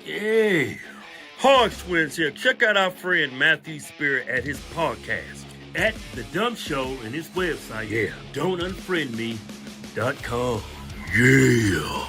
Yeah. Hogs Twins here. Check out our friend Matthew Spirit at his podcast at The Dumb Show and his website. Yeah. Don'tUnfriendMe.com. Yeah.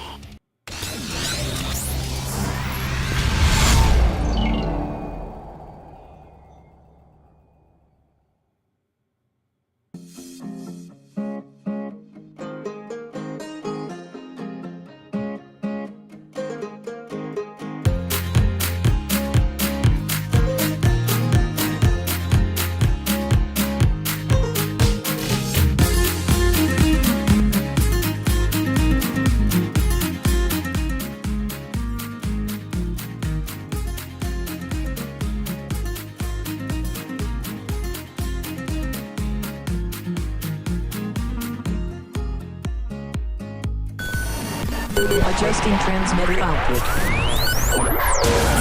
Adjusting transmitter output.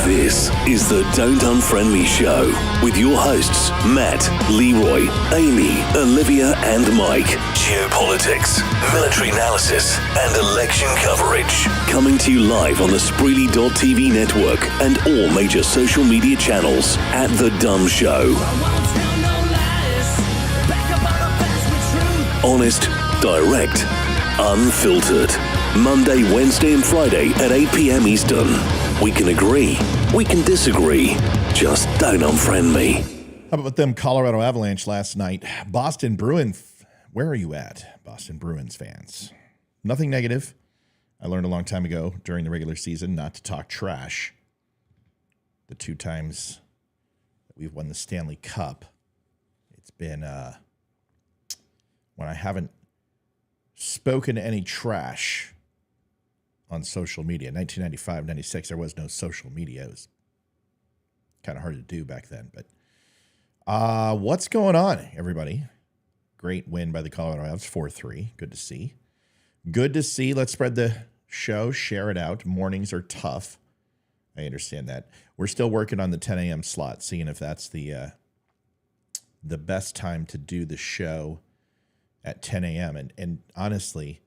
This is the Don't Unfriend Me Show with your hosts, Matt, Leroy, Amy, Olivia, and Mike. Geopolitics, military analysis, and election coverage. Coming to you live on the Spreely.tv network and all major social media channels at The Dumb Show. Honest, direct, unfiltered. Monday, Wednesday, and Friday at 8 p.m. Eastern. We can agree, we can disagree. Just don't unfriend me. How about them Colorado Avalanche last night? Boston Bruins, where are you at, Boston Bruins fans? Nothing negative. I learned a long time ago during the regular season not to talk trash. The 2 times that we've won the Stanley Cup, it's been when I haven't spoken any trash on social media. 1995, 96, there was no social media. It was kind of hard to do back then. But what's going on, everybody? Great win by the Colorado Avs, 4-3. Good to see. Good to see. Let's spread the show, share it out. Mornings are tough. I understand that. We're still working on the 10 a.m. slot, seeing if that's the best time to do the show at 10 a.m. And honestly,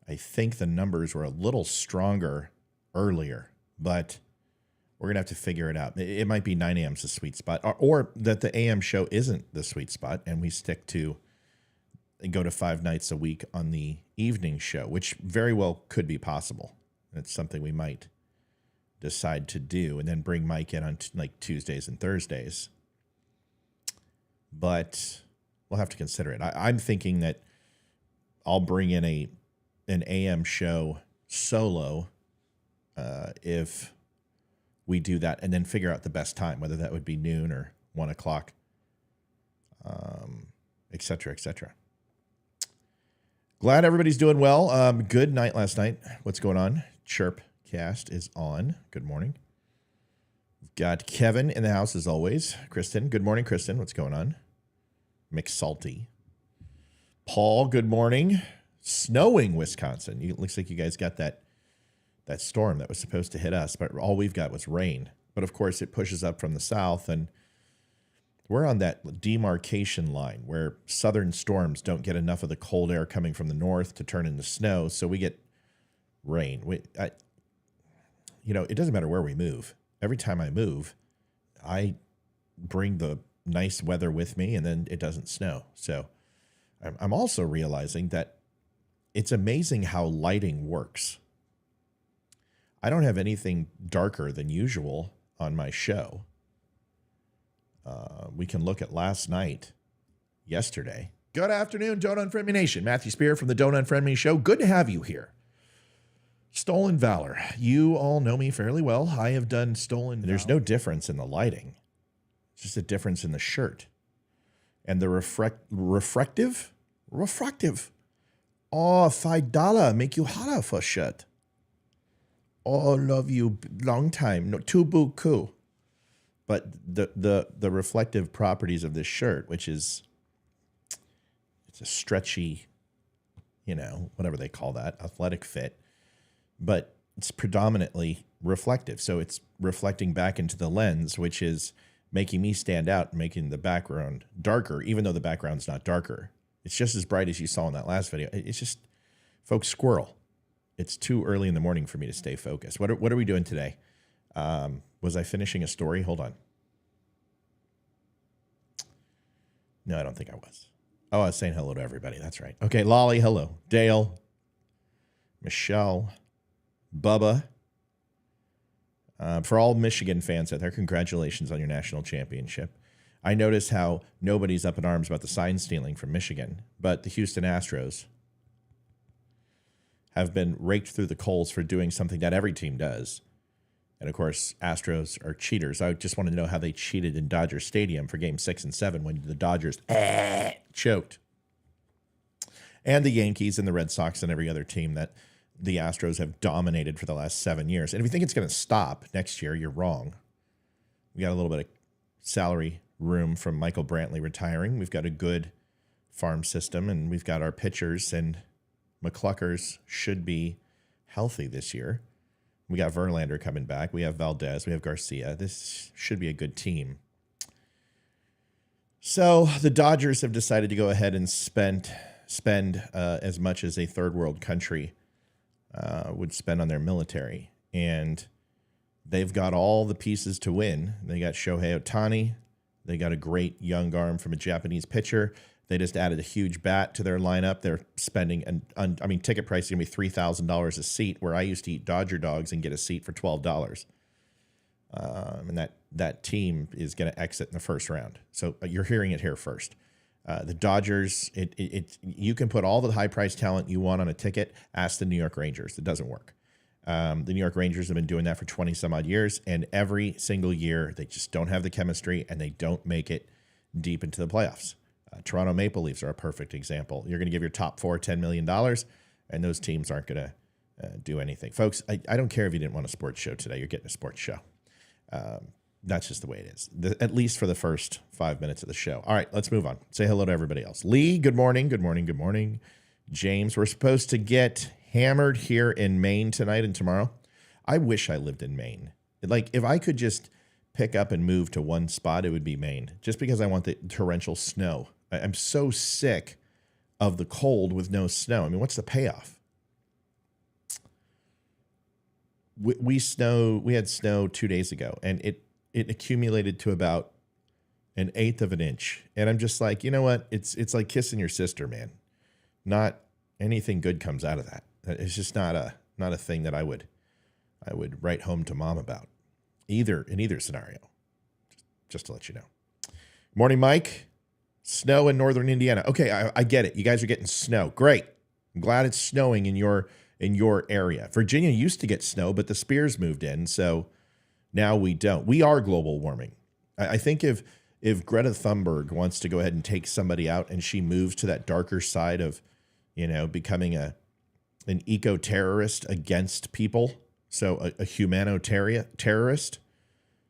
I think the numbers were a little stronger earlier, but we're going to have to figure it out. It might be 9 a.m. is the sweet spot, or that the a.m. show isn't the sweet spot, and we stick to and go to 5 nights a week on the evening show, which very well could be possible. It's something we might decide to do, and then bring Mike in on like Tuesdays and Thursdays. But we'll have to consider it. I'm thinking that I'll bring in an AM show solo if we do that, and then figure out the best time, whether that would be noon or 1 o'clock, et cetera, et cetera. Glad everybody's doing well. Good night last night. What's going on? Chirpcast is on. Good morning. We've got Kevin in the house as always. Kristen. Good morning, Kristen. What's going on? McSalty. Paul, good morning. Snowing Wisconsin. It looks like you guys got that storm that was supposed to hit us, but all we've got was rain. But of course, it pushes up from the south, and we're on that demarcation line where southern storms don't get enough of the cold air coming from the north to turn into snow, so we get rain. It doesn't matter where we move. Every time I move, I bring the nice weather with me, and then it doesn't snow. So I'm also realizing that it's amazing how lighting works. I don't have anything darker than usual on my show. We can look at last night, yesterday. Good afternoon, Don't Unfriend Me Nation. Matthew Spear from the Don't Unfriend Me Show. Good to have you here. Stolen Valor. You all know me fairly well. I have done Stolen Valor. There's no difference in the lighting. It's just a difference in the shirt. And the refractive. Oh, $5 make you holler for shirt. Oh, love you long time. No, too beaucoup. But the reflective properties of this shirt, which is, it's a stretchy, whatever they call that, athletic fit, but it's predominantly reflective. So it's reflecting back into the lens, which is making me stand out and making the background darker, even though the background's not darker. It's just as bright as you saw in that last video. It's just, folks, squirrel. It's too early in the morning for me to stay focused. What are we doing today? Was I finishing a story? Hold on. No, I don't think I was. Oh, I was saying hello to everybody. That's right. Okay, Lolly, hello. Dale, Michelle, Bubba. For all Michigan fans out there, congratulations on your national championship. I noticed how nobody's up in arms about the sign stealing from Michigan, but the Houston Astros have been raked through the coals for doing something that every team does. And, of course, Astros are cheaters. I just want to know how they cheated in Dodger Stadium for Game 6 and 7 when the Dodgers choked. And the Yankees and the Red Sox and every other team that the Astros have dominated for the last 7 years. And if you think it's going to stop next year, you're wrong. We got a little bit of salary room from Michael Brantley retiring. We've got a good farm system, and we've got our pitchers, and McCluckers should be healthy this year. We got Verlander coming back. We have Valdez. We have Garcia. This should be a good team. So the Dodgers have decided to go ahead and spend as much as a third world country would spend on their military. And they've got all the pieces to win. They got Shohei Ohtani. They got a great young arm from a Japanese pitcher. They just added a huge bat to their lineup. They're spending, ticket price is going to be $3,000 a seat, where I used to eat Dodger dogs and get a seat for $12. And that team is going to exit in the first round. So you're hearing it here first. The Dodgers, you can put all the high-priced talent you want on a ticket. Ask the New York Rangers. It doesn't work. The New York Rangers have been doing that for 20-some-odd years, and every single year they just don't have the chemistry, and they don't make it deep into the playoffs. Toronto Maple Leafs are a perfect example. You're going to give your top four $10 million, and those teams aren't going to do anything. Folks, I don't care if you didn't want a sports show today. You're getting a sports show. That's just the way it is, at least for the first 5 minutes of the show. All right, let's move on. Say hello to everybody else. Lee, good morning. Good morning. Good morning. James, we're supposed to get hammered here in Maine tonight and tomorrow. I wish I lived in Maine. Like, if I could just pick up and move to one spot, it would be Maine, just because I want the torrential snow. I'm so sick of the cold with no snow. I mean, what's the payoff? We had snow 2 days ago, and it accumulated to about 1/8 of an inch. And I'm just like, you know what? It's like kissing your sister, man. Not anything good comes out of that. It's just not a thing that I would write home to mom about, in either scenario. Just to let you know. Morning, Mike. Snow in northern Indiana. Okay, I get it. You guys are getting snow. Great. I'm glad it's snowing in your area. Virginia used to get snow, but the Spears moved in, so now we don't. We are global warming. I think if Greta Thunberg wants to go ahead and take somebody out, and she moves to that darker side of, becoming an eco-terrorist against people, so a humano-terrorist,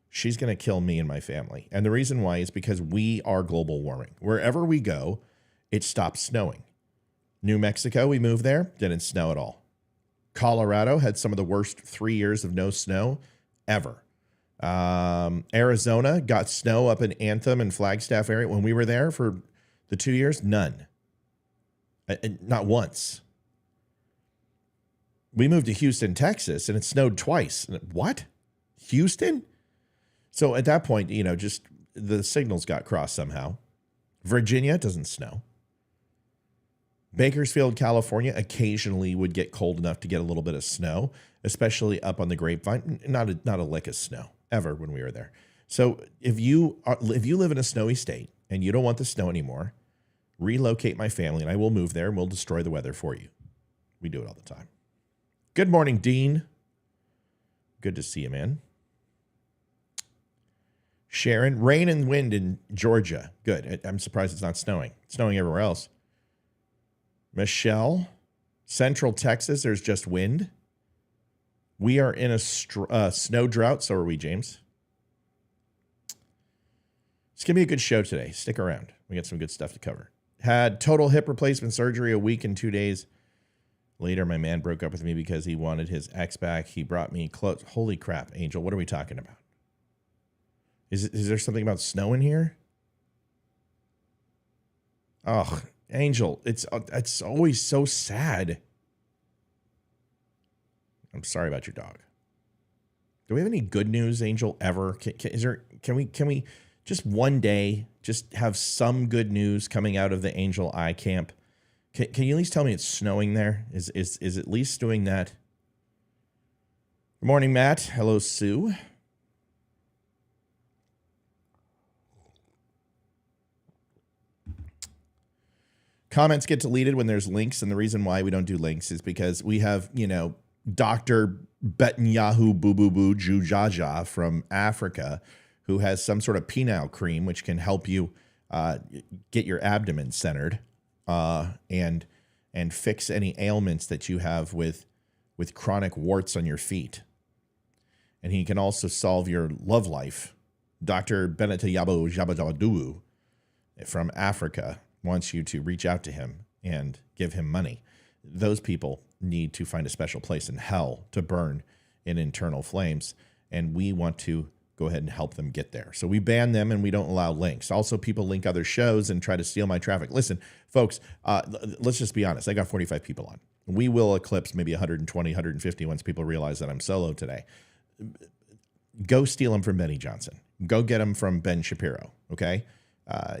she's going to kill me and my family. And the reason why is because we are global warming. Wherever we go, it stops snowing. New Mexico, we moved there, didn't snow at all. Colorado had some of the worst 3 years of no snow ever. Arizona got snow up in Anthem and Flagstaff area. When we were there for the 2 years, none. Not once. We moved to Houston, Texas, and it snowed twice. What? Houston? So at that point, just the signals got crossed somehow. Virginia doesn't snow. Bakersfield, California occasionally would get cold enough to get a little bit of snow, especially up on the Grapevine. Not a lick of snow ever when we were there. So if you live in a snowy state and you don't want the snow anymore, relocate my family and I will move there and we'll destroy the weather for you. We do it all the time. Good morning, Dean. Good to see you, man. Sharon, rain and wind in Georgia. Good. I'm surprised it's not snowing. It's snowing everywhere else. Michelle, Central Texas, there's just wind. We are in a snow drought. So are we, James. It's going to be a good show today. Stick around. We got some good stuff to cover. Had total hip replacement surgery a week and 2 days. Later, my man broke up with me because he wanted his ex back. He brought me clothes. Holy crap, Angel. What are we talking about? Is there something about snow in here? Oh, Angel, it's always so sad. I'm sorry about your dog. Do we have any good news, Angel, ever? Can we just one day just have some good news coming out of the Angel Eye Camp? Can you at least tell me it's snowing there? Is at least doing that? Good morning, Matt. Hello, Sue. Comments get deleted when there's links, and the reason why we don't do links is because we have, Dr. Betanyahu Boo Boo Boo Jujaja from Africa, who has some sort of penile cream which can help you get your abdomen centered and fix any ailments that you have with chronic warts on your feet. And he can also solve your love life. Dr. Benetayabu Jabadabadu from Africa wants you to reach out to him and give him money. Those people need to find a special place in hell to burn in internal flames, and we want to go ahead and help them get there. So we ban them and we don't allow links. Also, people link other shows and try to steal my traffic. Listen, folks, let's just be honest. I got 45 people on. We will eclipse maybe 120, 150 once people realize that I'm solo today. Go steal them from Benny Johnson. Go get them from Ben Shapiro, okay?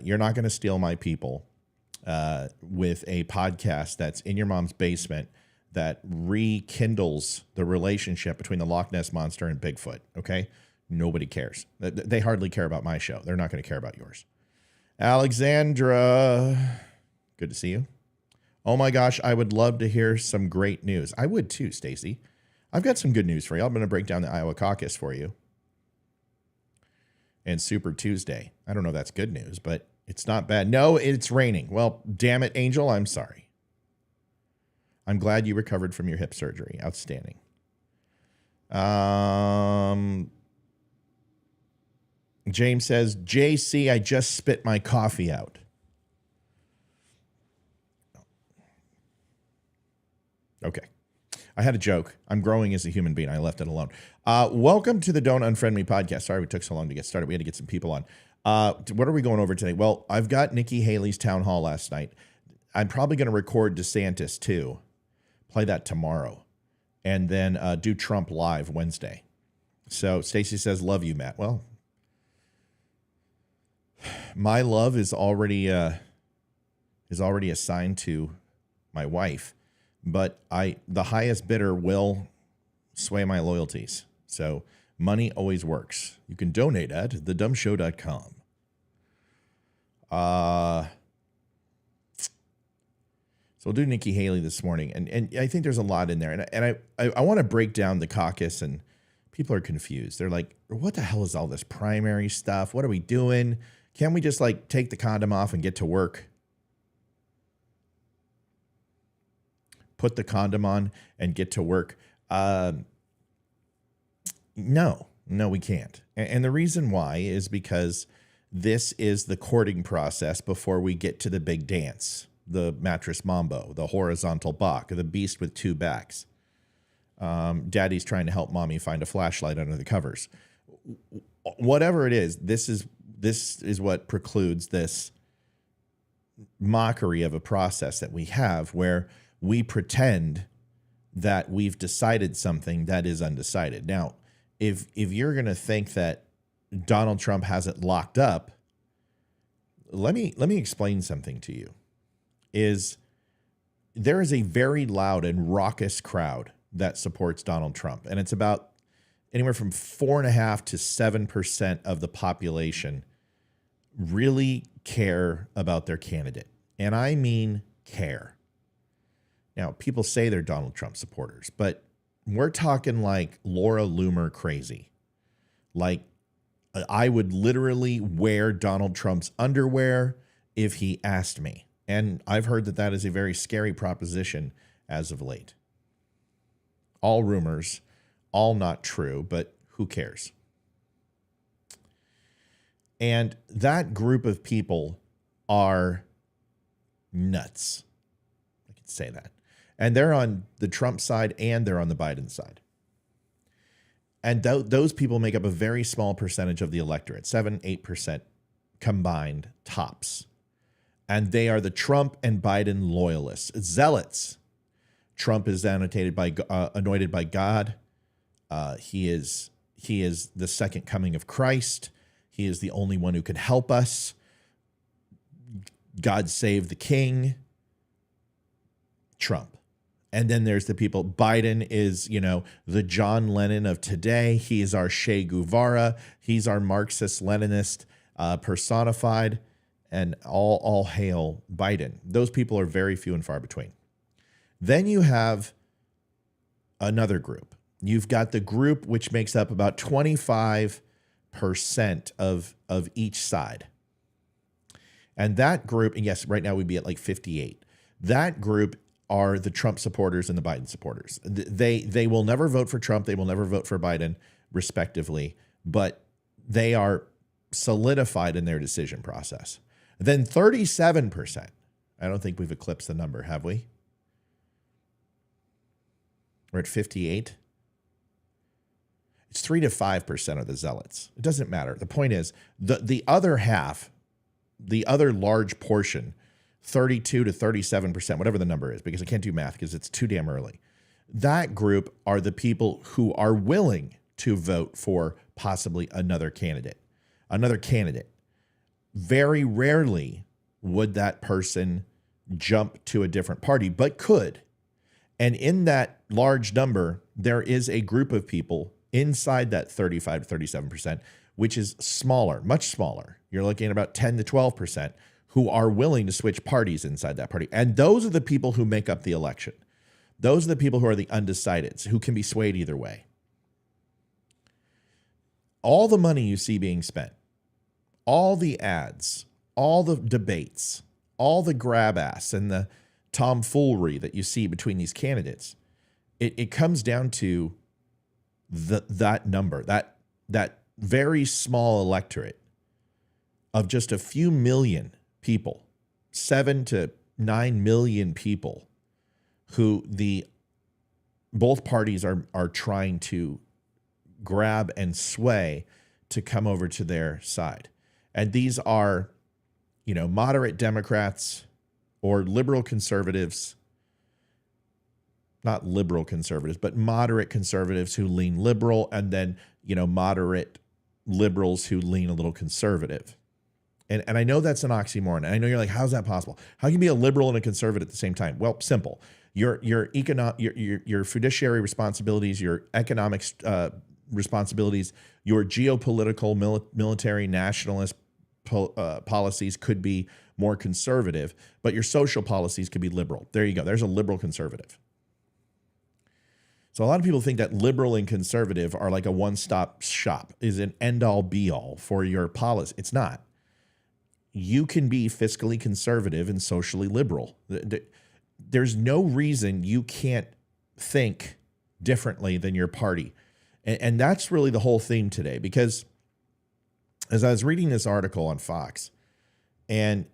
You're not going to steal my people with a podcast that's in your mom's basement that rekindles the relationship between the Loch Ness Monster and Bigfoot, okay? Nobody cares. They hardly care about my show. They're not going to care about yours. Alexandra, good to see you. Oh my gosh, I would love to hear some great news. I would too, Stacy. I've got some good news for you. I'm going to break down the Iowa caucus for you. And Super Tuesday. I don't know if that's good news, but it's not bad. No, it's raining. Well, damn it, Angel, I'm sorry. I'm glad you recovered from your hip surgery. Outstanding. James says, JC, I just spit my coffee out. Okay. I had a joke. I'm growing as a human being. I left it alone. Welcome to the Don't Unfriend Me podcast. Sorry we took so long to get started. We had to get some people on. What are we going over today? Well, I've got Nikki Haley's town hall last night. I'm probably going to record DeSantis too. Play that tomorrow. And then do Trump live Wednesday. So Stacy says, love you, Matt. Well, my love is already assigned to my wife. But the highest bidder will sway my loyalties. So money always works. You can donate at thedumbshow.com. So we'll do Nikki Haley this morning. And I think there's a lot in there. And I want to break down the caucus, and people are confused. They're like, what the hell is all this primary stuff? What are we doing? Can't we just take the condom off and get to work? Put the condom on and get to work. No, we can't. And the reason why is because this is the courting process before we get to the big dance, the mattress mambo, the horizontal bach, the beast with two backs. Daddy's trying to help mommy find a flashlight under the covers. Whatever it is, this is what precludes this mockery of a process that we have where we pretend that we've decided something that is undecided. Now, if you're going to think that Donald Trump has it locked up, let me explain something to you. There is a very loud and raucous crowd that supports Donald Trump, and it's about anywhere from 4.5% to 7% of the population really care about their candidate, and I mean care. Now, people say they're Donald Trump supporters, but we're talking like Laura Loomer crazy. Like, I would literally wear Donald Trump's underwear if he asked me. And I've heard that is a very scary proposition as of late. All rumors, all not true, but who cares? And that group of people are nuts. I can say that. And they're on the Trump side and they're on the Biden side. And those people make up a very small percentage of the electorate, 7-8% combined tops. And they are the Trump and Biden loyalists, zealots. Trump is anointed by God. He He is the second coming of Christ. He is the only one who could help us. God save the king. Trump. And then there's the people. Biden is, the John Lennon of today. He is our Che Guevara. He's our Marxist-Leninist personified. And all hail Biden. Those people are very few and far between. Then you have another group. You've got the group which makes up about 25% of each side. And that group, and yes, right now we'd be at like 58. That group are the Trump supporters and the Biden supporters. They will never vote for Trump. They will never vote for Biden, respectively, but they are solidified in their decision process. Then 37%. I don't think we've eclipsed the number, have we? We're at 58. It's 3 to 5% of the zealots. It doesn't matter. The point is, the other half, the other large portion, 32 to 37%, whatever the number is, because I can't do math because it's too damn early. That group are the people who are willing to vote for possibly another candidate. Very rarely would that person jump to a different party, but could. And in that large number, there is a group of people inside that 35 to 37%, which is smaller, much smaller. You're looking at about 10 to 12% who are willing to switch parties inside that party. And those are the people who make up the election. Those are the people who are the undecideds, who can be swayed either way. All the money you see being spent, all the ads, all the debates, all the grab ass and the tomfoolery that you see between these candidates, it comes down to that number, that very small electorate of just a few million people, 7 to 9 million people, who both parties are trying to grab and sway to come over to their side. And these are, moderate Democrats or liberal conservatives, not liberal conservatives, but moderate conservatives who lean liberal, and then, moderate liberals who lean a little conservative. And I know that's an oxymoron. And I know you're like, how's that possible? How can you be a liberal and a conservative at the same time? Well, simple. Your fiduciary responsibilities, your economic responsibilities, your geopolitical, military, nationalist policies could be more conservative, but your social policies could be liberal. There you go. There's a liberal conservative. So a lot of people think that liberal and conservative are like a one-stop shop, is an end-all be-all for your policy. It's not. You can be fiscally conservative and socially liberal. There's no reason you can't think differently than your party. And that's really the whole theme today, because as I was reading this article on Fox, and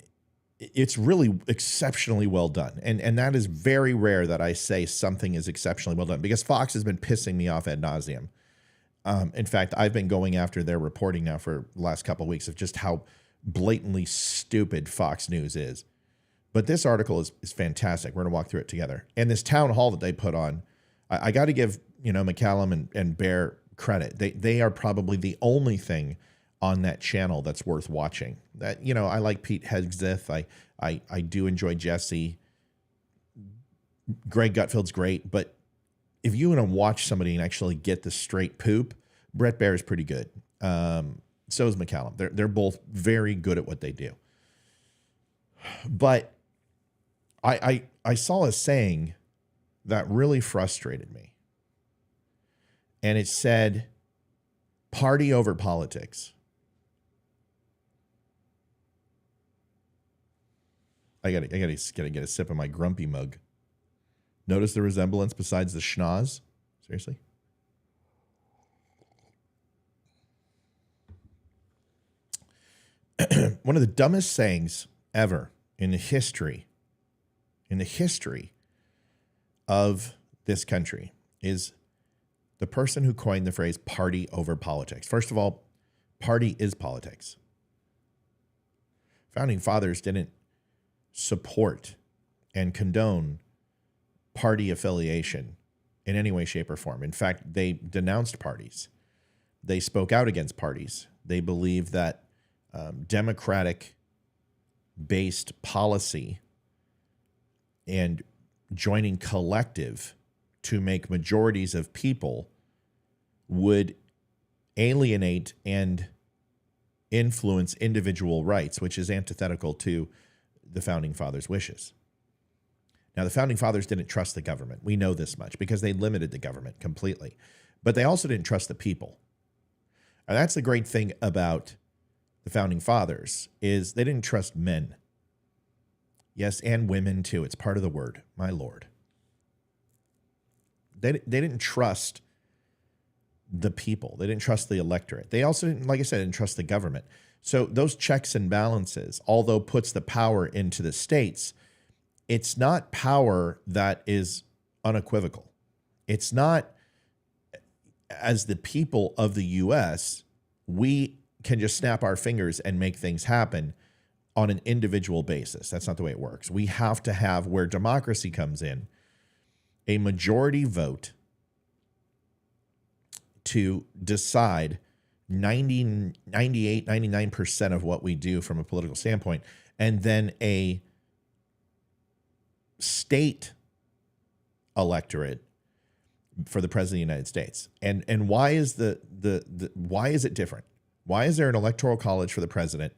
it's really exceptionally well done. And that is very rare that I say something is exceptionally well done, because Fox has been pissing me off ad nauseum. In fact, I've been going after their reporting now for the last couple of weeks of just how blatantly stupid Fox News is. But this article is fantastic. We're going to walk through it together. And this town hall that they put on, I got to give, McCallum and Bear credit. They are probably the only thing on that channel that's worth watching. That, I like Pete Hegseth. I do enjoy Jesse. Greg Gutfeld's great. But if you want to watch somebody and actually get the straight poop, Brett Baer is pretty good. So is McCallum. They're both very good at what they do. But I saw a saying that really frustrated me. And it said, party over politics. I gotta get a sip of my grumpy mug. Notice the resemblance besides the schnoz? Seriously? One of the dumbest sayings ever in the history of this country is the person who coined the phrase party over politics. First of all, party is politics. Founding fathers didn't support and condone party affiliation in any way, shape, or form. In fact, they denounced parties. They spoke out against parties. They believe that democratic-based policy and joining collective to make majorities of people would alienate and influence individual rights, which is antithetical to the Founding Fathers' wishes. Now, the Founding Fathers didn't trust the government. We know this much because they limited the government completely. But they also didn't trust the people. And that's the great thing about the Founding Fathers is they didn't trust men. Yes, and women too. It's part of the word, my Lord. They didn't trust the people. They didn't trust the electorate. They also didn't, like I said, didn't trust the government. So those checks and balances, although puts the power into the states, it's not power that is unequivocal. It's not, as the people of the U.S., we can just snap our fingers and make things happen on an individual basis. That's not the way it works. We have to have, where democracy comes in, a majority vote to decide 90, 98, 99% of what we do from a political standpoint, and then a state electorate for the president of the United States. And why is why is it different? Why is there an electoral college for the president,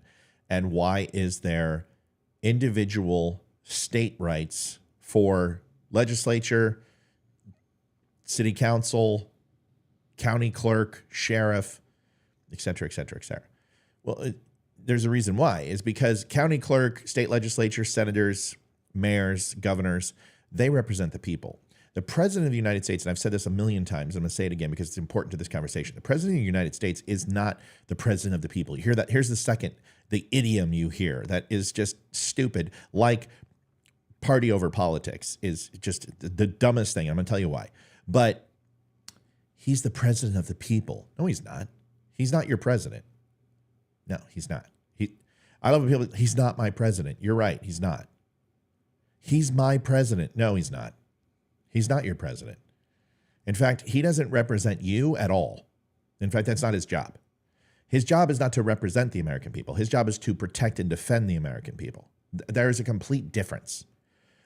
and why is there individual state rights for legislature, city council, county clerk, sheriff, et cetera, et cetera, et cetera? Well, there's a reason why. Is because county clerk, state legislature, senators, mayors, governors, they represent the people. The president of the United States, and I've said this a million times, I'm going to say it again because it's important to this conversation. The president of the United States is not the president of the people. You hear that? Here's the idiom you hear that is just stupid, like party over politics is just the dumbest thing. I'm going to tell you why. But he's the president of the people. No, he's not. He's not your president. No, he's not. I love when people, he's not my president. You're right, he's not. He's my president. No, he's not. He's not your president. In fact, he doesn't represent you at all. In fact, that's not his job. His job is not to represent the American people. His job is to protect and defend the American people. There is a complete difference.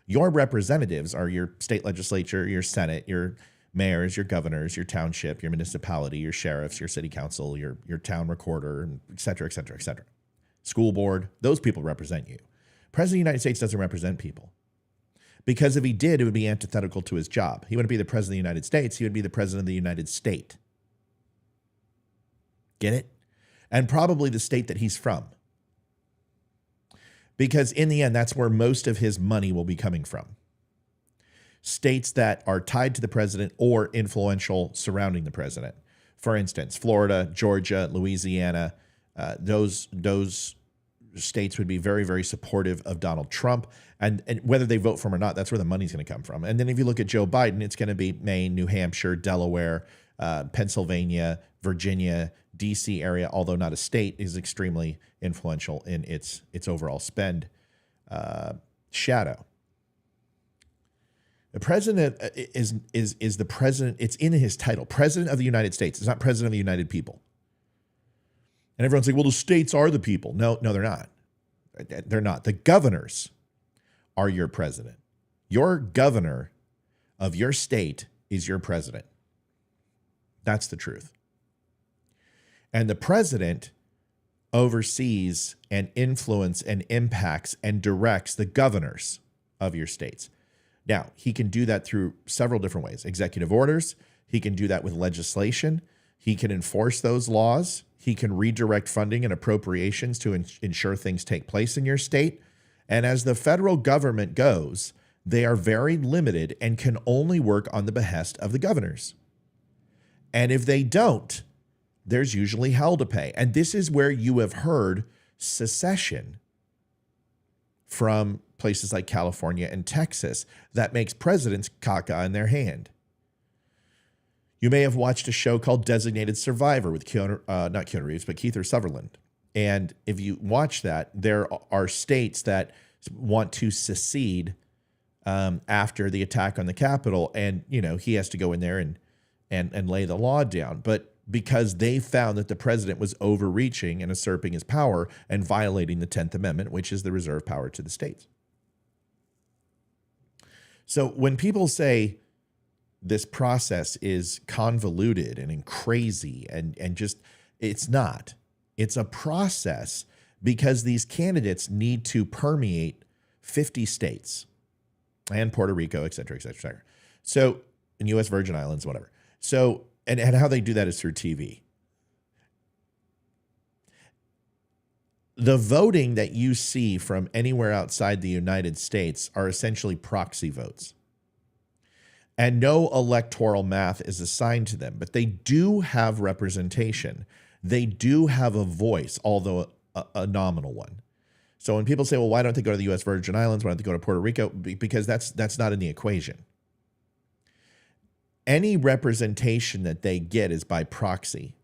Your representatives are your state legislature, your Senate, your mayors, your governors, your township, your municipality, your sheriffs, your city council, your town recorder, et cetera, et cetera, et cetera. School board, those people represent you. President of the United States doesn't represent people. Because if he did, it would be antithetical to his job. He wouldn't be the president of the United States. He would be the president of the United State. Get it? And probably the state that he's from. Because in the end, that's where most of his money will be coming from. States that are tied to the president or influential surrounding the president. For instance, Florida, Georgia, Louisiana, those states would be very, very supportive of Donald Trump. And whether they vote for him or not, that's where the money's going to come from. And then if you look at Joe Biden, it's going to be Maine, New Hampshire, Delaware, Pennsylvania, Virginia, D.C. area, although not a state, is extremely influential in its overall spend shadow. The president is the president. It's in his title, President of the United States. It's not President of the United People. And everyone's like, well, the states are the people. No, they're not. They're not. The governors are your president. Your governor of your state is your president. That's the truth. And the president oversees and influences and impacts and directs the governors of your states. Now, he can do that through several different ways. Executive orders. He can do that with legislation. He can enforce those laws. He can redirect funding and appropriations to ensure things take place in your state. And as the federal government goes, they are very limited and can only work on the behest of the governors. And if they don't, there's usually hell to pay. And this is where you have heard secession from places like California and Texas that makes presidents caca in their hand. You may have watched a show called Designated Survivor with not Keanu Reeves, but Keith Sutherland. And if you watch that, there are states that want to secede after the attack on the Capitol. And, you know, he has to go in there and lay the law down. But because they found that the president was overreaching and usurping his power and violating the 10th Amendment, which is the reserve power to the states. So when people say this process is convoluted and crazy and just, it's not. It's a process because these candidates need to permeate 50 states and Puerto Rico, et cetera, et cetera, et cetera. So, in U.S. Virgin Islands, whatever. So, and how they do that is through TV. The voting that you see from anywhere outside the United States are essentially proxy votes. And no electoral math is assigned to them, but they do have representation. They do have a voice, although a nominal one. So when people say, well, why don't they go to the U.S. Virgin Islands? Why don't they go to Puerto Rico? Because that's not in the equation. Any representation that they get is by proxy.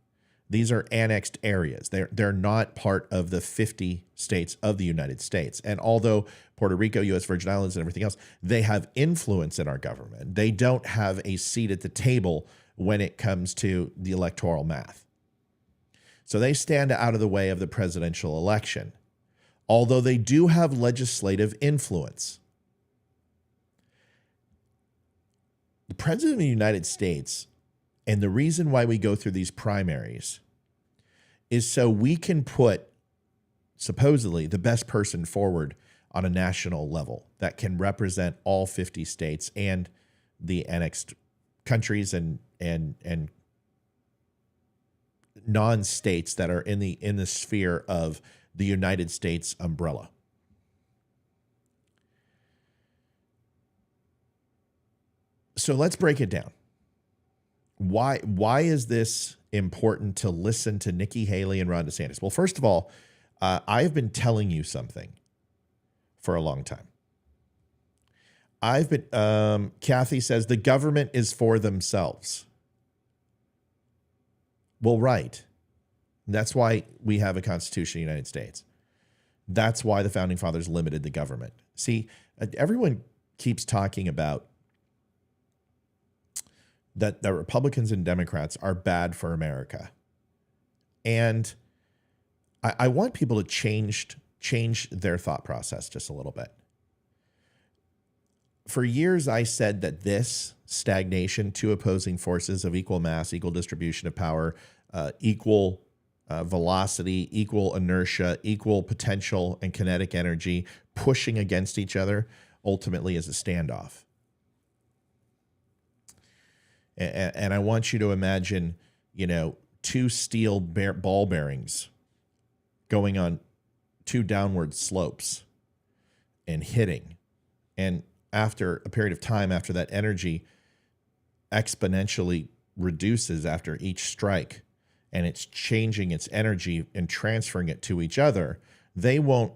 These are annexed areas. They're not part of the 50 states of the United States. And although Puerto Rico, U.S. Virgin Islands, and everything else, they have influence in our government, they don't have a seat at the table when it comes to the electoral math. So they stand out of the way of the presidential election, although they do have legislative influence. The president of the United States, and the reason why we go through these primaries, is so we can put supposedly the best person forward on a national level that can represent all 50 states and the annexed countries and non-states that are in the sphere of the United States umbrella. So let's break it down. Why is this important to listen to Nikki Haley and Ron DeSantis? Well, first of all, I have been telling you something for a long time. Kathy says the government is for themselves. Well, right. That's why we have a Constitution of the United States. That's why the Founding Fathers limited the government. See, everyone keeps talking about that the Republicans and Democrats are bad for America. And I want people to change their thought process just a little bit. For years, I said that this stagnation, two opposing forces of equal mass, equal distribution of power, equal velocity, equal inertia, equal potential and kinetic energy, pushing against each other, ultimately is a standoff. And I want you to imagine, two steel ball bearings going on two downward slopes and hitting. And after a period of time, after that energy exponentially reduces after each strike, and it's changing its energy and transferring it to each other, they won't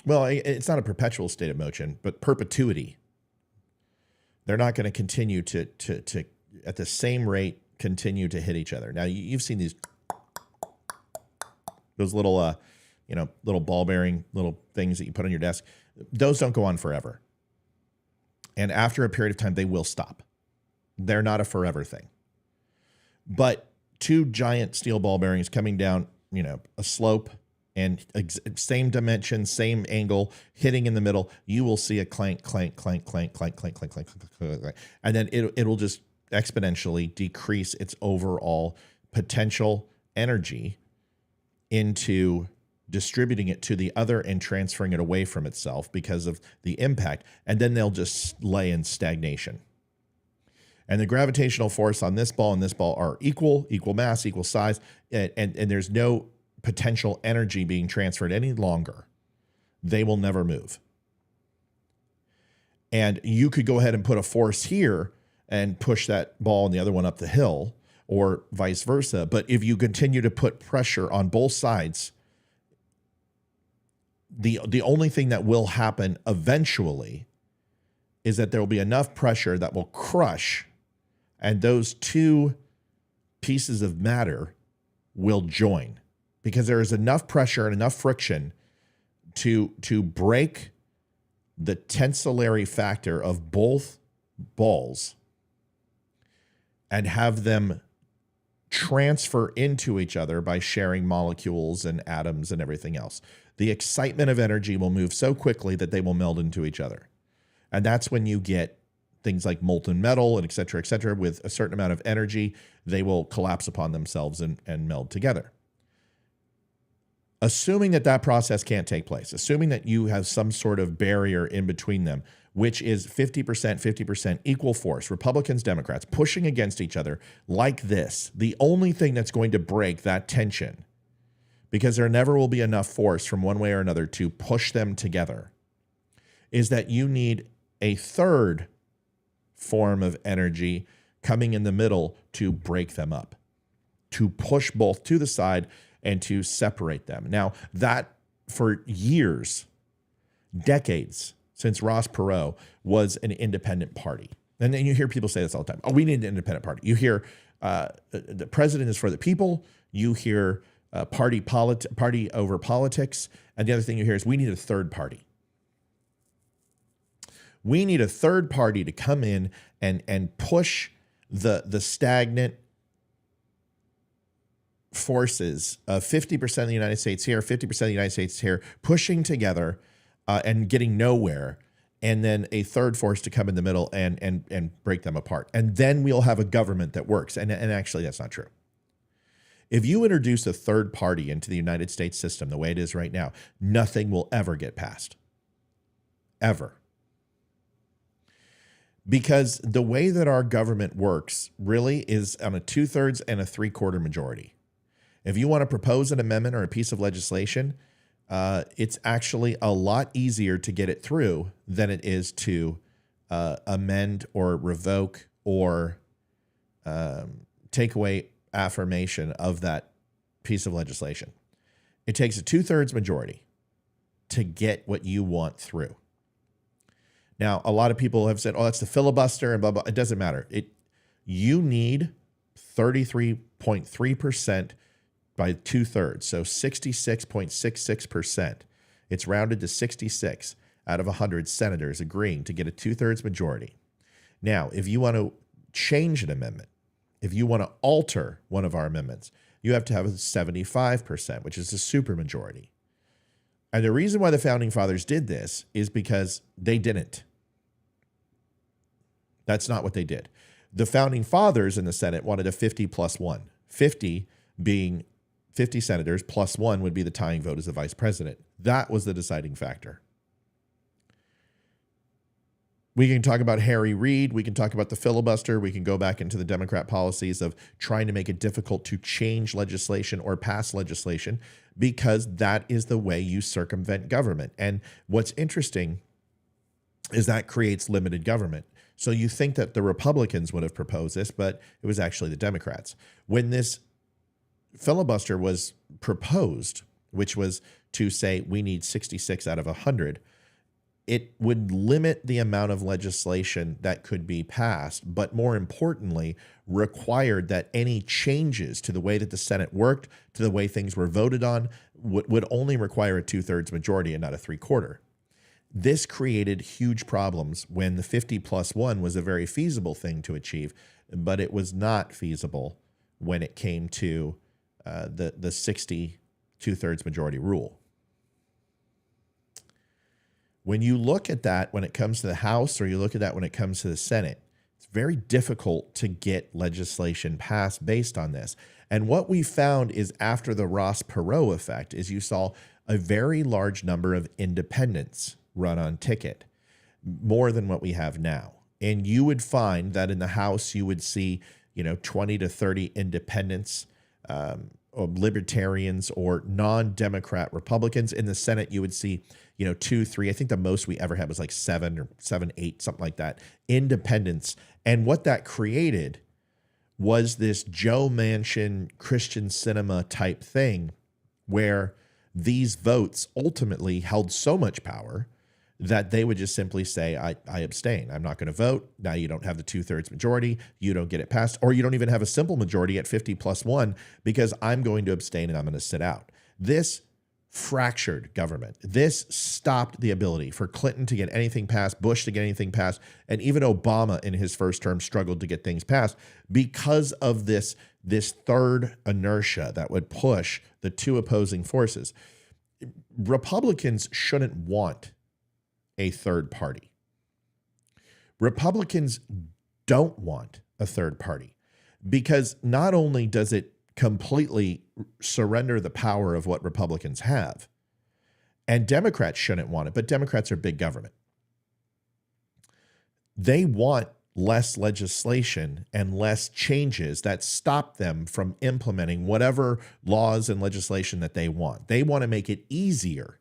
Well, it's not a perpetual state of motion, but perpetuity. They're not going to continue to at the same rate continue to hit each other. Now you've seen those little little ball bearing little things that you put on your desk. Those don't go on forever. And after a period of time, they will stop. They're not a forever thing. But two giant steel ball bearings coming down, a slope and same dimension, same angle, hitting in the middle, you will see a clank, clank, clank, clank, clank, clank, clank, clank, clank, clank, clank. And then it'll just exponentially decrease its overall potential energy into distributing it to the other and transferring it away from itself because of the impact. And then they'll just lay in stagnation. And the gravitational force on this ball and this ball are equal mass, equal size, and there's no potential energy being transferred any longer. They will never move. And you could go ahead and put a force here and push that ball and the other one up the hill, or vice versa. But if you continue to put pressure on both sides, the only thing that will happen eventually is that there will be enough pressure that will crush, and those two pieces of matter will join, because there is enough pressure and enough friction to break the tensillary factor of both balls and have them transfer into each other by sharing molecules and atoms and everything else. The excitement of energy will move so quickly that they will meld into each other. And that's when you get things like molten metal and et cetera, with a certain amount of energy, they will collapse upon themselves and meld together. Assuming that that process can't take place, assuming that you have some sort of barrier in between them, which is 50% equal force, Republicans, Democrats pushing against each other like this, the only thing that's going to break that tension, because there never will be enough force from one way or another to push them together, is that you need a third form of energy coming in the middle to break them up, to push both to the side and to separate them. Now, that for years, decades, since Ross Perot was an independent party. And then you hear people say this all the time. Oh, we need an independent party. You hear the president is for the people. You hear party over politics. And the other thing you hear is we need a third party. We need a third party to come in and push the stagnant forces of 50% of the United States here, 50% of the United States here, pushing together and getting nowhere, and then a third force to come in the middle and break them apart. And then we'll have a government that works. And actually, that's not true. If you introduce a third party into the United States system the way it is right now, nothing will ever get passed. Ever. Because the way that our government works really is on a 2/3 and a 3/4 majority. If you want to propose an amendment or a piece of legislation, it's actually a lot easier to get it through than it is to amend or revoke or take away affirmation of that piece of legislation. It takes a 2/3 majority to get what you want through. Now, a lot of people have said, oh, that's the filibuster and blah, blah. It doesn't matter. You need 33.3% by 2/3, so 66.66%. It's rounded to 66 out of 100 senators agreeing to get a 2/3 majority. Now, if you want to change an amendment, if you want to alter one of our amendments, you have to have a 75%, which is a supermajority. And the reason why the Founding Fathers did this is because they didn't. That's not what they did. The Founding Fathers in the Senate wanted a 50 plus 1. 50 being 50 senators plus 1 would be the tying vote as the vice president. That was the deciding factor. We can talk about Harry Reid. We can talk about the filibuster. We can go back into the Democrat policies of trying to make it difficult to change legislation or pass legislation, because that is the way you circumvent government. And what's interesting is that creates limited government. So you think that the Republicans would have proposed this, but it was actually the Democrats. When this filibuster was proposed, which was to say we need 66 out of 100, it would limit the amount of legislation that could be passed, but more importantly, required that any changes to the way that the Senate worked, to the way things were voted on, would only require a 2/3 majority and not a 3/4. This created huge problems when the 50 plus 1 was a very feasible thing to achieve, but it was not feasible when it came to the 60 2/3 majority rule. When you look at that when it comes to the House, or you look at that when it comes to the Senate, it's very difficult to get legislation passed based on this. And what we found is, after the Ross Perot effect, is you saw a very large number of independents run on ticket, more than what we have now. And you would find that in the House, you would see, 20 to 30 independents, or libertarians, or non-Democrat Republicans. In the Senate, you would see, 2, 3. I think the most we ever had was like 7 or 7, 8, something like that, independents. And what that created was this Joe Manchin Christian cinema type thing, where these votes ultimately held so much power that they would just simply say, I abstain. I'm not going to vote. Now you don't have the 2/3 majority. You don't get it passed, or you don't even have a simple majority at 50 plus 1, because I'm going to abstain and I'm going to sit out. This fractured government. This stopped the ability for Clinton to get anything passed, Bush to get anything passed, and even Obama in his first term struggled to get things passed because of this third inertia that would push the two opposing forces. Republicans shouldn't want a third party. Republicans don't want a third party because not only does it completely surrender the power of what Republicans have, and Democrats shouldn't want it, but Democrats are big government. They want less legislation and less changes that stop them from implementing whatever laws and legislation that they want. They want to make it easier.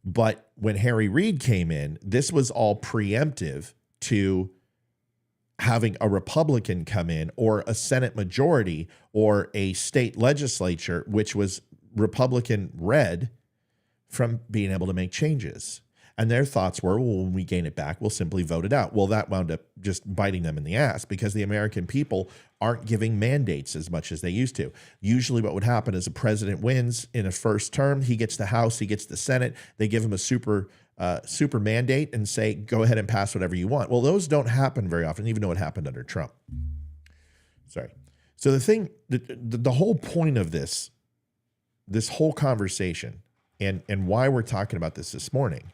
But when Harry Reid came in, this was all preemptive to having a Republican come in or a Senate majority or a state legislature, which was Republican red, from being able to make changes. And their thoughts were, well, when we gain it back, we'll simply vote it out. Well, that wound up just biting them in the ass because the American people aren't giving mandates as much as they used to. Usually what would happen is a president wins in a first term. He gets the House, he gets the Senate. They give him a super mandate and say, go ahead and pass whatever you want. Well, those don't happen very often, even though it happened under Trump. Sorry. So the whole point of this whole conversation and why we're talking about this morning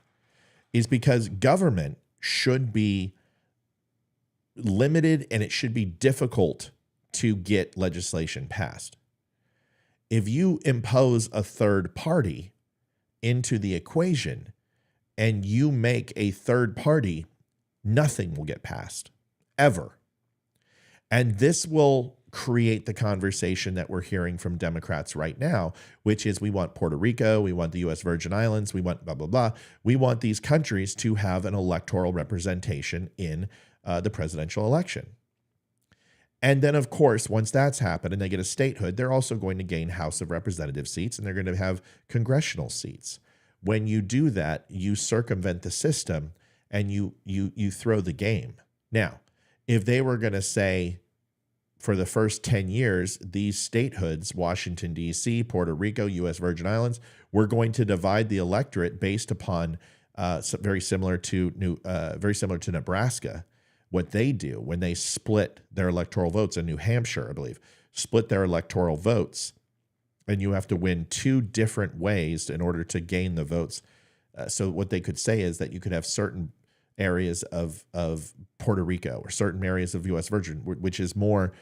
is because government should be limited and it should be difficult to get legislation passed. If you impose a third party into the equation and you make a third party, nothing will get passed, ever. And this will create the conversation that we're hearing from Democrats right now, which is we want Puerto Rico, we want the U.S. Virgin Islands, we want blah, blah, blah. We want these countries to have an electoral representation in the presidential election. And then, of course, once that's happened and they get a statehood, they're also going to gain House of Representatives seats and they're going to have congressional seats. When you do that, you circumvent the system and you throw the game. Now, if they were going to say, for the first 10 years, these statehoods, Washington, D.C., Puerto Rico, U.S. Virgin Islands, we're going to divide the electorate based upon very similar to Nebraska, what they do when they split their electoral votes in New Hampshire, I believe, split their electoral votes, and you have to win two different ways in order to gain the votes. So what they could say is that you could have certain areas of Puerto Rico or certain areas of U.S. Virgin, which is more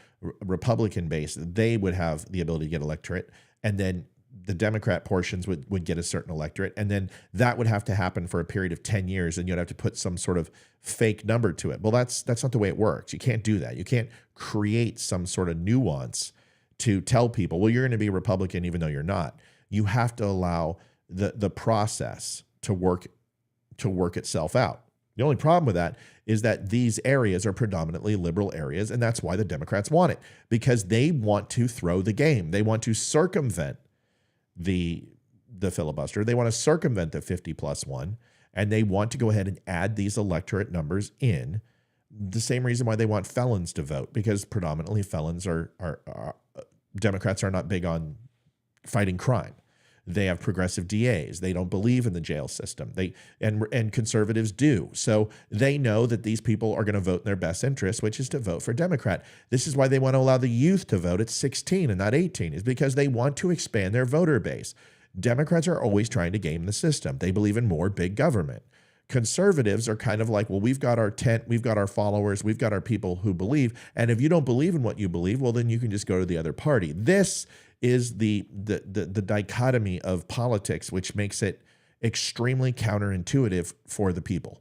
Republican based, they would have the ability to get electorate, and then the Democrat portions would get a certain electorate, and then that would have to happen for a period of 10 years, and you'd have to put some sort of fake number to it. Well, that's not the way it works. You can't do that. You can't create some sort of nuance to tell people, well, you're going to be Republican even though you're not. You have to allow the process to work itself out. The only problem with that is that these areas are predominantly liberal areas, and that's why the Democrats want it, because they want to throw the game. They want to circumvent the filibuster. They want to circumvent the 50+1, and they want to go ahead and add these electorate numbers in. The same reason why they want felons to vote, because predominantly felons are Democrats are not big on fighting crime. They have progressive DAs. They don't believe in the jail system. And conservatives do. So they know that these people are going to vote in their best interest, which is to vote for Democrat. This is why they want to allow the youth to vote at 16 and not 18, is because they want to expand their voter base. Democrats are always trying to game the system. They believe in more big government. Conservatives are kind of like, well, we've got our tent, we've got our followers, we've got our people who believe. And if you don't believe in what you believe, well, then you can just go to the other party. This is the dichotomy of politics, which makes it extremely counterintuitive for the people.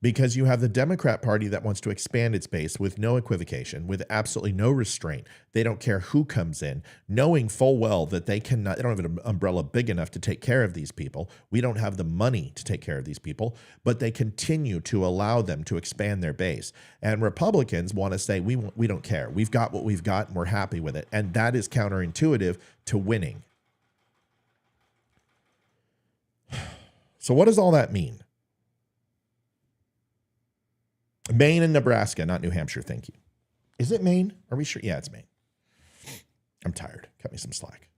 Because you have the Democrat Party that wants to expand its base with no equivocation, with absolutely no restraint. They don't care who comes in, knowing full well that they don't have an umbrella big enough to take care of these people. We don't have the money to take care of these people, but they continue to allow them to expand their base. And Republicans want to say, we don't care. We've got what we've got and we're happy with it. And that is counterintuitive to winning. So what does all that mean? Maine and Nebraska, not New Hampshire, thank you. Is it Maine? Are we sure? Yeah, it's Maine. I'm tired. Cut me some slack.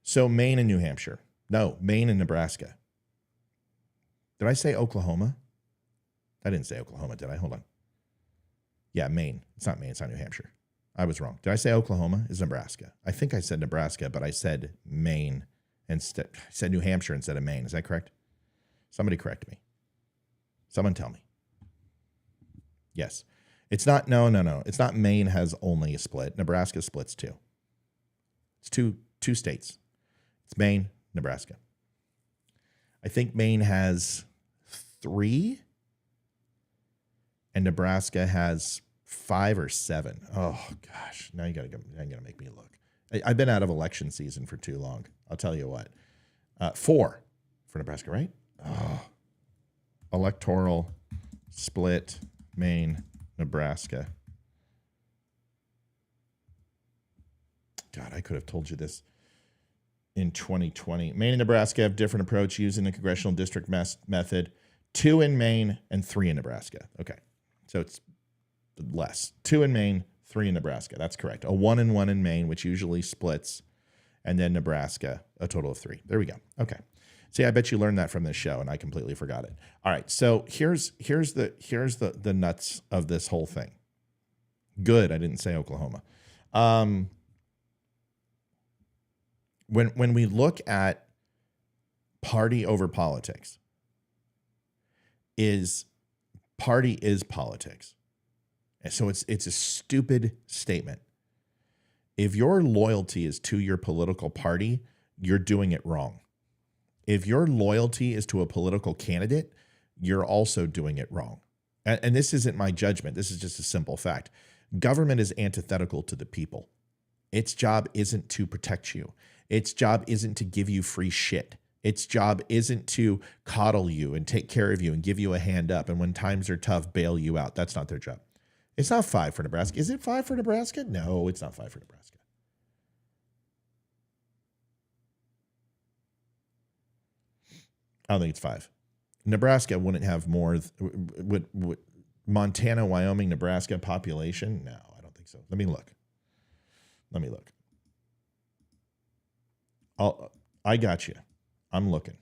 So Maine and New Hampshire. No, Maine and Nebraska. Did I say Oklahoma? I didn't say Oklahoma, did I? Hold on. Yeah, Maine. It's not Maine. It's not New Hampshire. I was wrong. Did I say Oklahoma? It's Nebraska. I think I said Nebraska, but I said Maine instead. I said New Hampshire instead of Maine. Is that correct? Somebody correct me. Someone tell me. Yes. It's not, no. It's not Maine has only a split. Nebraska splits too. It's two states. It's Maine, Nebraska. I think Maine has 3 and Nebraska has 5 or 7. Oh gosh, now you gotta make me look. I've been out of election season for too long. I'll tell you what. 4 for Nebraska, right? Oh. Electoral split, Maine, Nebraska. God, I could have told you this in 2020. Maine and Nebraska have different approach using the congressional district method. 2 in Maine and 3 in Nebraska. Okay, so it's less. 2 in Maine, 3 in Nebraska. That's correct. A 1 and 1 in Maine, which usually splits, and then Nebraska, a total of 3. There we go. Okay. See, I bet you learned that from this show, and I completely forgot it. All right, so here's the nuts of this whole thing. Good, I didn't say Oklahoma. When we look at party over politics, party is politics. And so it's a stupid statement. If your loyalty is to your political party, you're doing it wrong. If your loyalty is to a political candidate, you're also doing it wrong. And this isn't my judgment. This is just a simple fact. Government is antithetical to the people. Its job isn't to protect you. Its job isn't to give you free shit. Its job isn't to coddle you and take care of you and give you a hand up. And when times are tough, bail you out. That's not their job. It's not 5 for Nebraska. Is it 5 for Nebraska? No, it's not 5 for Nebraska. I don't think it's 5. Nebraska wouldn't have more. Would Montana, Wyoming, Nebraska population? No, I don't think so. Let me look. I got you. I'm looking.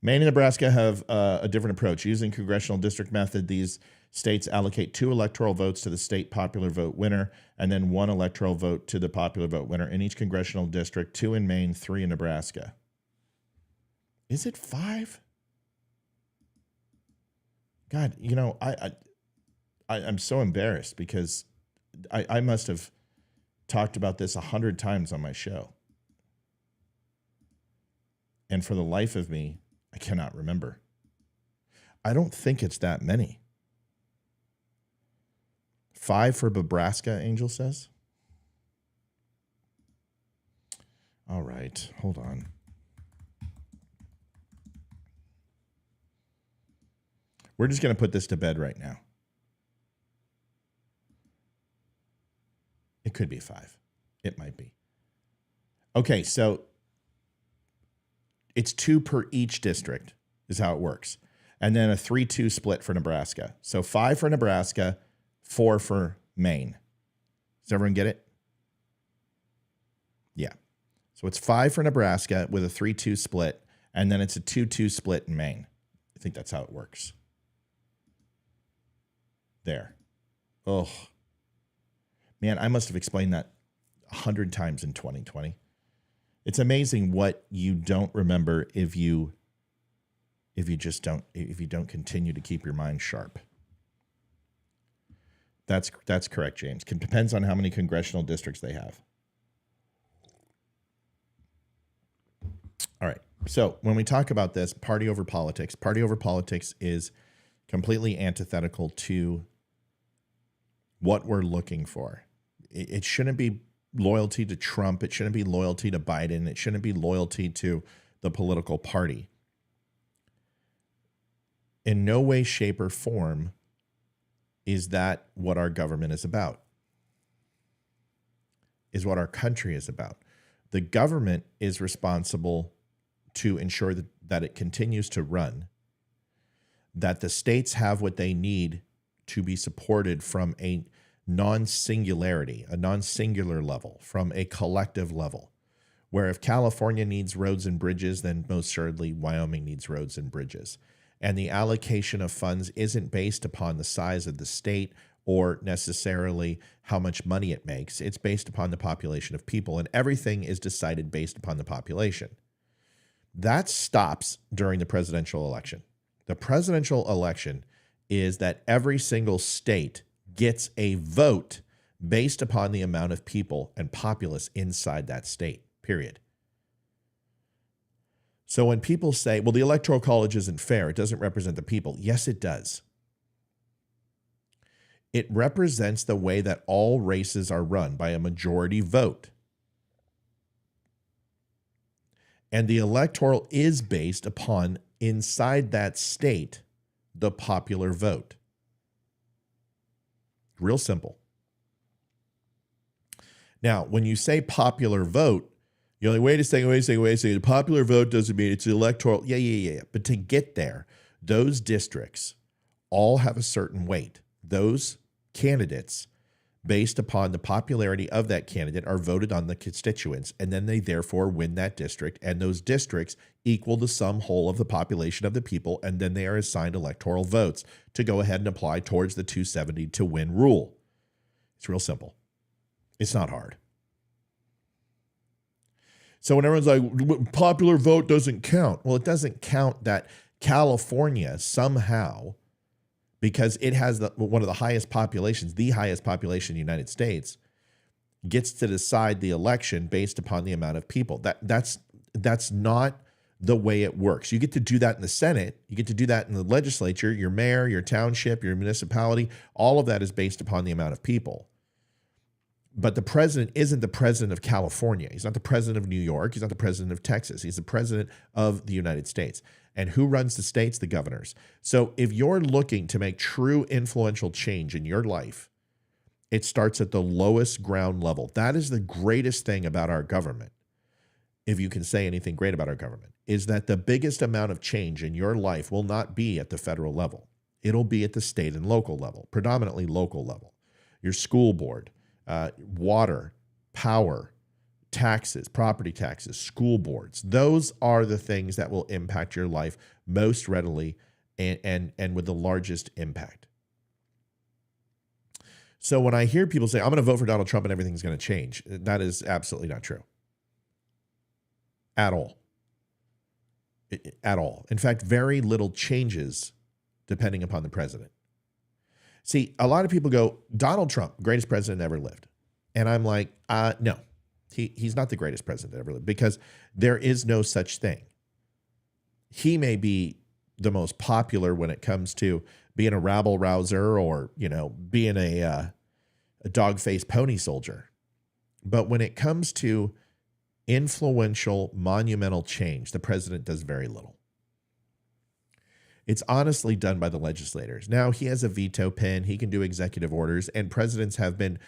Maine and Nebraska have a different approach. Using congressional district method, these states allocate 2 electoral votes to the state popular vote winner and then 1 electoral vote to the popular vote winner in each congressional district, 2 in Maine, 3 in Nebraska. Is it 5? God, you know, I'm so embarrassed because I must have talked about this 100 times on my show. And for the life of me, I cannot remember. I don't think it's that many. 5 for Nebraska, Angel says. All right, hold on. We're just going to put this to bed right now. It could be 5. It might be. Okay, so it's 2 per each district is how it works. And then a 3-2 split for Nebraska. So 5 for Nebraska, 4 for Maine. Does everyone get it? Yeah. So it's 5 for Nebraska with a 3-2 split, and then it's a 2-2 split in Maine. I think that's how it works. There. Oh. Man, I must have explained that 100 times in 2020. It's amazing what you don't remember if you don't continue to keep your mind sharp. That's correct, James. It depends on how many congressional districts they have. All right. So when we talk about this, party over politics is completely antithetical to what we're looking for. It shouldn't be loyalty to Trump. It shouldn't be loyalty to Biden. It shouldn't be loyalty to the political party. In no way, shape, or form is that what our government is about, is what our country is about. The government is responsible to ensure that it continues to run, that the states have what they need to be supported from a non-singularity, a non-singular level, from a collective level, where if California needs roads and bridges, then most assuredly Wyoming needs roads and bridges. And the allocation of funds isn't based upon the size of the state or necessarily how much money it makes. It's based upon the population of people, and everything is decided based upon the population. That stops during the presidential election. The presidential election is that every single state gets a vote based upon the amount of people and populace inside that state, period. So when people say, well, the Electoral College isn't fair, it doesn't represent the people. Yes, it does. It represents the way that all races are run by a majority vote. And the electoral is based upon, inside that state, the popular vote. Real simple. Now, when you say popular vote, you're like, wait a second. The popular vote doesn't mean it's electoral. Yeah. But to get there, those districts all have a certain weight. Those candidates, based upon the popularity of that candidate, are voted on the constituents, and then they therefore win that district, and those districts equal the sum whole of the population of the people, and then they are assigned electoral votes to go ahead and apply towards the 270 to win rule. It's real simple. It's not hard. So when everyone's like, popular vote doesn't count. Well, it doesn't count that California somehow, because it has one of the highest populations, the highest population in the United States, gets to decide the election based upon the amount of people. That's not the way it works. You get to do that in the Senate. You get to do that in the legislature, your mayor, your township, your municipality. All of that is based upon the amount of people. But the president isn't the president of California. He's not the president of New York. He's not the president of Texas. He's the president of the United States. And who runs the states? The governors. So if you're looking to make true influential change in your life, it starts at the lowest ground level. That is the greatest thing about our government, if you can say anything great about our government, is that the biggest amount of change in your life will not be at the federal level. It'll be at the state and local level, predominantly local level. Your school board, water, power, taxes, property taxes, school boards. Those are the things that will impact your life most readily and with the largest impact. So when I hear people say, I'm going to vote for Donald Trump and everything's going to change, that is absolutely not true. At all. At all. In fact, very little changes depending upon the president. See, a lot of people go, Donald Trump, greatest president ever lived. And I'm like, no, he's not the greatest president ever lived, because there is no such thing. He may be the most popular when it comes to being a rabble rouser or, being a dog-faced pony soldier. But when it comes to influential, monumental change, the president does very little. It's honestly done by the legislators. Now, he has a veto pen. He can do executive orders, and presidents have been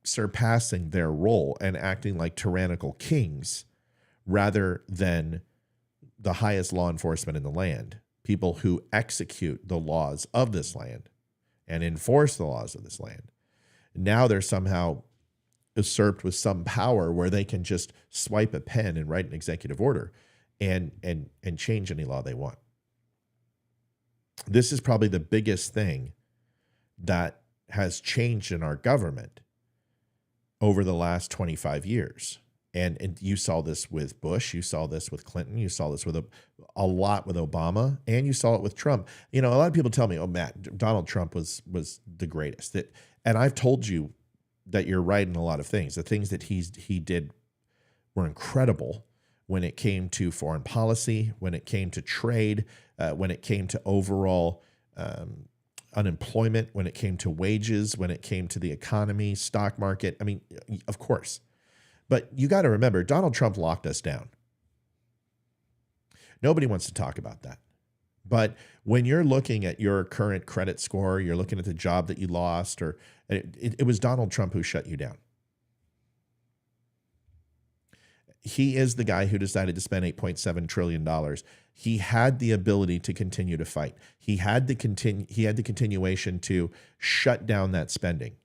surpassing their role and acting like tyrannical kings rather than the highest law enforcement in the land, people who execute the laws of this land and enforce the laws of this land. Now they're somehow usurped with some power where they can just swipe a pen and write an executive order and change any law they want. This is probably the biggest thing that has changed in our government over the last 25 years. And you saw this with Bush, you saw this with Clinton, you saw this with a lot with Obama, and you saw it with Trump. A lot of people tell me, oh, Matt, Donald Trump was the greatest. And I've told you that you're right in a lot of things. The things that he did were incredible when it came to foreign policy, when it came to trade, when it came to overall unemployment, when it came to wages, when it came to the economy, stock market. I mean, of course. But you got to remember, Donald Trump locked us down. Nobody wants to talk about that. But when you're looking at your current credit score, you're looking at the job that you lost, or it was Donald Trump who shut you down. he is the guy who decided to spend $8.7 trillion. He had the ability to continue to fight. He had the continuation to shut down that spending.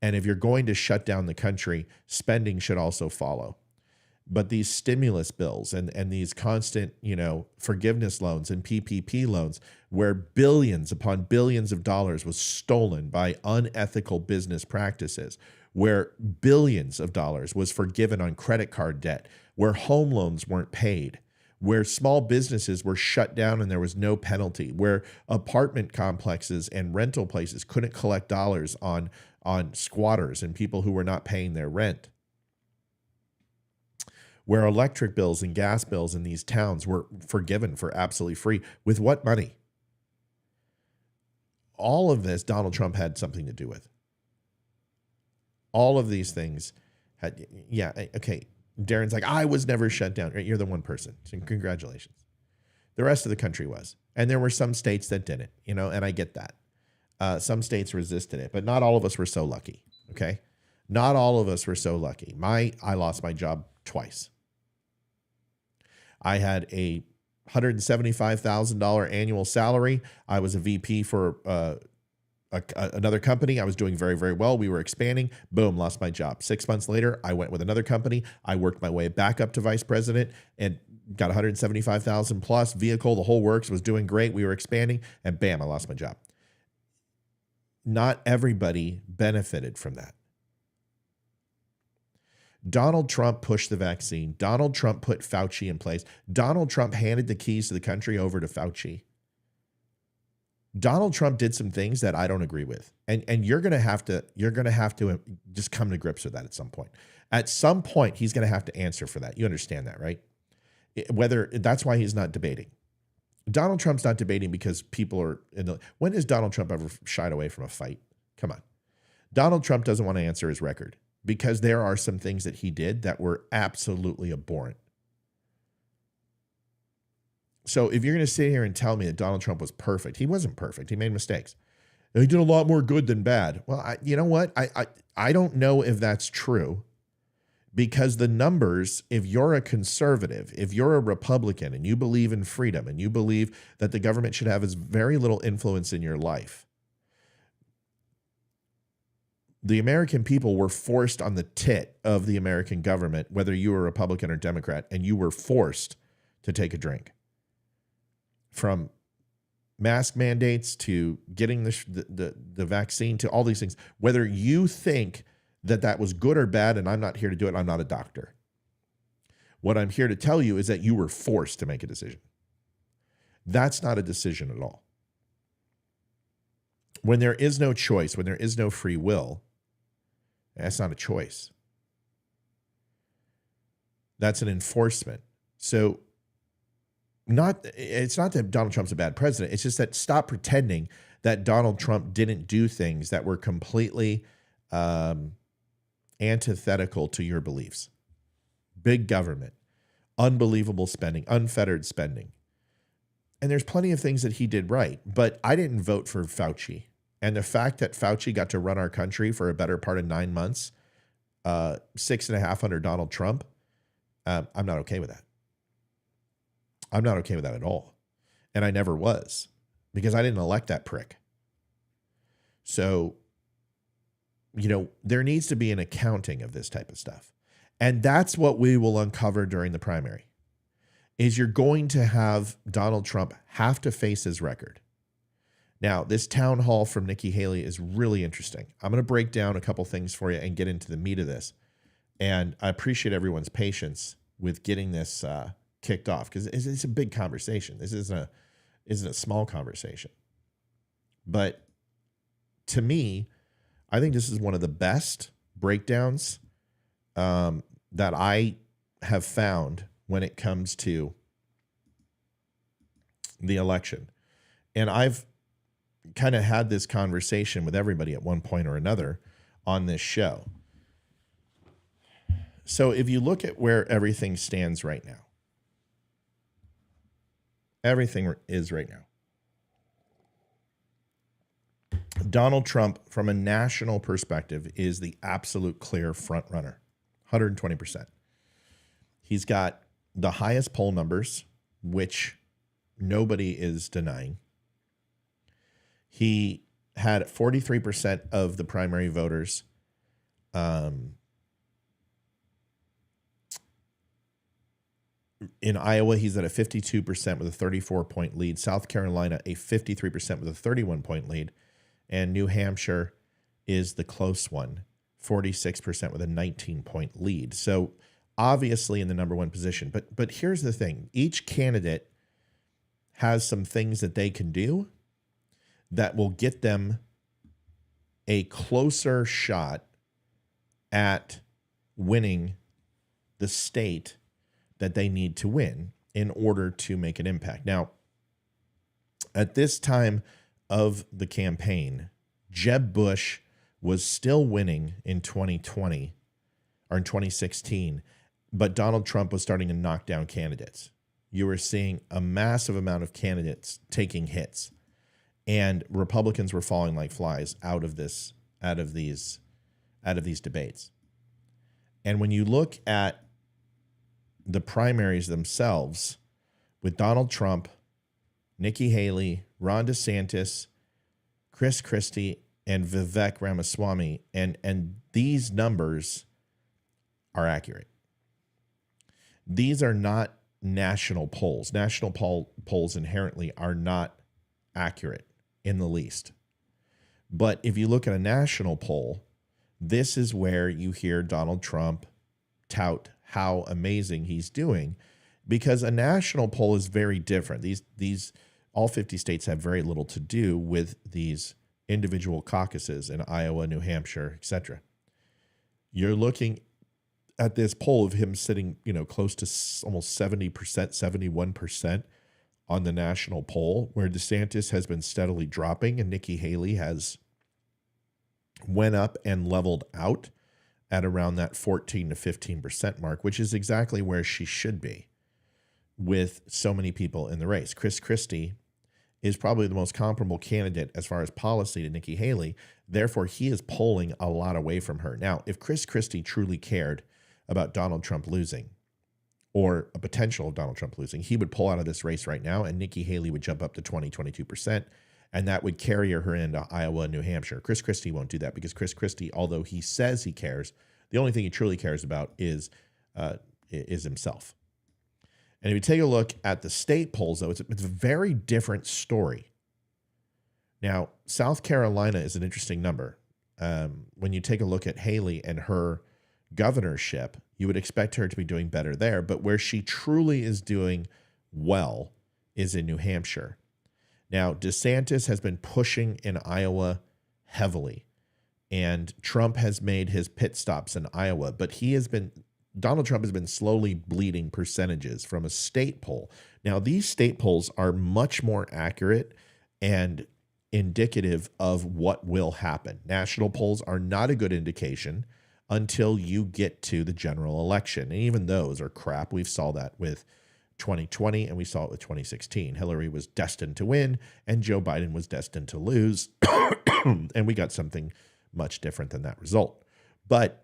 And if you're going to shut down the country, spending should also follow. But these stimulus bills and these constant, forgiveness loans and PPP loans, where billions upon billions of dollars was stolen by unethical business practices, where billions of dollars was forgiven on credit card debt, where home loans weren't paid, where small businesses were shut down and there was no penalty, where apartment complexes and rental places couldn't collect dollars on squatters and people who were not paying their rent, where electric bills and gas bills in these towns were forgiven for absolutely free. With what money? All of this, Donald Trump had something to do with. All of these things had, okay. Darren's like, I was never shut down. You're the one person. So congratulations. The rest of the country was. And there were some states that didn't, and I get that. Some states resisted it, but not all of us were so lucky, okay? Not all of us were so lucky. I lost my job twice. I had a $175,000 annual salary. I was a VP for another company. I was doing very, very well. We were expanding. Boom, lost my job. 6 months later, I went with another company. I worked my way back up to vice president and got 175,000 plus vehicle. The whole works, was doing great. We were expanding, and bam, I lost my job. Not everybody benefited from that. Donald Trump pushed the vaccine. Donald Trump put Fauci in place. Donald Trump handed the keys to the country over to Fauci. Donald Trump did some things that I don't agree with. And you're going to have to just come to grips with that at some point. At some point, he's going to have to answer for that. You understand that, right? That's why he's not debating. Donald Trump's not debating because people are when has Donald Trump ever shied away from a fight? Come on. Donald Trump doesn't want to answer his record because there are some things that he did that were absolutely abhorrent. So if you're going to sit here and tell me that Donald Trump was perfect, he wasn't perfect. He made mistakes. He did a lot more good than bad. Well, you know what? I don't know if that's true, because the numbers, if you're a conservative, if you're a Republican and you believe in freedom and you believe that the government should have as very little influence in your life, the American people were forced on the tit of the American government, whether you were Republican or Democrat, and you were forced to take a drink. From mask mandates to getting the vaccine to all these things, whether you think that was good or bad, and I'm not here to do it, I'm not a doctor. What I'm here to tell you is that you were forced to make a decision. That's not a decision at all. When there is no choice, when there is no free will, that's not a choice. That's an enforcement. So it's not that Donald Trump's a bad president. It's just that stop pretending that Donald Trump didn't do things that were completely antithetical to your beliefs. Big government, unbelievable spending, unfettered spending. And there's plenty of things that he did right, but I didn't vote for Fauci. And the fact that Fauci got to run our country for a better part of 9 months, 6.5 under Donald Trump, I'm not okay with that. I'm not okay with that at all. And I never was, because I didn't elect that prick. So, there needs to be an accounting of this type of stuff. And that's what we will uncover during the primary, is you're going to have Donald Trump have to face his record. Now, this town hall from Nikki Haley is really interesting. I'm going to break down a couple things for you and get into the meat of this. And I appreciate everyone's patience with getting this kicked off, because it's a big conversation. This isn't a small conversation. But to me, I think this is one of the best breakdowns that I have found when it comes to the election. And I've kind of had this conversation with everybody at one point or another on this show. So if you look at where everything stands right now, everything is right now. Donald Trump, from a national perspective, is the absolute clear front runner, 120%. He's got the highest poll numbers, which nobody is denying. He had 43% of the primary voters in Iowa. He's at a 52% with a 34-point lead. South Carolina, a 53% with a 31-point lead. And New Hampshire is the close one, 46% with a 19-point lead. So obviously in the number one position. But here's the thing. Each candidate has some things that they can do that will get them a closer shot at winning the state that they need to win in order to make an impact. Now, at this time of the campaign, Jeb Bush was still winning in 2020 or in 2016, but Donald Trump was starting to knock down candidates. You were seeing a massive amount of candidates taking hits, and Republicans were falling like flies out of these debates. And when you look at the primaries themselves, with Donald Trump, Nikki Haley, Ron DeSantis, Chris Christie, and Vivek Ramaswamy, and these numbers are accurate. These are not national polls. National polls inherently are not accurate in the least. But if you look at a national poll, this is where you hear Donald Trump tout how amazing he's doing, because a national poll is very different. These all 50 states have very little to do with these individual caucuses in Iowa, New Hampshire, etc. You're looking at this poll of him sitting, close to almost 70%, 71% on the national poll, where DeSantis has been steadily dropping and Nikki Haley has went up and leveled out at around that 14 to 15% mark, which is exactly where she should be with so many people in the race. Chris Christie is probably the most comparable candidate as far as policy to Nikki Haley. Therefore, he is polling a lot away from her. Now, if Chris Christie truly cared about Donald Trump losing, or a potential of Donald Trump losing, he would pull out of this race right now, and Nikki Haley would jump up to 20, 22%, and that would carry her into Iowa and New Hampshire. Chris Christie won't do that, because Chris Christie, although he says he cares, the only thing he truly cares about is himself. And if you take a look at the state polls, though, it's a very different story. Now, South Carolina is an interesting number. When you take a look at Haley and her governorship, you would expect her to be doing better there. But where she truly is doing well is in New Hampshire. Now, DeSantis has been pushing in Iowa heavily, and Trump has made his pit stops in Iowa, but Donald Trump has been slowly bleeding percentages from a state poll. Now, these state polls are much more accurate and indicative of what will happen. National polls are not a good indication until you get to the general election. And even those are crap. We saw that with 2020 and we saw it with 2016. Hillary was destined to win and Joe Biden was destined to lose. And we got something much different than that result. But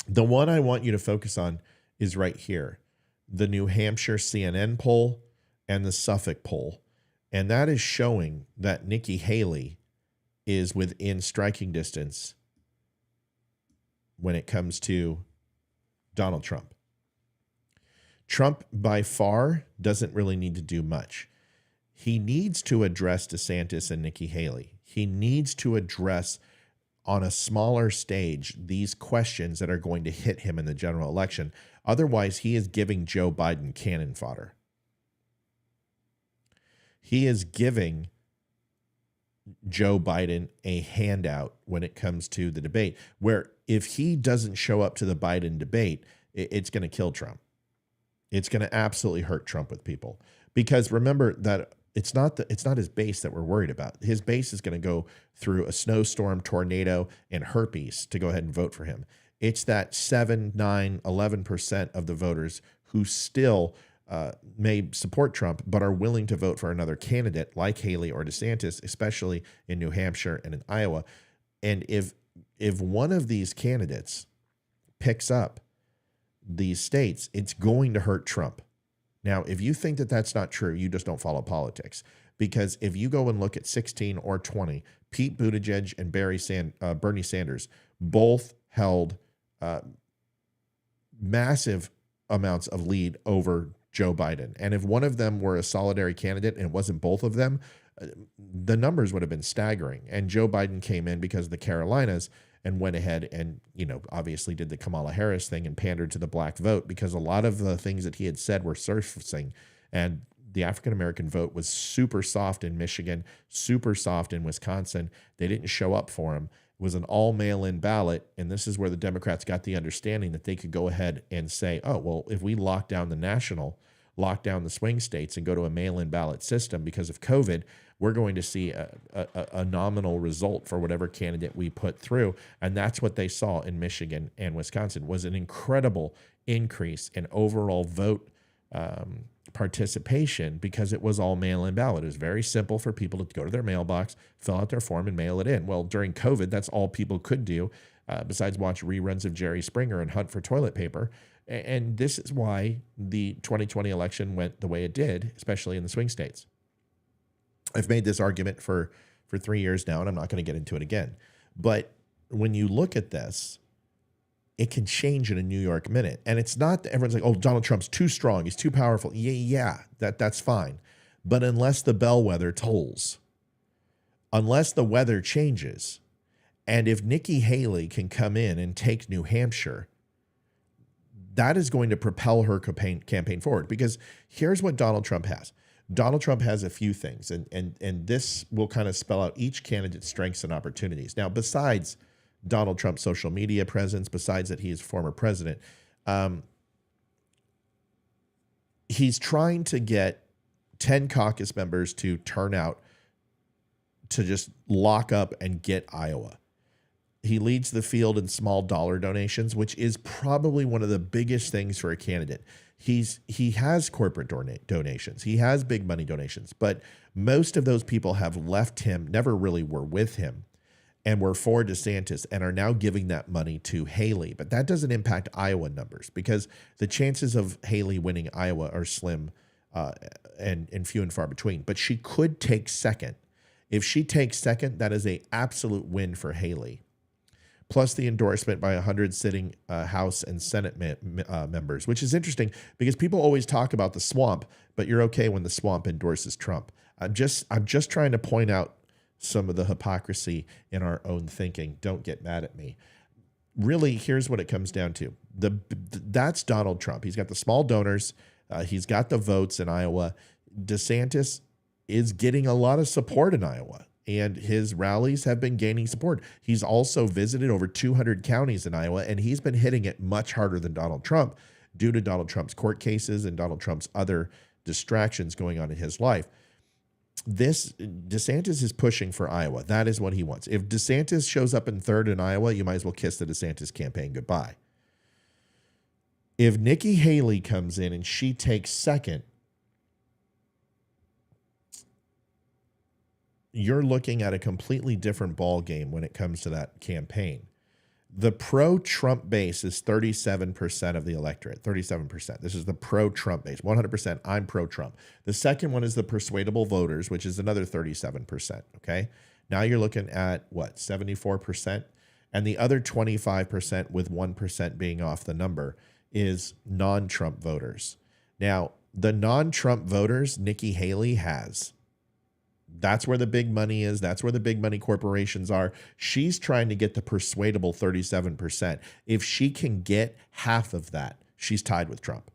the one I want you to focus on is right here, the New Hampshire CNN poll and the Suffolk poll. And that is showing that Nikki Haley is within striking distance when it comes to Donald Trump. Trump, by far, doesn't really need to do much. He needs to address DeSantis and Nikki Haley. He needs to address on a smaller stage these questions that are going to hit him in the general election. Otherwise, he is giving Joe Biden cannon fodder. He is giving Joe Biden a handout when it comes to the debate, where if he doesn't show up to the Biden debate, it's going to kill Trump. It's going to absolutely hurt Trump with people, because remember that it's not his base that we're worried about. His base is going to go through a snowstorm, tornado, and herpes to go ahead and vote for him. It's that 7, 9, 11% of the voters who still may support Trump, but are willing to vote for another candidate like Haley or DeSantis, especially in New Hampshire and in Iowa. And if one of these candidates picks up these states, it's going to hurt Trump. Now, if you think that that's not true, you just don't follow politics. Because if you go and look at 16 or 20, Pete Buttigieg and Bernie Sanders both held massive amounts of lead over Joe Biden. And if one of them were a solidary candidate and it wasn't both of them, the numbers would have been staggering. And Joe Biden came in because of the Carolinas and went ahead and, obviously did the Kamala Harris thing and pandered to the black vote, because a lot of the things that he had said were surfacing. And the African-American vote was super soft in Michigan, super soft in Wisconsin. They didn't show up for him. It was an all mail-in ballot. And this is where the Democrats got the understanding that they could go ahead and say, oh, well, if we lock down the national, lock down the swing states and go to a mail-in ballot system because of COVID, we're going to see a nominal result for whatever candidate we put through. And that's what they saw in Michigan and Wisconsin, was an incredible increase in overall vote participation, because it was all mail-in ballot. It was very simple for people to go to their mailbox, fill out their form, and mail it in. Well, during COVID, that's all people could do, besides watch reruns of Jerry Springer and hunt for toilet paper. And this is why the 2020 election went the way it did, especially in the swing states. I've made this argument for 3 years now, and I'm not going to get into it again. But when you look at this, it can change in a New York minute. And it's not that everyone's like, oh, Donald Trump's too strong, he's too powerful. Yeah, that's fine. But unless the bellwether tolls, unless the weather changes, and if Nikki Haley can come in and take New Hampshire, that is going to propel her campaign forward. Because here's what Donald Trump has. Donald Trump has a few things, and this will kind of spell out each candidate's strengths and opportunities. Now, besides Donald Trump's social media presence, besides that he is former president, he's trying to get 10 caucus members to turn out to just lock up and get Iowa. He leads the field in small dollar donations, which is probably one of the biggest things for a candidate. He has corporate donations. He has big money donations, but most of those people have left him, never really were with him, and were for DeSantis and are now giving that money to Haley. But that doesn't impact Iowa numbers, because the chances of Haley winning Iowa are slim and few and far between. But she could take second. If she takes second, that is an absolute win for Haley. Plus the endorsement by 100 sitting House and Senate members, which is interesting because people always talk about the swamp, but you're okay when the swamp endorses Trump. I'm just trying to point out some of the hypocrisy in our own thinking. Don't get mad at me. Really, here's what it comes down to. That's Donald Trump. He's got the small donors. He's got the votes in Iowa. DeSantis is getting a lot of support in Iowa, and his rallies have been gaining support. He's also visited over 200 counties in Iowa, and he's been hitting it much harder than Donald Trump due to Donald Trump's court cases and Donald Trump's other distractions going on in his life. DeSantis is pushing for Iowa. That is what he wants. If DeSantis shows up in third in Iowa, you might as well kiss the DeSantis campaign goodbye. If Nikki Haley comes in and she takes second, you're looking at a completely different ball game when it comes to that campaign. The pro-Trump base is 37% of the electorate, 37%. This is the pro-Trump base, 100%. I'm pro-Trump. The second one is the persuadable voters, which is another 37%, okay? Now you're looking at, what, 74%? And the other 25%, with 1% being off the number, is non-Trump voters. Now, the non-Trump voters, Nikki Haley has. That's where the big money is. That's where the big money corporations are. She's trying to get the persuadable 37%. If she can get half of that, she's tied with Trump.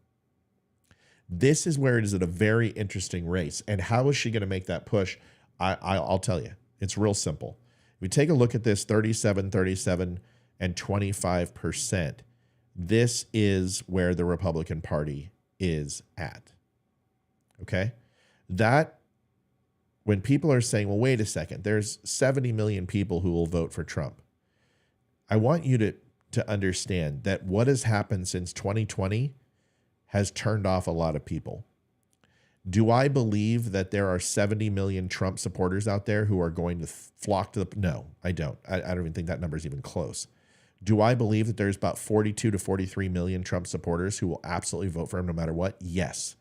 This is where it is at a very interesting race. And how is she going to make that push? I'll tell you. It's real simple. If we take a look at this 37, 37, and 25%, this is where the Republican Party is at. Okay? That, when people are saying, well, wait a second, there's 70 million people who will vote for Trump. I want you to understand that what has happened since 2020 has turned off a lot of people. Do I believe that there are 70 million Trump supporters out there who are going to flock to the... No, I don't. I don't even think that number is even close. Do I believe that there's about 42 to 43 million Trump supporters who will absolutely vote for him no matter what? Yes.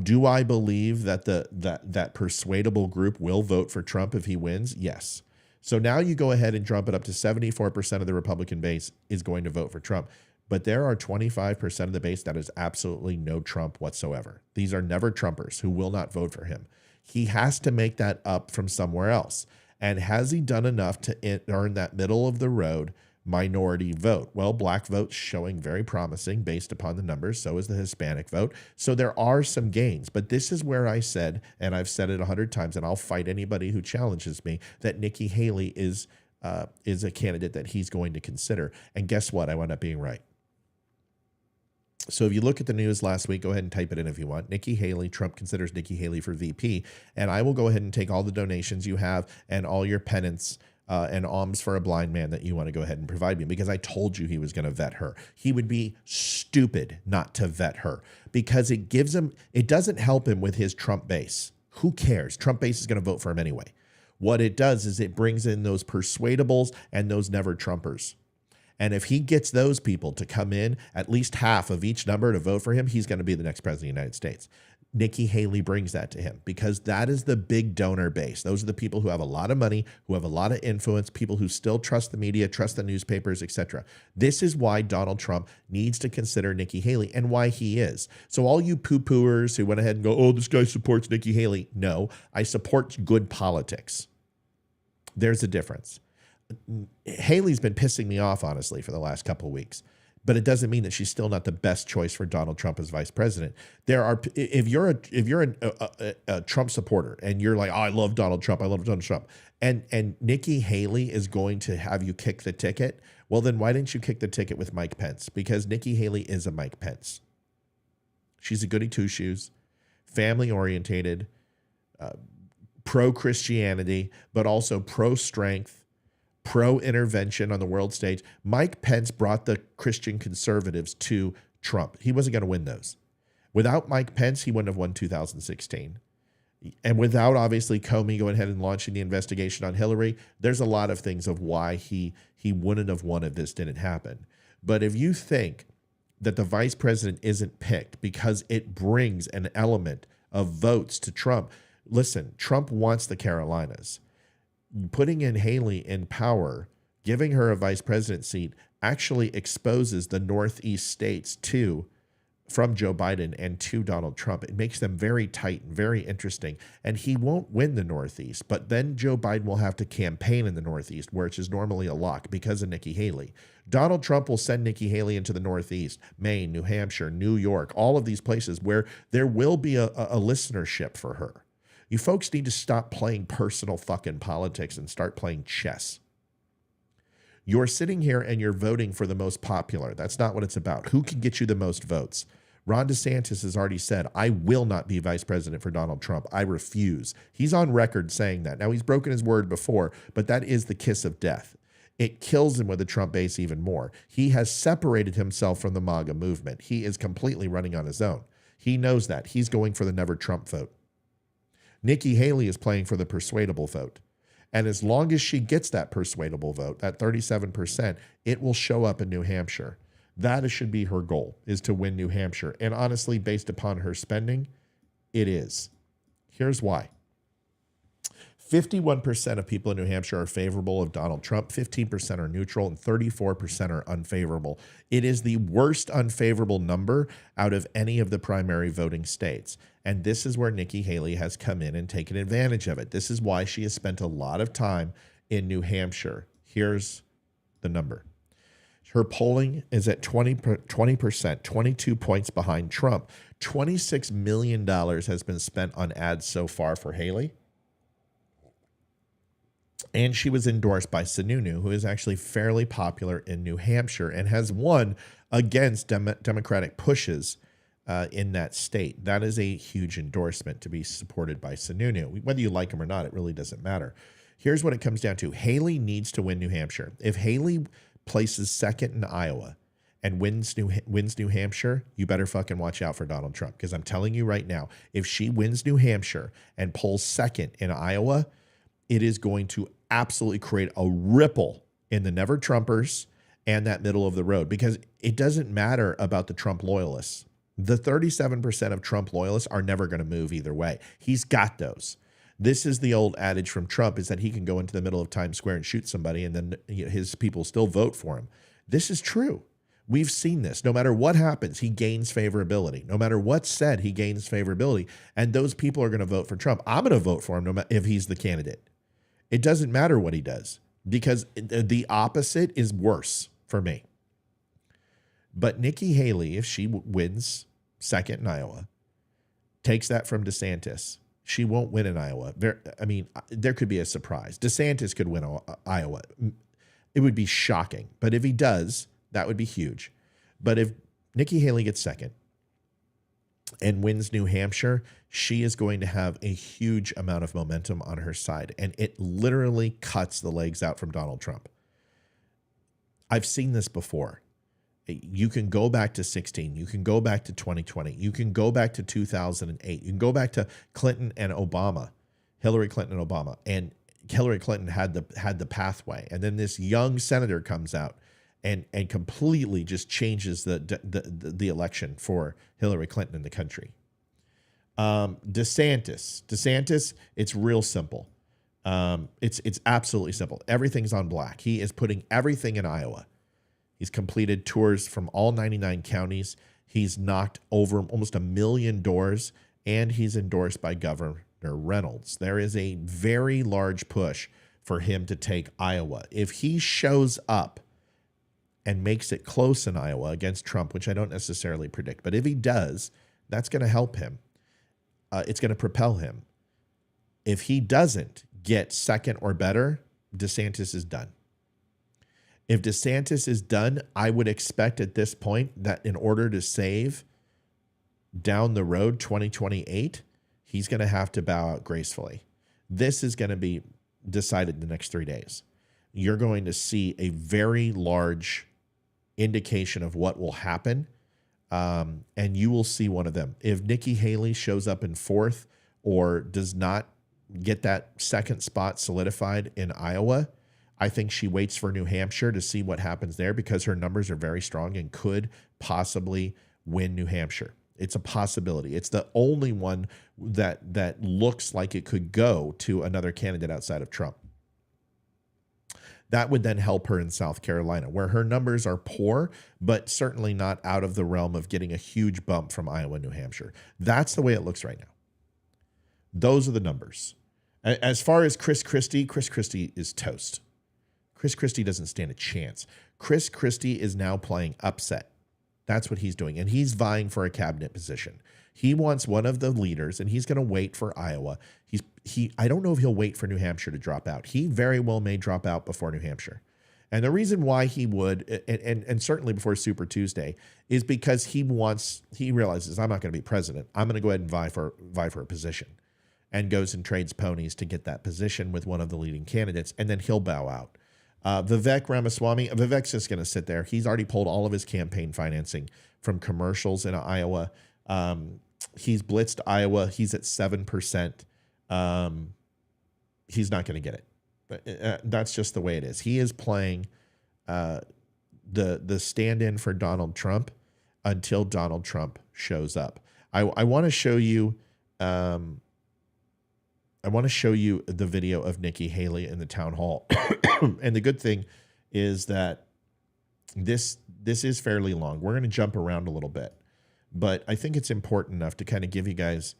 Do I believe that that persuadable group will vote for Trump if he wins? Yes. So now you go ahead and jump it up to 74% of the Republican base is going to vote for Trump. But there are 25% of the base that is absolutely no Trump whatsoever. These are never Trumpers who will not vote for him. He has to make that up from somewhere else. And has he done enough to earn that middle of the road minority vote? Well, black vote's showing very promising based upon the numbers. So is the Hispanic vote. So there are some gains. But this is where I said, and I've said it 100 times, and I'll fight anybody who challenges me, that Nikki Haley is a candidate that he's going to consider. And guess what? I wound up being right. So if you look at the news last week, go ahead and type it in if you want. Nikki Haley, Trump considers Nikki Haley for VP. And I will go ahead and take all the donations you have and all your penance and alms for a blind man that you want to go ahead and provide me, because I told you he was going to vet her. He would be stupid not to vet her, because it doesn't help him with his Trump base. Who cares? Trump base is going to vote for him anyway. What it does is it brings in those persuadables and those never Trumpers. And if he gets those people to come in, at least half of each number to vote for him, he's going to be the next president of the United States. Nikki Haley brings that to him, because that is the big donor base. Those are the people who have a lot of money, who have a lot of influence, people who still trust the media, trust the newspapers, etc. This is why Donald Trump needs to consider Nikki Haley, and why he is. So all you poo-pooers who went ahead and go, oh, this guy supports Nikki Haley. No, I support good politics. There's a difference. Haley's been pissing me off, honestly, for the last couple of weeks, but it doesn't mean that she's still not the best choice for Donald Trump as vice president. If you're a Trump supporter and you're like, oh, I love Donald Trump, and Nikki Haley is going to have you kick the ticket, well, then why didn't you kick the ticket with Mike Pence? Because Nikki Haley is a Mike Pence. She's a goody two-shoes, family-orientated, pro-Christianity, but also pro-strength, pro-intervention on the world stage. Mike Pence brought the Christian conservatives to Trump. He wasn't going to win those. Without Mike Pence, he wouldn't have won 2016. And without, obviously, Comey going ahead and launching the investigation on Hillary, there's a lot of things of why he wouldn't have won if this didn't happen. But if you think that the vice president isn't picked because it brings an element of votes to Trump, listen, Trump wants the Carolinas. Putting in Haley in power, giving her a vice president seat, actually exposes the Northeast states from Joe Biden and to Donald Trump. It makes them very tight and very interesting. And he won't win the Northeast, but then Joe Biden will have to campaign in the Northeast, which is normally a lock because of Nikki Haley. Donald Trump will send Nikki Haley into the Northeast, Maine, New Hampshire, New York, all of these places where there will be a listenership for her. You folks need to stop playing personal fucking politics and start playing chess. You're sitting here and you're voting for the most popular. That's not what it's about. Who can get you the most votes? Ron DeSantis has already said, I will not be vice president for Donald Trump. I refuse. He's on record saying that. Now, he's broken his word before, but that is the kiss of death. It kills him with the Trump base even more. He has separated himself from the MAGA movement. He is completely running on his own. He knows that. He's going for the never Trump vote. Nikki Haley is playing for the persuadable vote. And as long as she gets that persuadable vote, that 37%, it will show up in New Hampshire. That should be her goal, is to win New Hampshire. And honestly, based upon her spending, it is. Here's why. 51% of people in New Hampshire are favorable of Donald Trump, 15% are neutral, and 34% are unfavorable. It is the worst unfavorable number out of any of the primary voting states. And this is where Nikki Haley has come in and taken advantage of it. This is why she has spent a lot of time in New Hampshire. Here's the number. Her polling is at 20%, 22 points behind Trump. $26 million has been spent on ads so far for Haley. And she was endorsed by Sununu, who is actually fairly popular in New Hampshire and has won against Democratic pushes in that state. That is a huge endorsement to be supported by Sununu. Whether you like him or not, it really doesn't matter. Here's what it comes down to. Haley needs to win New Hampshire. If Haley places second in Iowa and wins New Hampshire, you better fucking watch out for Donald Trump. Because I'm telling you right now, if she wins New Hampshire and pulls second in Iowa, it is going to absolutely create a ripple in the never Trumpers and that middle of the road, because it doesn't matter about the Trump loyalists. The 37% of Trump loyalists are never going to move either way. He's got those. This is the old adage from Trump, is that he can go into the middle of Times Square and shoot somebody and then his people still vote for him. This is true. We've seen this. No matter what happens, he gains favorability. No matter what's said, he gains favorability. And those people are going to vote for Trump. I'm going to vote for him no matter if he's the candidate. It doesn't matter what he does, because the opposite is worse for me. But Nikki Haley, if she wins second in Iowa, takes that from DeSantis, she won't win in Iowa. There could be a surprise. DeSantis could win Iowa. It would be shocking. But if he does, that would be huge. But if Nikki Haley gets second and wins New Hampshire, she is going to have a huge amount of momentum on her side. And it literally cuts the legs out from Donald Trump. I've seen this before. You can go back to 16. You can go back to 2020. You can go back to 2008. You can go back to Clinton and Obama, Hillary Clinton and Obama. And Hillary Clinton had the pathway. And then this young senator comes out and completely just changes the election for Hillary Clinton in the country. DeSantis, it's real simple. It's absolutely simple. Everything's on black. He is putting everything in Iowa. He's completed tours from all 99 counties. He's knocked over almost 1 million doors, and he's endorsed by Governor Reynolds. There is a very large push for him to take Iowa. If he shows up and makes it close in Iowa against Trump, which I don't necessarily predict, but if he does, that's going to help him. It's going to propel him. If he doesn't get second or better, DeSantis is done. If DeSantis is done, I would expect at this point that in order to save down the road 2028, he's going to have to bow out gracefully. This is going to be decided in the next 3 days. You're going to see a very large indication of what will happen, and you will see one of them. If Nikki Haley shows up in fourth or does not get that second spot solidified in Iowa, I think she waits for New Hampshire to see what happens there, because her numbers are very strong and could possibly win New Hampshire. It's a possibility. It's the only one that looks like it could go to another candidate outside of Trump. That would then help her in South Carolina, where her numbers are poor, but certainly not out of the realm of getting a huge bump from Iowa and New Hampshire. That's the way it looks right now. Those are the numbers. As far as Chris Christie is toast. Chris Christie doesn't stand a chance. Chris Christie is now playing upset. That's what he's doing. And he's vying for a cabinet position. He wants one of the leaders, and he's going to wait for Iowa. I don't know if he'll wait for New Hampshire to drop out. He very well may drop out before New Hampshire. And the reason why he would, and certainly before Super Tuesday, is because he realizes, I'm not going to be president. I'm going to go ahead and vie for a position, and goes and trades ponies to get that position with one of the leading candidates, and then he'll bow out. Vivek Ramaswamy, Vivek's just going to sit there. He's already pulled all of his campaign financing from commercials in Iowa. He's blitzed Iowa. He's at 7%. He's not going to get it. But that's just the way it is. He is playing the stand-in for Donald Trump until Donald Trump shows up. I want to show you. I want to show you the video of Nikki Haley in the town hall. And the good thing is that this is fairly long. We're going to jump around a little bit, but I think it's important enough to kind of give you guys,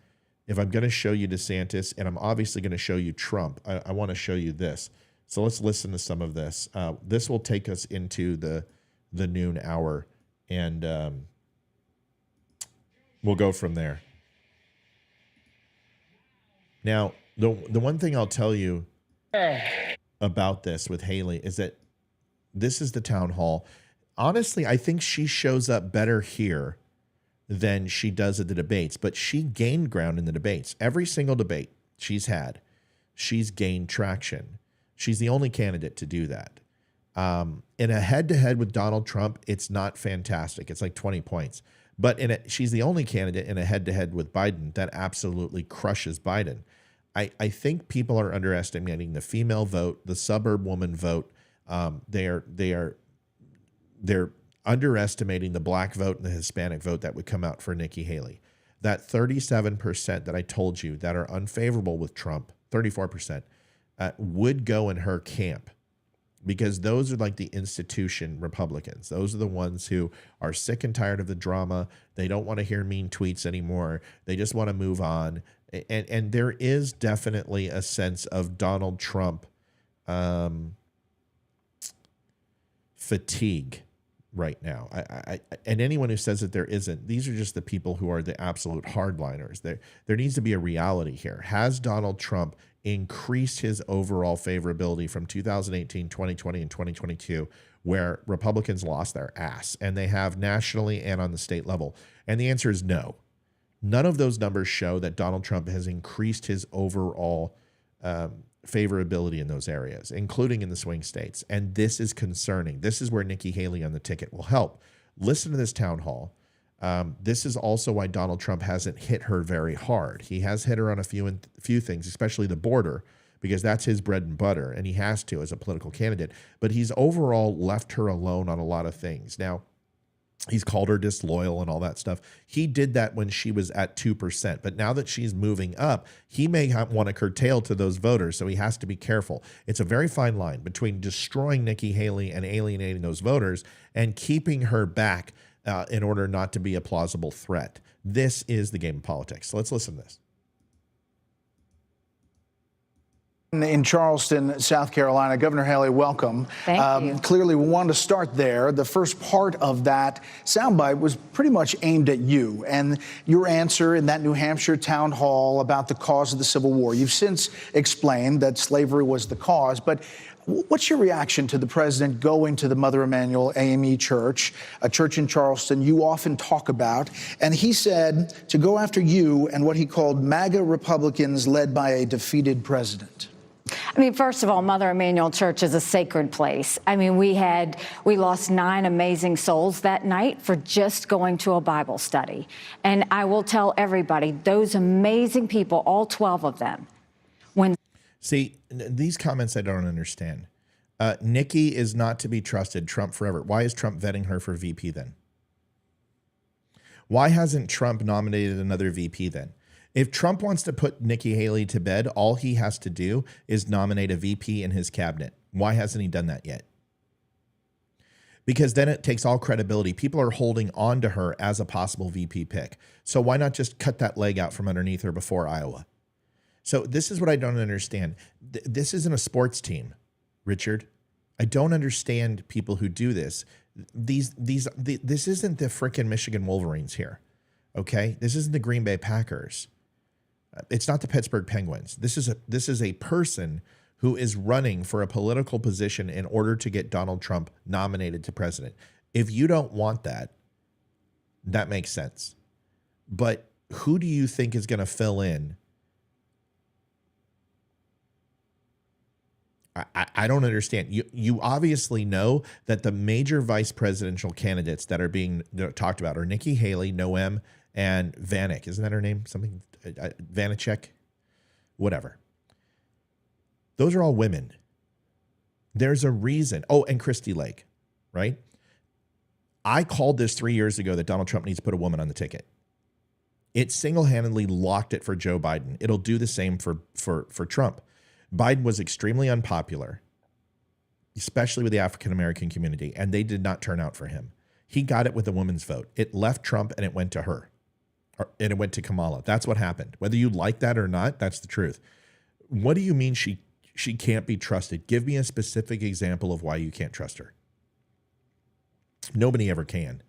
if I'm going to show you DeSantis and I'm obviously going to show you Trump, I want to show you this. So let's listen to some of this. This will take us into the noon hour, and we'll go from there. Now, the one thing I'll tell you about this with Haley is that this is the town hall. Honestly, I think she shows up better here than she does at the debates, but she gained ground in the debates. Every single debate she's had, she's gained traction. She's the only candidate to do that. In a head-to-head with Donald Trump, it's not fantastic. It's like 20 points. But she's the only candidate in a head-to-head with Biden that absolutely crushes Biden. I think people are underestimating the female vote, the suburb woman vote. They're underestimating the black vote and the Hispanic vote that would come out for Nikki Haley. That 37% that I told you that are unfavorable with Trump, 34%, would go in her camp, because those are like the institution Republicans. Those are the ones who are sick and tired of the drama. They don't want to hear mean tweets anymore. They just want to move on. And there is definitely a sense of Donald Trump fatigue right now. And anyone who says that there isn't, these are just the people who are the absolute hardliners. There needs to be a reality here. Has Donald Trump increased his overall favorability from 2018, 2020, and 2022, where Republicans lost their ass, and they have nationally and on the state level? And the answer is no. None of those numbers show that Donald Trump has increased his overall favorability in those areas, including in the swing states. And this is concerning. This is where Nikki Haley on the ticket will help. Listen to this town hall. This is also why Donald Trump hasn't hit her very hard. He has hit her on a few things, especially the border, because that's his bread and butter, and he has to as a political candidate. But he's overall left her alone on a lot of things. Now, he's called her disloyal and all that stuff. He did that when she was at 2%. But now that she's moving up, he may want to curtail to those voters, so he has to be careful. It's a very fine line between destroying Nikki Haley and alienating those voters and keeping her back in order not to be a plausible threat. This is the game of politics. So let's listen to this. In Charleston, South Carolina, Governor Haley, welcome. Thank you. Clearly, we wanted to start there. The first part of that soundbite was pretty much aimed at you and your answer in that New Hampshire town hall about the cause of the Civil War. You've since explained that slavery was the cause, but what's your reaction to the president going to the Mother Emanuel AME Church, a church in Charleston you often talk about, and he said to go after you and what he called MAGA Republicans led by a defeated president? I mean, first of all, Mother Emanuel Church is a sacred place. I mean, we lost 9 amazing souls that night for just going to a Bible study. And I will tell everybody, those amazing people, all 12 of them, See, these comments I don't understand. Nikki is not to be trusted. Trump forever. Why is Trump vetting her for VP then? Why hasn't Trump nominated another VP then? If Trump wants to put Nikki Haley to bed, all he has to do is nominate a VP in his cabinet. Why hasn't he done that yet? Because then it takes all credibility. People are holding on to her as a possible VP pick. So why not just cut that leg out from underneath her before Iowa? So this is what I don't understand. This isn't a sports team, Richard. I don't understand people who do this. This isn't the frickin' Michigan Wolverines here, okay? This isn't the Green Bay Packers. It's not the Pittsburgh Penguins. This is a person who is running for a political position in order to get Donald Trump nominated to president. If you don't want that, that makes sense. But who do you think is going to fill in? I don't understand. You obviously know that the major vice presidential candidates that are being talked about are Nikki Haley, Noem, and Vanek. Isn't that her name? Something Vanacek? Whatever. Those are all women. There's a reason. Oh, and Christy Lake, right? I called this 3 years ago that Donald Trump needs to put a woman on the ticket. It single-handedly locked it for Joe Biden. It'll do the same for Trump. Biden was extremely unpopular, especially with the African-American community, and they did not turn out for him. He got it with a woman's vote. It left Trump and it went to her, and it went to Kamala. That's what happened. Whether you like that or not, that's the truth. What do you mean she can't be trusted? Give me a specific example of why you can't trust her. Nobody ever can.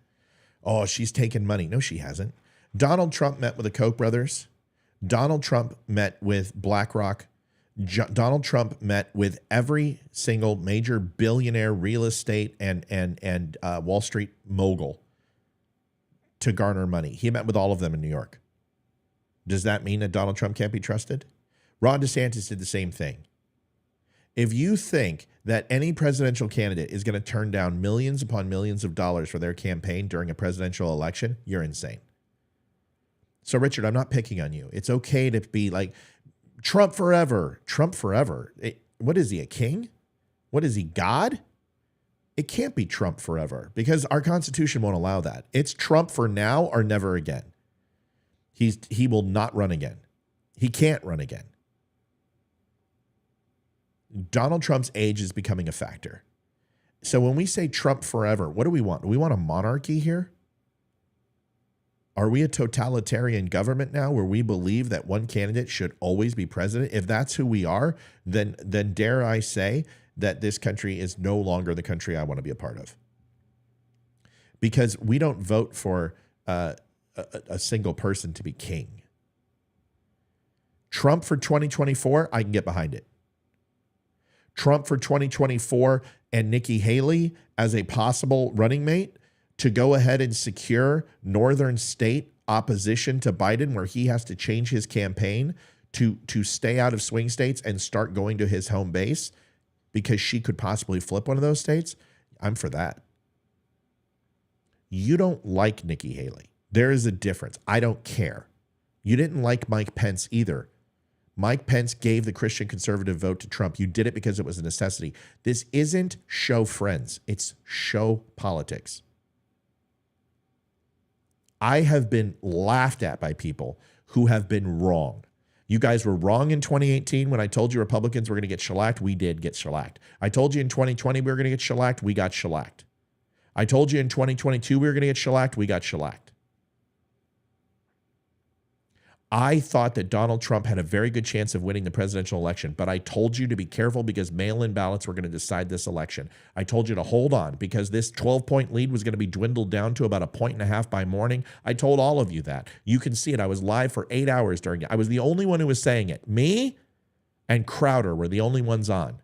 Oh, she's taken money. No, she hasn't. Donald Trump met with the Koch brothers. Donald Trump met with BlackRock. Donald Trump met with every single major billionaire real estate and Wall Street mogul to garner money. He met with all of them in New York. Does that mean that Donald Trump can't be trusted? Ron DeSantis did the same thing. If you think that any presidential candidate is going to turn down millions upon millions of dollars for their campaign during a presidential election, you're insane. So, Richard, I'm not picking on you. It's okay to be like, Trump forever. Trump forever. What is he, a king? What is he, God? It can't be Trump forever because our Constitution won't allow that. It's Trump for now or never again. He will not run again. He can't run again. Donald Trump's age is becoming a factor. So when we say Trump forever, what do we want? Do we want a monarchy here? Are we a totalitarian government now where we believe that one candidate should always be president? If that's who we are, then dare I say that this country is no longer the country I want to be a part of. Because we don't vote for a single person to be king. Trump for 2024, I can get behind it. Trump for 2024 and Nikki Haley as a possible running mate to go ahead and secure northern state opposition to Biden, where he has to change his campaign to stay out of swing states and start going to his home base because she could possibly flip one of those states. I'm for that. You don't like Nikki Haley. There is a difference. I don't care. You didn't like Mike Pence either. Mike Pence gave the Christian conservative vote to Trump. You did it because it was a necessity. This isn't show friends. It's show politics. I have been laughed at by people who have been wrong. You guys were wrong in 2018 when I told you Republicans were going to get shellacked. We did get shellacked. I told you in 2020 we were going to get shellacked. We got shellacked. I told you in 2022 we were going to get shellacked. We got shellacked. I thought that Donald Trump had a very good chance of winning the presidential election, but I told you to be careful because mail-in ballots were going to decide this election. I told you to hold on because this 12-point lead was going to be dwindled down to about 1.5 points by morning. I told all of you that. You can see it. I was live for 8 hours during it. I was the only one who was saying it. Me and Crowder were the only ones on.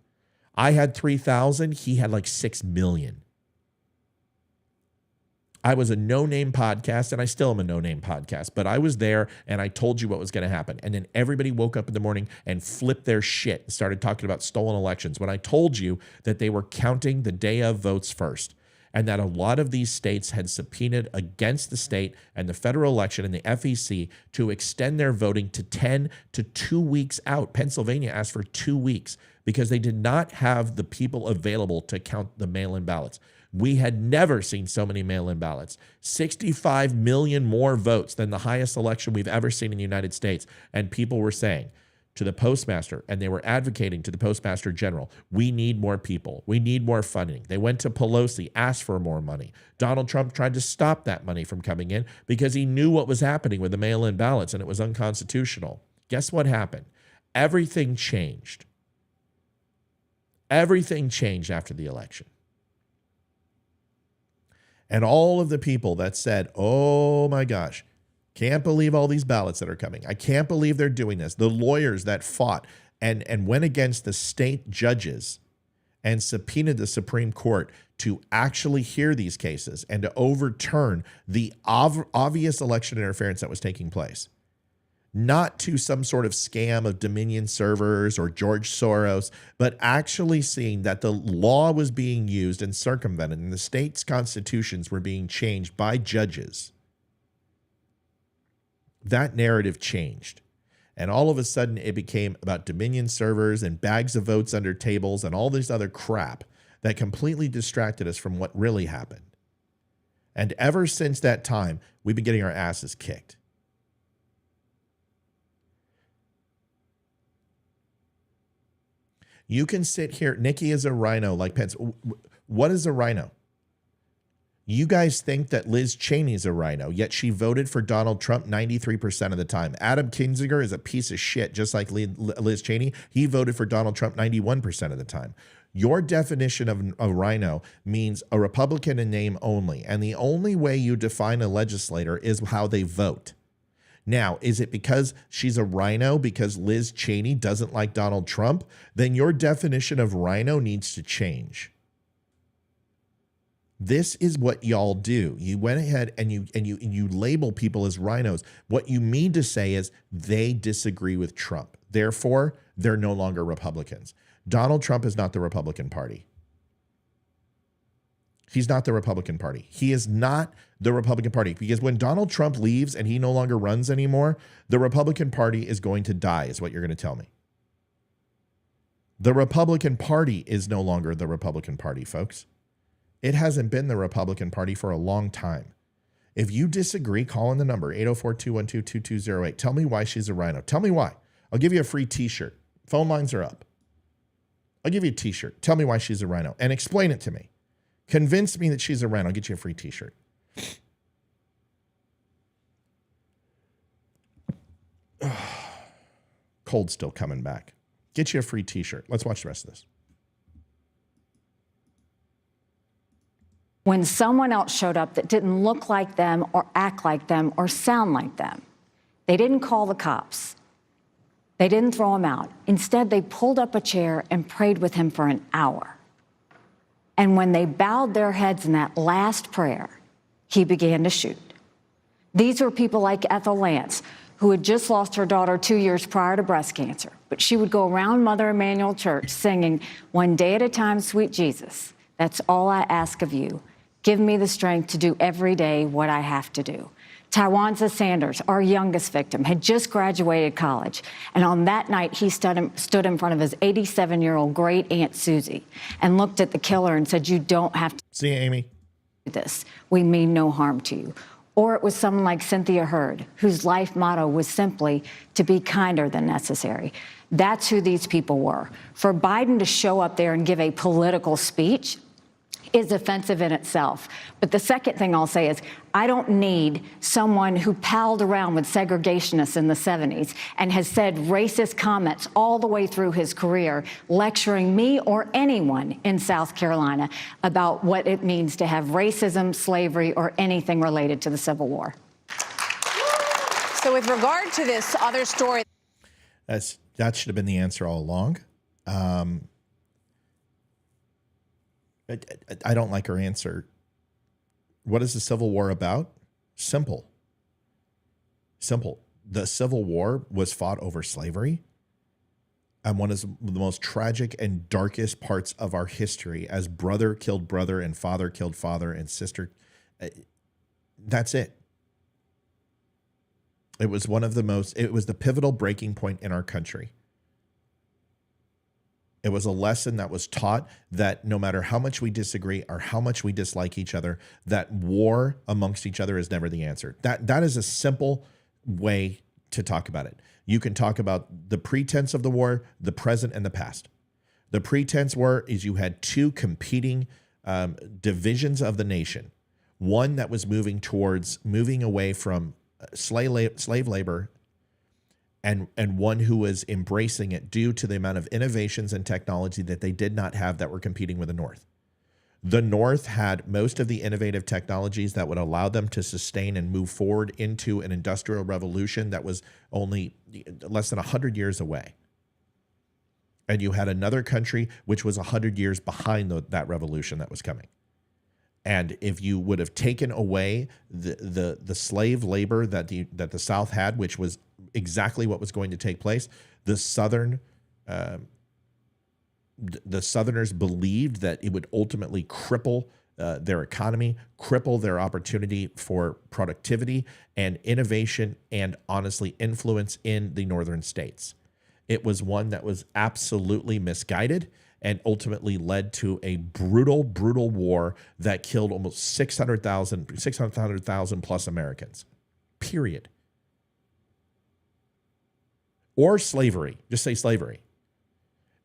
I had 3,000. He had like 6 million. I was a no-name podcast, and I still am a no-name podcast, but I was there, and I told you what was going to happen. And then everybody woke up in the morning and flipped their shit and started talking about stolen elections when I told you that they were counting the day of votes first, and that a lot of these states had subpoenaed against the state and the federal election and the FEC to extend their voting to 10 to 2 weeks out. Pennsylvania asked for 2 weeks because they did not have the people available to count the mail-in ballots. We had never seen so many mail-in ballots. 65 million more votes than the highest election we've ever seen in the United States. And people were saying to the postmaster, and they were advocating to the postmaster general, we need more people. We need more funding. They went to Pelosi, asked for more money. Donald Trump tried to stop that money from coming in because he knew what was happening with the mail-in ballots, and it was unconstitutional. Guess what happened? Everything changed. Everything changed after the election. And all of the people that said, oh my gosh, can't believe all these ballots that are coming. I can't believe they're doing this. The lawyers that fought and went against the state judges and subpoenaed the Supreme Court to actually hear these cases and to overturn the obvious election interference that was taking place. Not to some sort of scam of Dominion servers or George Soros, but actually seeing that the law was being used and circumvented and the state's constitutions were being changed by judges. That narrative changed. And all of a sudden it became about Dominion servers and bags of votes under tables and all this other crap that completely distracted us from what really happened. And ever since that time, we've been getting our asses kicked. You can sit here. Nikki is a rhino like Pence. What is a rhino? You guys think that Liz Cheney is a rhino, yet she voted for Donald Trump 93% of the time. Adam Kinzinger is a piece of shit, just like Liz Cheney. He voted for Donald Trump 91% of the time. Your definition of a rhino means a Republican in name only. And the only way you define a legislator is how they vote. Now, is it because she's a rhino because Liz Cheney doesn't like Donald Trump? Then your definition of rhino needs to change. This is what y'all do. You went ahead and you label people as rhinos. What you mean to say is they disagree with Trump. Therefore, they're no longer Republicans. Donald Trump is not the Republican Party. He's not the Republican Party. He is not the Republican Party because when Donald Trump leaves and he no longer runs anymore, the Republican Party is going to die, is what you're going to tell me. The Republican Party is no longer the Republican Party, folks. It hasn't been the Republican Party for a long time. If you disagree, call in the number 804-212-2208. Tell me why she's a rhino. Tell me why. I'll give you a free t-shirt. Phone lines are up. I'll give you a t-shirt. Tell me why she's a rhino and explain it to me. Convince me that she's a rhino. I'll get you a free t-shirt. Cold still coming back. Get you a free t-shirt. Let's watch the rest of this. When someone else showed up that didn't look like them or act like them or sound like them, they didn't call the cops. They didn't throw him out. Instead, they pulled up a chair and prayed with him for an hour. And when they bowed their heads in that last prayer, he began to shoot. These were people like Ethel Lance, who had just lost her daughter 2 years prior to breast cancer. But she would go around Mother Emanuel Church singing, "One day at a time, sweet Jesus, that's all I ask of you. Give me the strength to do every day what I have to do." Tywanza Sanders, our youngest victim, had just graduated college. And on that night, he stood in front of his 87-year-old great Aunt Susie and looked at the killer and said, "You don't have to See, Amy? do this. We mean no harm to you." Or it was someone like Cynthia Hurd, whose life motto was simply to be kinder than necessary. That's who these people were. For Biden to show up there and give a political speech is offensive in itself. But the second thing I'll say is I don't need someone who palled around with segregationists in the 70s and has said racist comments all the way through his career, lecturing me or anyone in South Carolina about what it means to have racism, slavery, or anything related to the Civil War. So with regard to this other story, That should have been the answer all along. I don't like her answer. What is the Civil War about? Simple. The Civil War was fought over slavery. And one of the most tragic and darkest parts of our history, as brother killed brother and father killed father and sister. That's it. It was it was the pivotal breaking point in our country. It was a lesson that was taught that no matter how much we disagree or how much we dislike each other, that war amongst each other is never the answer. That is a simple way to talk about it. You can talk about the pretense of the war, the present, and the past. The pretense is you had two competing divisions of the nation. One that was moving away from slave labor, and one who was embracing it due to the amount of innovations and technology that they did not have that were competing with the North. The North had most of the innovative technologies that would allow them to sustain and move forward into an industrial revolution that was only less than 100 years away. And you had another country which was 100 years behind that revolution that was coming. And if you would have taken away the slave labor that the South had, which was exactly what was going to take place, the Southerners believed that it would ultimately cripple their economy, cripple their opportunity for productivity and innovation, and honestly influence in the northern states. It was one that was absolutely misguided and ultimately led to a brutal, brutal war that killed almost 600,000 plus Americans, period. Or slavery, just say slavery.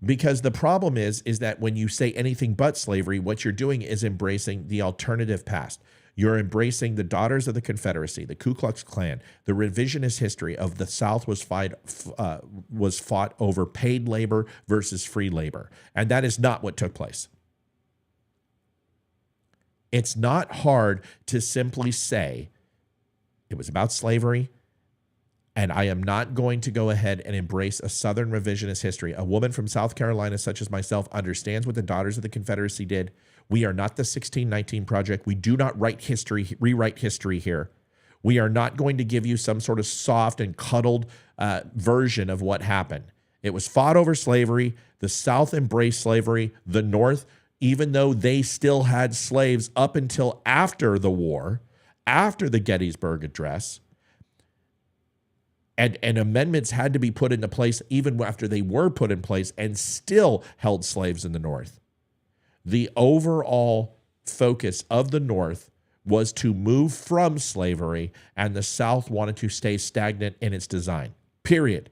Because the problem is that when you say anything but slavery, what you're doing is embracing the alternative past. You're embracing the Daughters of the Confederacy, the Ku Klux Klan. The revisionist history of the South was fought over paid labor versus free labor. And that is not what took place. It's not hard to simply say it was about slavery, and I am not going to go ahead and embrace a Southern revisionist history. A woman from South Carolina, such as myself, understands what the Daughters of the Confederacy did. We are not the 1619 Project. We do not rewrite history here. We are not going to give you some sort of soft and cuddled version of what happened. It was fought over slavery. The South embraced slavery. The North, even though they still had slaves up until after the war, after the Gettysburg Address, and amendments had to be put into place even after they were put in place, and still held slaves in the North. The overall focus of the North was to move from slavery, and the South wanted to stay stagnant in its design, period.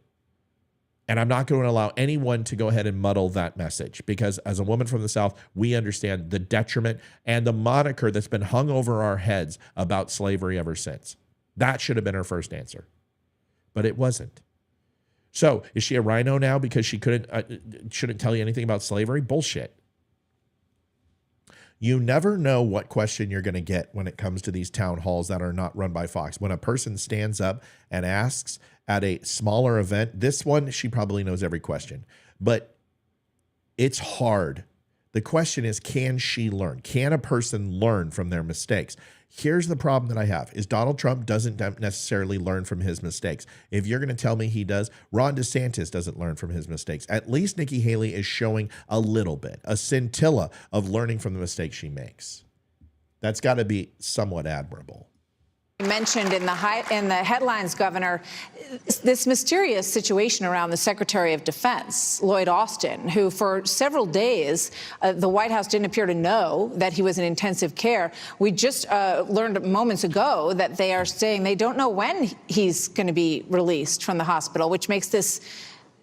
And I'm not going to allow anyone to go ahead and muddle that message, because as a woman from the South, we understand the detriment and the moniker that's been hung over our heads about slavery ever since. That should have been her first answer, but it wasn't. So is she a rhino now because she shouldn't tell you anything about slavery? Bullshit. You never know what question you're going to get when it comes to these town halls that are not run by Fox. When a person stands up and asks at a smaller event, this one, she probably knows every question, but it's hard. The question is, can she learn? Can a person learn from their mistakes? Here's the problem that I have is Donald Trump doesn't necessarily learn from his mistakes. If you're going to tell me he does, Ron DeSantis doesn't learn from his mistakes. At least Nikki Haley is showing a little bit, a scintilla of learning from the mistakes she makes. That's got to be somewhat admirable. Mentioned in the headlines, Governor, this mysterious situation around the Secretary of Defense, Lloyd Austin, who for several days, the White House didn't appear to know that he was in intensive care. We just learned moments ago that they are saying they don't know when he's going to be released from the hospital, which makes this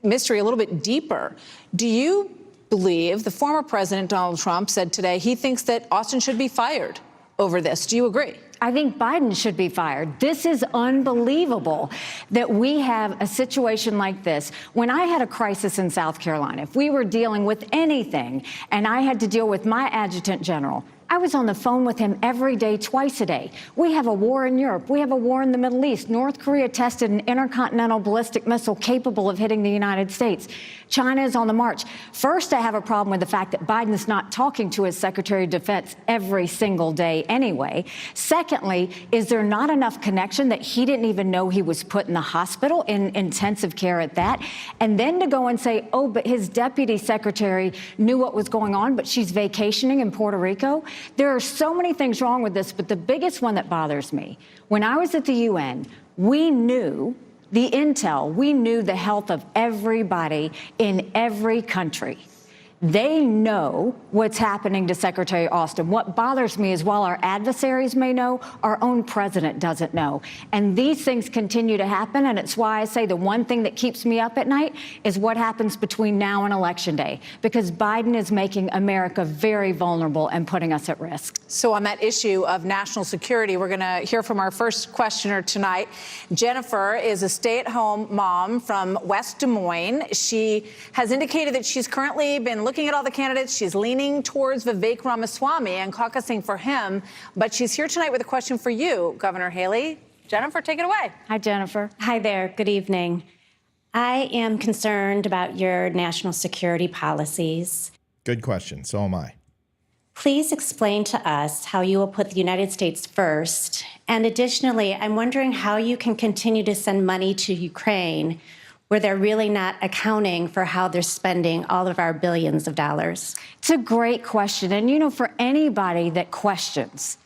mystery a little bit deeper. Do you believe the former President Donald Trump said today he thinks that Austin should be fired over this? Do you agree? I think Biden should be fired. This is unbelievable that we have a situation like this. When I had a crisis in South Carolina, if we were dealing with anything and I had to deal with my adjutant general, I was on the phone with him every day, twice a day. We have a war in Europe. We have a war in the Middle East. North Korea tested an intercontinental ballistic missile capable of hitting the United States. China is on the march. First, I have a problem with the fact that Biden's not talking to his Secretary of Defense every single day anyway. Secondly, is there not enough connection that he didn't even know he was put in the hospital in intensive care at that? And then to go and say, oh, but his deputy secretary knew what was going on, but she's vacationing in Puerto Rico. There are so many things wrong with this, but the biggest one that bothers me, when I was at the UN, we knew the intel, we knew the health of everybody in every country. They know what's happening to Secretary Austin. What bothers me is while our adversaries may know, our own president doesn't know. And these things continue to happen. And it's why I say the one thing that keeps me up at night is what happens between now and Election Day, because Biden is making America very vulnerable and putting us at risk. So on that issue of national security, we're going to hear from our first questioner tonight. Jennifer is a stay-at-home mom from West Des Moines. She has indicated that she's currently been looking at all the candidates. She's leaning towards Vivek Ramaswamy and caucusing for him. But she's here tonight with a question for you, Governor Haley. Jennifer, take it away. Hi, Jennifer. Hi there. Good evening. I am concerned about your national security policies. Good question. So am I. Please explain to us how you will put the United States first. And additionally, I'm wondering how you can continue to send money to Ukraine where they're really not accounting for how they're spending all of our billions of dollars. It's a great question. And, you know, for anybody that questions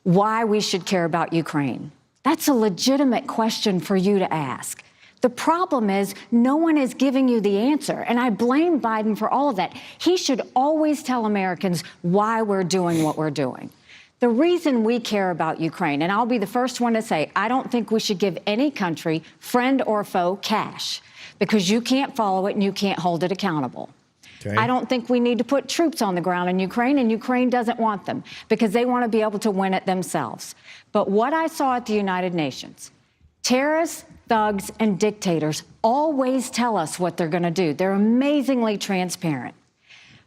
why we should care about Ukraine, that's a legitimate question for you to ask. The problem is no one is giving you the answer. And I blame Biden for all of that. He should always tell Americans why we're doing what we're doing. The reason we care about Ukraine, and I'll be the first one to say, I don't think we should give any country, friend or foe, cash, because you can't follow it and you can't hold it accountable. Okay. I don't think we need to put troops on the ground in Ukraine, and Ukraine doesn't want them because they want to be able to win it themselves. But what I saw at the United Nations, terrorists, thugs, and dictators always tell us what they're going to do. They're amazingly transparent.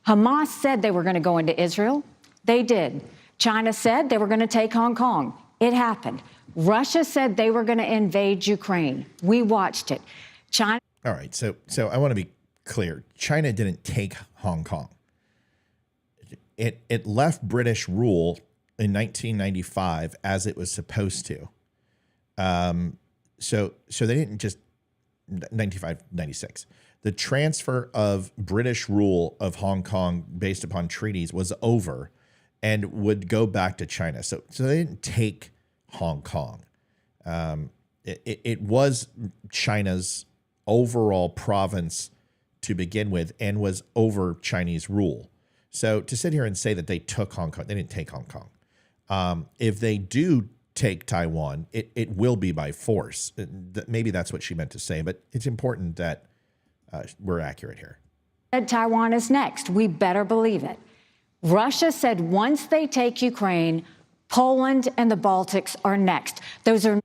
Hamas said they were going to go into Israel. They did. China said they were going to take Hong Kong. It happened. Russia said they were going to invade Ukraine. We watched it. China. All right. So I want to be clear. China didn't take Hong Kong. It left British rule in 1995 as it was supposed to. So they didn't just 95, 96. The transfer of British rule of Hong Kong based upon treaties was over and would go back to China. So they didn't take Hong Kong. It was China's overall province to begin with and was over Chinese rule. So to sit here and say that they took Hong Kong, they didn't take Hong Kong. If they do take Taiwan, it will be by force. Maybe that's what she meant to say, but it's important that we're accurate here. Taiwan is next. We better believe it. Russia said once they take Ukraine, Poland and the Baltics are next. Those are.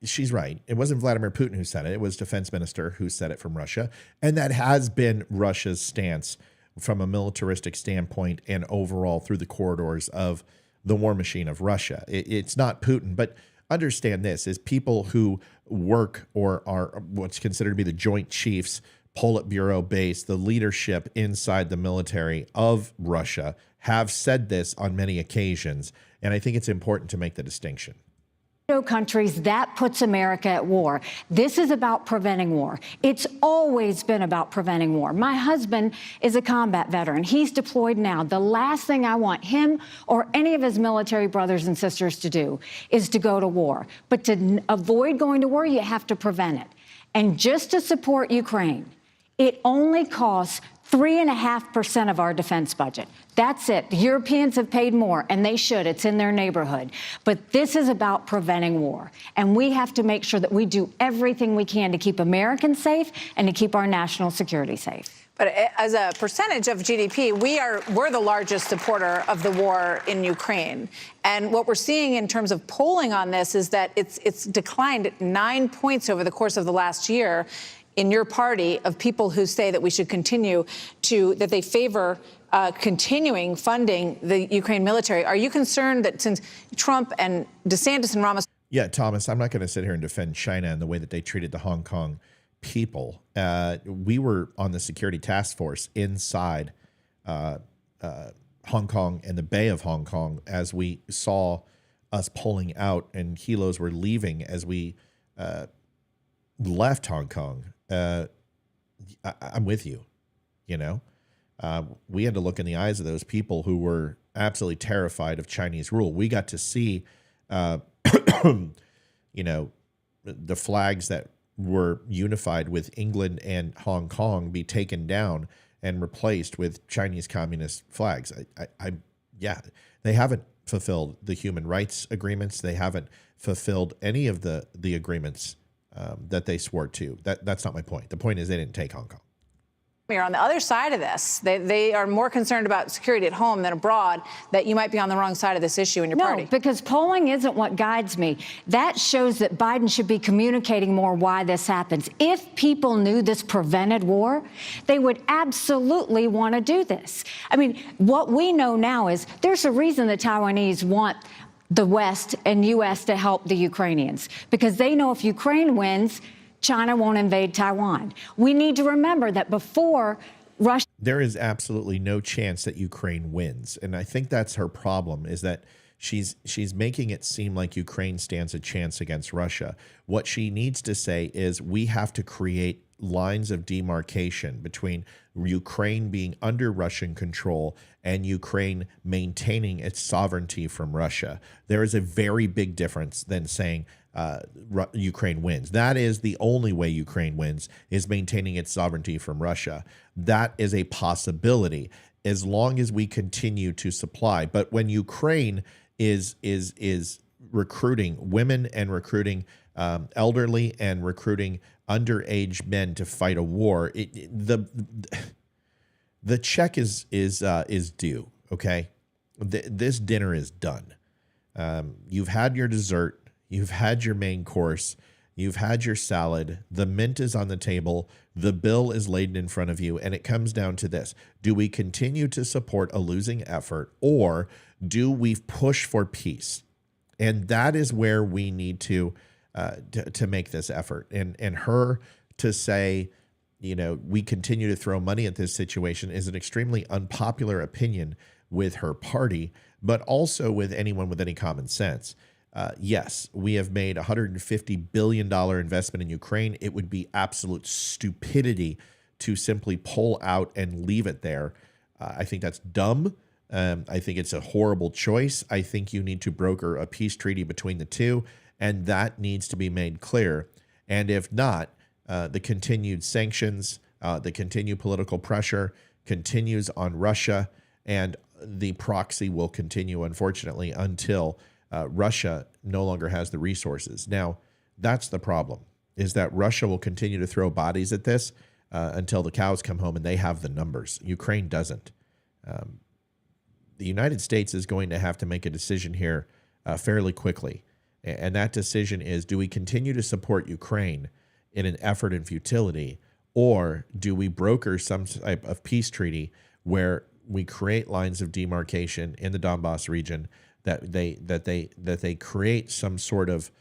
She's right. It wasn't Vladimir Putin who said it. It was Defense Minister who said it from Russia. And that has been Russia's stance from a militaristic standpoint and overall through the corridors of the war machine of Russia. It's not Putin, but understand this, is people who work or are what's considered to be the Joint Chiefs, Politburo base, the leadership inside the military of Russia have said this on many occasions. And I think it's important to make the distinction. Countries, that puts America at war. This is about preventing war. It's always been about preventing war. My husband is a combat veteran. He's deployed now. The last thing I want him or any of his military brothers and sisters to do is to go to war. But to avoid going to war, you have to prevent it. And just to support Ukraine, it only costs 3.5% of our defense budget. That's it. The Europeans have paid more, and they should. It's in their neighborhood. But this is about preventing war. And we have to make sure that we do everything we can to keep Americans safe and to keep our national security safe. But as a percentage of GDP, we're the largest supporter of the war in Ukraine. And what we're seeing in terms of polling on this is that it's declined 9 points over the course of the last year in your party of people who say that we should continue that they favor continuing funding the Ukraine military. Are you concerned that since Trump and DeSantis and Ramos... Yeah, Thomas, I'm not going to sit here and defend China and the way that they treated the Hong Kong people. We were on the security task force inside Hong Kong and the Bay of Hong Kong as we saw us pulling out and kilos were leaving as we left Hong Kong. I'm with you, you know. We had to look in the eyes of those people who were absolutely terrified of Chinese rule. We got to see, you know, the flags that were unified with England and Hong Kong be taken down and replaced with Chinese communist flags. Yeah, they haven't fulfilled the human rights agreements. They haven't fulfilled any of the agreements that they swore to. That's not my point. The point is they didn't take Hong Kong. On the other side of this, they are more concerned about security at home than abroad, that you might be on the wrong side of this issue in your party. No, because polling isn't what guides me. That shows that Biden should be communicating more why this happens. If people knew this prevented war, they would absolutely want to do this. I mean, what we know now is there's a reason the Taiwanese want the West and U.S. to help the Ukrainians, because they know if Ukraine wins, China won't invade Taiwan. We need to remember that before Russia... There is absolutely no chance that Ukraine wins. And I think that's her problem, is that she's making it seem like Ukraine stands a chance against Russia. What she needs to say is we have to create lines of demarcation between Ukraine being under Russian control and Ukraine maintaining its sovereignty from Russia. There is a very big difference than saying Ukraine wins. That is the only way Ukraine wins, is maintaining its sovereignty from Russia. That is a possibility as long as we continue to supply. But when Ukraine is recruiting women and recruiting elderly and recruiting underage men to fight a war, the check is due. Okay, this dinner is done. You've had your dessert. You've had your main course. You've had your salad. The mint is on the table. The bill is laid in front of you. And it comes down to this. Do we continue to support a losing effort, or do we push for peace? And that is where we need to make this effort. And her to say, you know, we continue to throw money at this situation is an extremely unpopular opinion with her party, but also with anyone with any common sense. Yes, we have made a $150 billion investment in Ukraine. It would be absolute stupidity to simply pull out and leave it there. I think that's dumb. I think it's a horrible choice. I think you need to broker a peace treaty between the two, and that needs to be made clear. And if not, the continued sanctions, the continued political pressure continues on Russia, And the proxy will continue, unfortunately, until Russia no longer has the resources. Now, that's the problem, is that Russia will continue to throw bodies at this until the cows come home and they have the numbers. Ukraine doesn't. The United States is going to have to make a decision here fairly quickly. And that decision is, do we continue to support Ukraine in an effort in futility, or do we broker some type of peace treaty where we create lines of demarcation in the Donbass region, that they create some sort of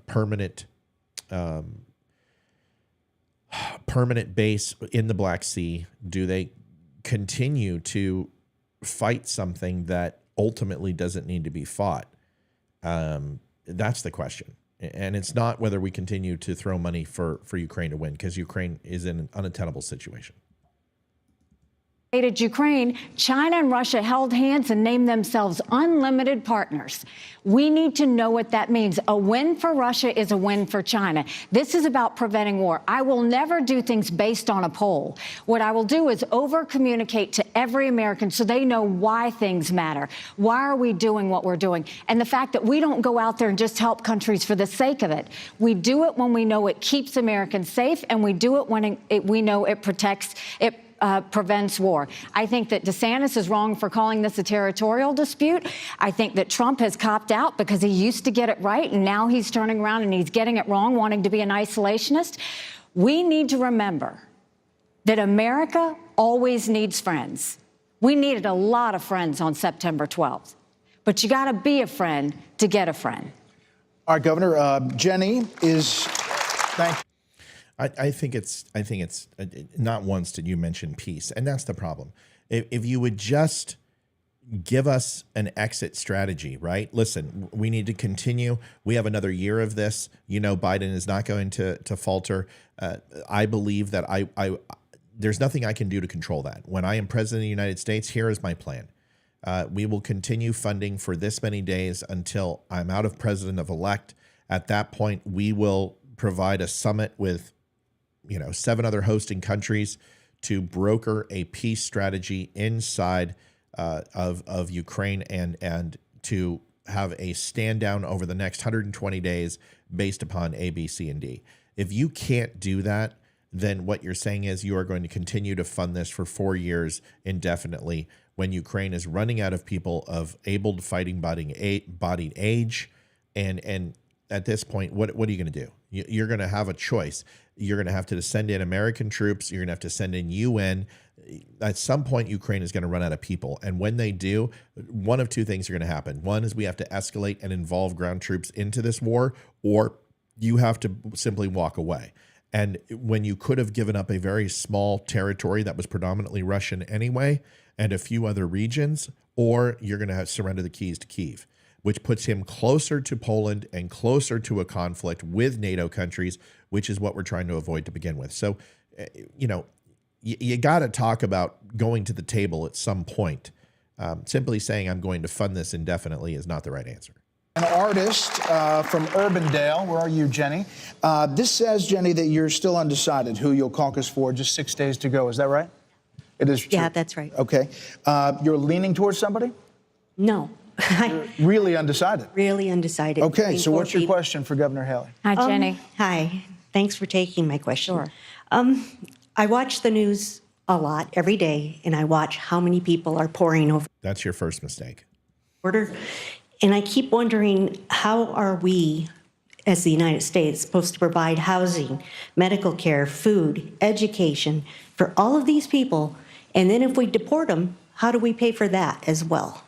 permanent base in the Black Sea? Do they continue to fight something that ultimately doesn't need to be fought? That's the question. And it's not whether we continue to throw money for Ukraine to win, because Ukraine is in an unattainable situation. Ukraine, China and Russia held hands and named themselves unlimited partners. We need to know what that means. A win for Russia is a win for China. This is about preventing war. I will never do things based on a poll. What I will do is over-communicate to every American so they know why things matter. Why are we doing what we're doing? And the fact that we don't go out there and just help countries for the sake of it. We do it when we know it keeps Americans safe, and we do it when we know it prevents war. I think that DeSantis is wrong for calling this a territorial dispute. I think that Trump has copped out because he used to get it right, and now he's turning around and he's getting it wrong, wanting to be an isolationist. We need to remember that America always needs friends. We needed a lot of friends on September 12th, but you got to be a friend to get a friend. All right, Governor, Jenny is, thank you. I think it's not once did you mention peace, and that's the problem. If you would just give us an exit strategy, right? Listen, we need to continue. We have another year of this. You know, Biden is not going to falter. I believe that there's nothing I can do to control that. When I am president of the United States, here is my plan. We will continue funding for this many days until I'm out of president-elect. At that point, we will provide a summit with 7 other hosting countries to broker a peace strategy inside of Ukraine and to have a stand down over the next 120 days based upon A, B, C, and D. If you can't do that, then what you're saying is you are going to continue to fund this for 4 years indefinitely when Ukraine is running out of people of able fighting bodied age. And at this point, what are you going to do? You're going to have a choice. You're going to have to send in American troops. You're going to have to send in UN. At some point, Ukraine is going to run out of people. And when they do, one of two things are going to happen. One is we have to escalate and involve ground troops into this war, or you have to simply walk away. And when you could have given up a very small territory that was predominantly Russian anyway, and a few other regions, or you're going to have to surrender the keys to Kyiv, which puts him closer to Poland and closer to a conflict with NATO countries, which is what we're trying to avoid to begin with. So, you got to talk about going to the table at some point. Simply saying I'm going to fund this indefinitely is not the right answer. An artist from Urbandale. Where are you, Jenny? This says, Jenny, that you're still undecided who you'll caucus for. Just 6 days to go. Is that right? It is true. Yeah, that's right. Okay. You're leaning towards somebody? No. You're really undecided? Really undecided. Okay, so what's your question for Governor Haley? Hi, Jenny. Hi. Thanks for taking my question. Sure. I watch the news a lot every day, and I watch how many people are pouring over That's your first mistake. the border. And I keep wondering, how are we, as the United States, supposed to provide housing, medical care, food, education for all of these people? And then if we deport them, how do we pay for that as well?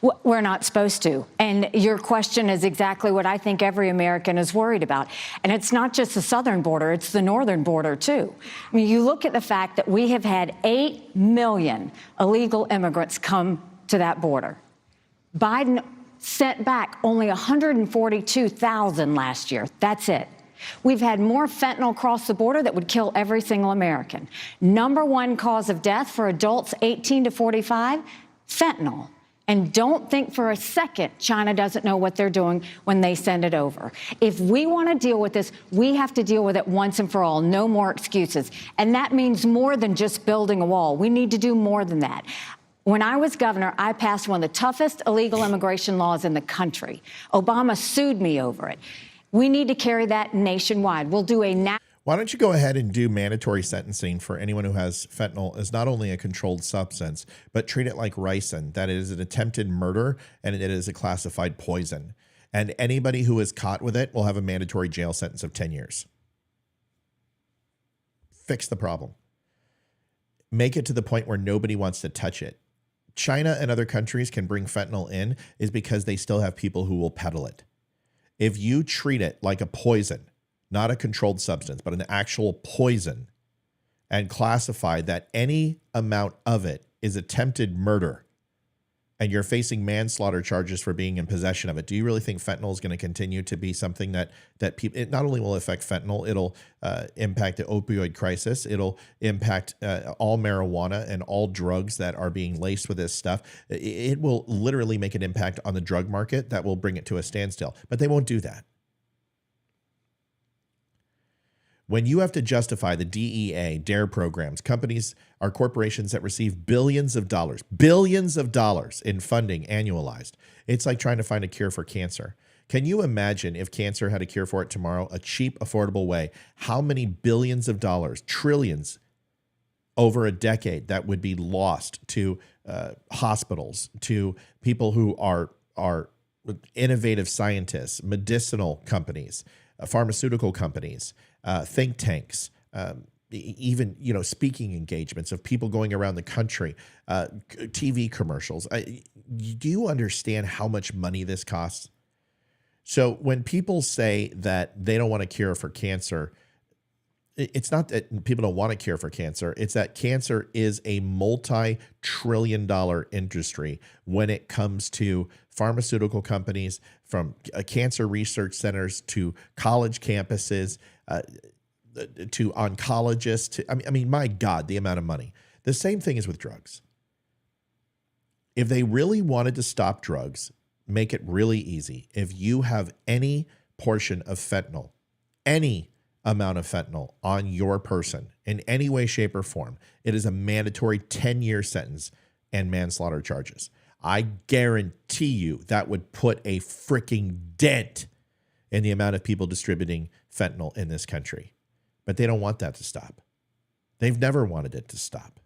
We're not supposed to. And your question is exactly what I think every American is worried about. And it's not just the southern border, it's the northern border, too. I mean, you look at the fact that we have had 8 million illegal immigrants come to that border. Biden sent back only 142,000 last year. That's it. We've had more fentanyl cross the border that would kill every single American. Number one cause of death for adults 18 to 45, fentanyl. And don't think for a second China doesn't know what they're doing when they send it over. If we want to deal with this, we have to deal with it once and for all. No more excuses. And that means more than just building a wall. We need to do more than that. When I was governor, I passed one of the toughest illegal immigration laws in the country. Obama sued me over it. We need to carry that nationwide. We'll do a Why don't you go ahead and do mandatory sentencing for anyone who has fentanyl as not only a controlled substance, but treat it like ricin, that it is an attempted murder and it is a classified poison. And anybody who is caught with it will have a mandatory jail sentence of 10 years. Fix the problem. Make it to the point where nobody wants to touch it. China and other countries can bring fentanyl in is because they still have people who will peddle it. If you treat it like a poison, not a controlled substance, but an actual poison, and classify that any amount of it is attempted murder, and you're facing manslaughter charges for being in possession of it, do you really think fentanyl is going to continue to be something that people, it not only will affect fentanyl, it'll impact the opioid crisis, it'll impact all marijuana and all drugs that are being laced with this stuff. It will literally make an impact on the drug market that will bring it to a standstill, but they won't do that. When you have to justify the DEA, DARE programs, companies are corporations that receive billions of dollars in funding annualized. It's like trying to find a cure for cancer. Can you imagine if cancer had a cure for it tomorrow, a cheap, affordable way, how many billions of dollars, trillions over a decade that would be lost to hospitals, to people who are innovative scientists, medicinal companies, pharmaceutical companies, think tanks, even, speaking engagements of people going around the country, TV commercials. Do you understand how much money this costs? So when people say that they don't want a cure for cancer, it's not that people don't want a cure for cancer. It's that cancer is a multi-trillion-dollar industry when it comes to pharmaceutical companies, from cancer research centers to college campuses, to oncologists. I mean, my God, the amount of money. The same thing is with drugs. If they really wanted to stop drugs, make it really easy. If you have any portion of fentanyl, any amount of fentanyl on your person in any way, shape, or form, it is a mandatory 10-year sentence and manslaughter charges. I guarantee you that would put a freaking dent in the amount of people distributing fentanyl in this country. But they don't want that to stop. They've never wanted it to stop.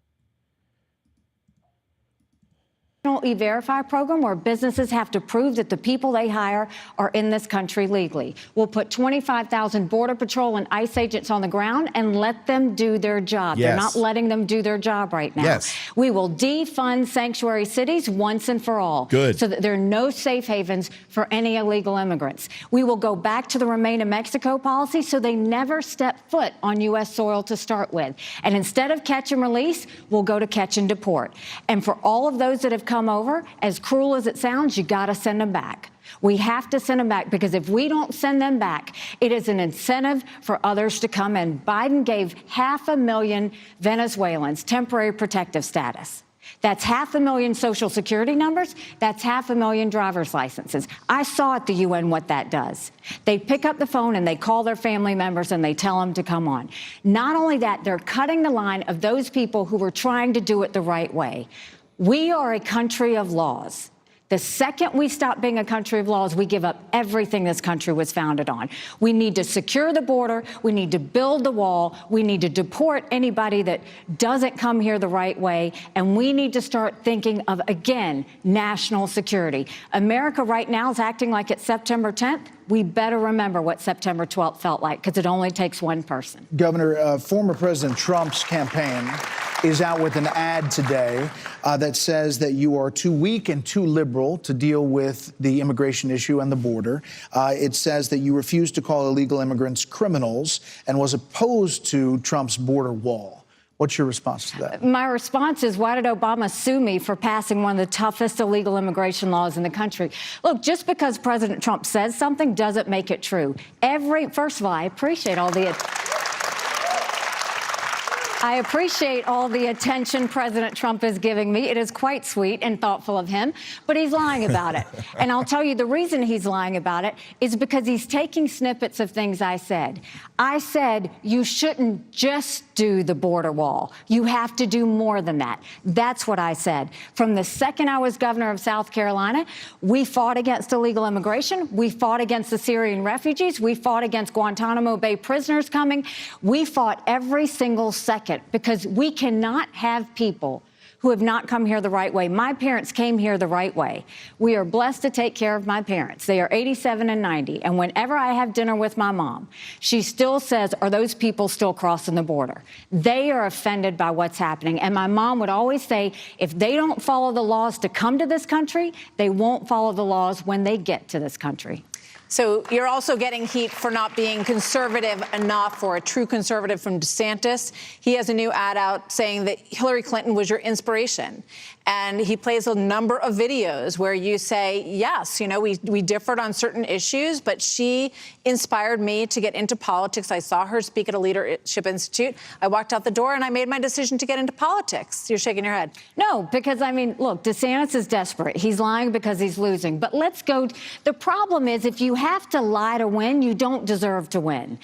E-Verify program where businesses have to prove that the people they hire are in this country legally. We'll put 25,000 Border Patrol and ICE agents on the ground and let them do their job. Yes. They're not letting them do their job right now. Yes. We will defund sanctuary cities once and for all. Good. So that there are no safe havens for any illegal immigrants. We will go back to the Remain in Mexico policy so they never step foot on U.S. soil to start with. And instead of catch and release, we'll go to catch and deport. And for all of those that have come over, as cruel as it sounds, you got to send them back. We have to send them back, because if we don't send them back, it is an incentive for others to come in. Biden gave 500,000 Venezuelans temporary protective status. That's 500,000 Social Security numbers. That's 500,000 driver's licenses. I saw at the UN what that does. They pick up the phone and they call their family members and they tell them to come on. Not only that, they're cutting the line of those people who were trying to do it the right way. We are a country of laws. The second we stop being a country of laws, we give up everything this country was founded on. We need to secure the border. We need to build the wall. We need to deport anybody that doesn't come here the right way. And we need to start thinking of, again, national security. America right now is acting like it's September 10th. We better remember what September 12th felt like, because it only takes one person. Governor, former President Trump's campaign is out with an ad today that says that you are too weak and too liberal to deal with the immigration issue and the border. It says that you refuse to call illegal immigrants criminals and was opposed to Trump's border wall. What's your response to that? My response is, why did Obama sue me for passing one of the toughest illegal immigration laws in the country? Look, just because President Trump says something doesn't make it true. First of all, I appreciate all the I appreciate all the attention President Trump is giving me. It is quite sweet and thoughtful of him, but he's lying about it. And I'll tell you the reason he's lying about it is because he's taking snippets of things I said. I said you shouldn't just do the border wall. You have to do more than that. That's what I said. From the second I was governor of South Carolina, we fought against illegal immigration. We fought against the Syrian refugees. We fought against Guantanamo Bay prisoners coming. We fought every single second because we cannot have people who have not come here the right way. My parents came here the right way. We are blessed to take care of my parents. They are 87 and 90. And whenever I have dinner with my mom, she still says, are those people still crossing the border? They are offended by what's happening. And my mom would always say, if they don't follow the laws to come to this country, they won't follow the laws when they get to this country. So you're also getting heat for not being conservative enough, or a true conservative, from DeSantis. He has a new ad out saying that Hillary Clinton was your inspiration. And he plays a number of videos where you say, yes, you know, we differed on certain issues, but she inspired me to get into politics. I saw her speak at a leadership institute. I walked out the door and I made my decision to get into politics. You're shaking your head. No, because, I mean, look, DeSantis is desperate. He's lying because he's losing. But let's go. The problem is, if you have to lie to win, you don't deserve to win.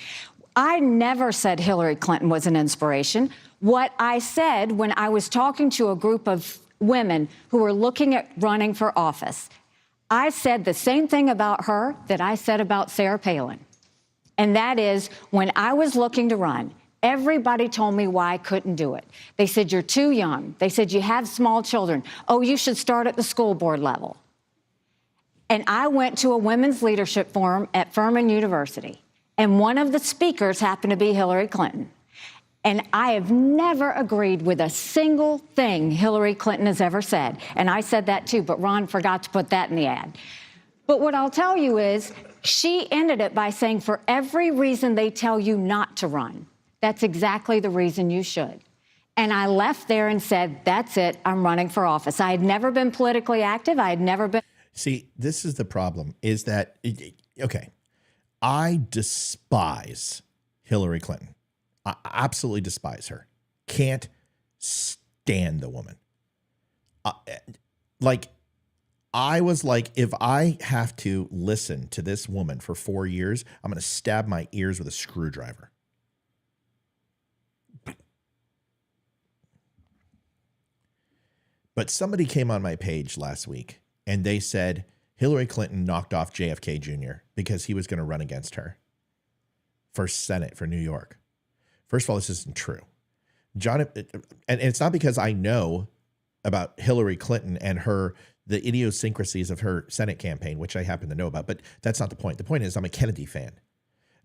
I never said Hillary Clinton was an inspiration. What I said when I was talking to a group of women who were looking at running for office, I said the same thing about her that I said about Sarah Palin. And that is, when I was looking to run, everybody told me why I couldn't do it. They said, you're too young. They said, you have small children. Oh, you should start at the school board level. And I went to a women's leadership forum at Furman University, and one of the speakers happened to be Hillary Clinton. And I have never agreed with a single thing Hillary Clinton has ever said. And I said that too, but Ron forgot to put that in the ad. But what I'll tell you is, she ended it by saying, for every reason they tell you not to run, that's exactly the reason you should. And I left there and said, that's it, I'm running for office. I had never been politically active. I had never been. See, this is the problem, is that, okay, I despise Hillary Clinton. I absolutely despise her. Can't stand the woman. I was like, if I have to listen to this woman for 4 years, I'm going to stab my ears with a screwdriver. But somebody came on my page last week and they said Hillary Clinton knocked off JFK Jr. because he was going to run against her for Senate for New York. First of all, this isn't true. And it's not because I know about Hillary Clinton and the idiosyncrasies of her Senate campaign, which I happen to know about, but that's not the point. The point is, I'm a Kennedy fan.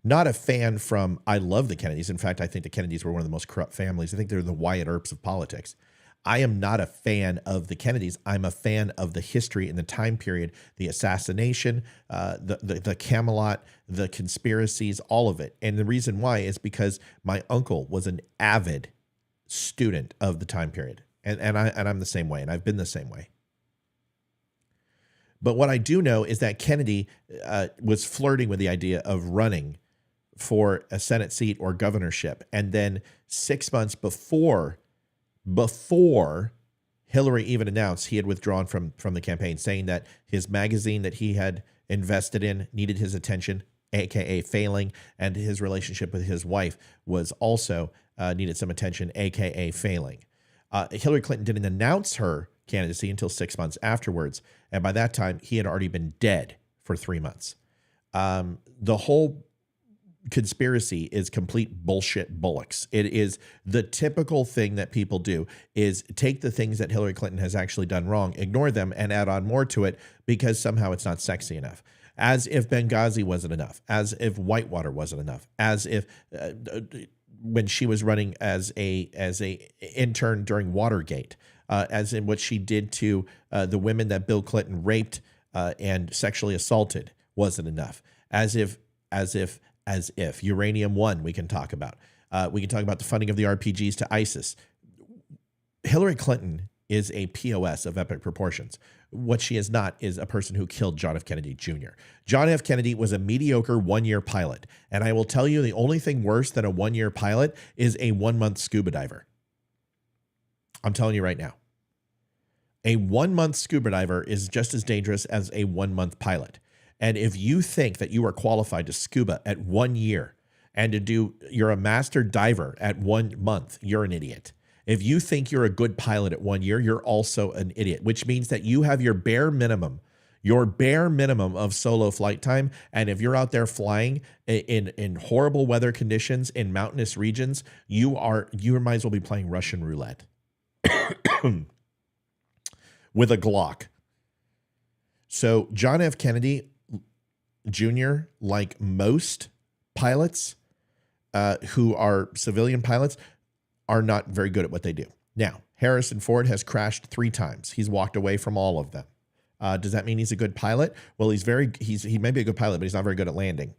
Not a fan from, I love the Kennedys. In fact, I think the Kennedys were one of the most corrupt families. I think they're the Wyatt Earps of politics. I am not a fan of the Kennedys. I'm a fan of the history and the time period, the assassination, the Camelot, the conspiracies, all of it. And the reason why is because my uncle was an avid student of the time period. And I'm the same way, and I've been the same way. But what I do know is that Kennedy was flirting with the idea of running for a Senate seat or governorship. And then 6 months before Hillary even announced he had withdrawn from the campaign, saying that his magazine that he had invested in needed his attention, AKA failing, and his relationship with his wife was also needed some attention, AKA failing. Hillary Clinton didn't announce her candidacy until 6 months afterwards. And by that time, he had already been dead for 3 months. The whole conspiracy is complete bullshit bullocks. It is the typical thing that people do, is take the things that Hillary Clinton has actually done wrong, ignore them, and add on more to it because somehow it's not sexy enough. As if Benghazi wasn't enough, as if Whitewater wasn't enough, as if when she was running as a intern during Watergate, as in what she did to the women that Bill Clinton raped and sexually assaulted wasn't enough. As if Uranium One, we can talk about. We can talk about the funding of the RPGs to ISIS. Hillary Clinton is a POS of epic proportions. What she is not is a person who killed John F. Kennedy Jr. John F. Kennedy was a mediocre one-year pilot. And I will tell you, the only thing worse than a one-year pilot is a 1-month scuba diver. I'm telling you right now. A 1-month scuba diver is just as dangerous as a 1-month pilot. And if you think that you are qualified to scuba at 1 year and you're a master diver at 1 month, you're an idiot. If you think you're a good pilot at 1 year, you're also an idiot, which means that you have your bare minimum of solo flight time. And if you're out there flying in horrible weather conditions in mountainous regions, you might as well be playing Russian roulette with a Glock. So John F. Kennedy Jr., like most pilots who are civilian pilots, are not very good at what they do. Now, Harrison Ford has crashed 3 times. He's walked away from all of them. Does that mean he's a good pilot? Well, he may be a good pilot, but he's not very good at landing.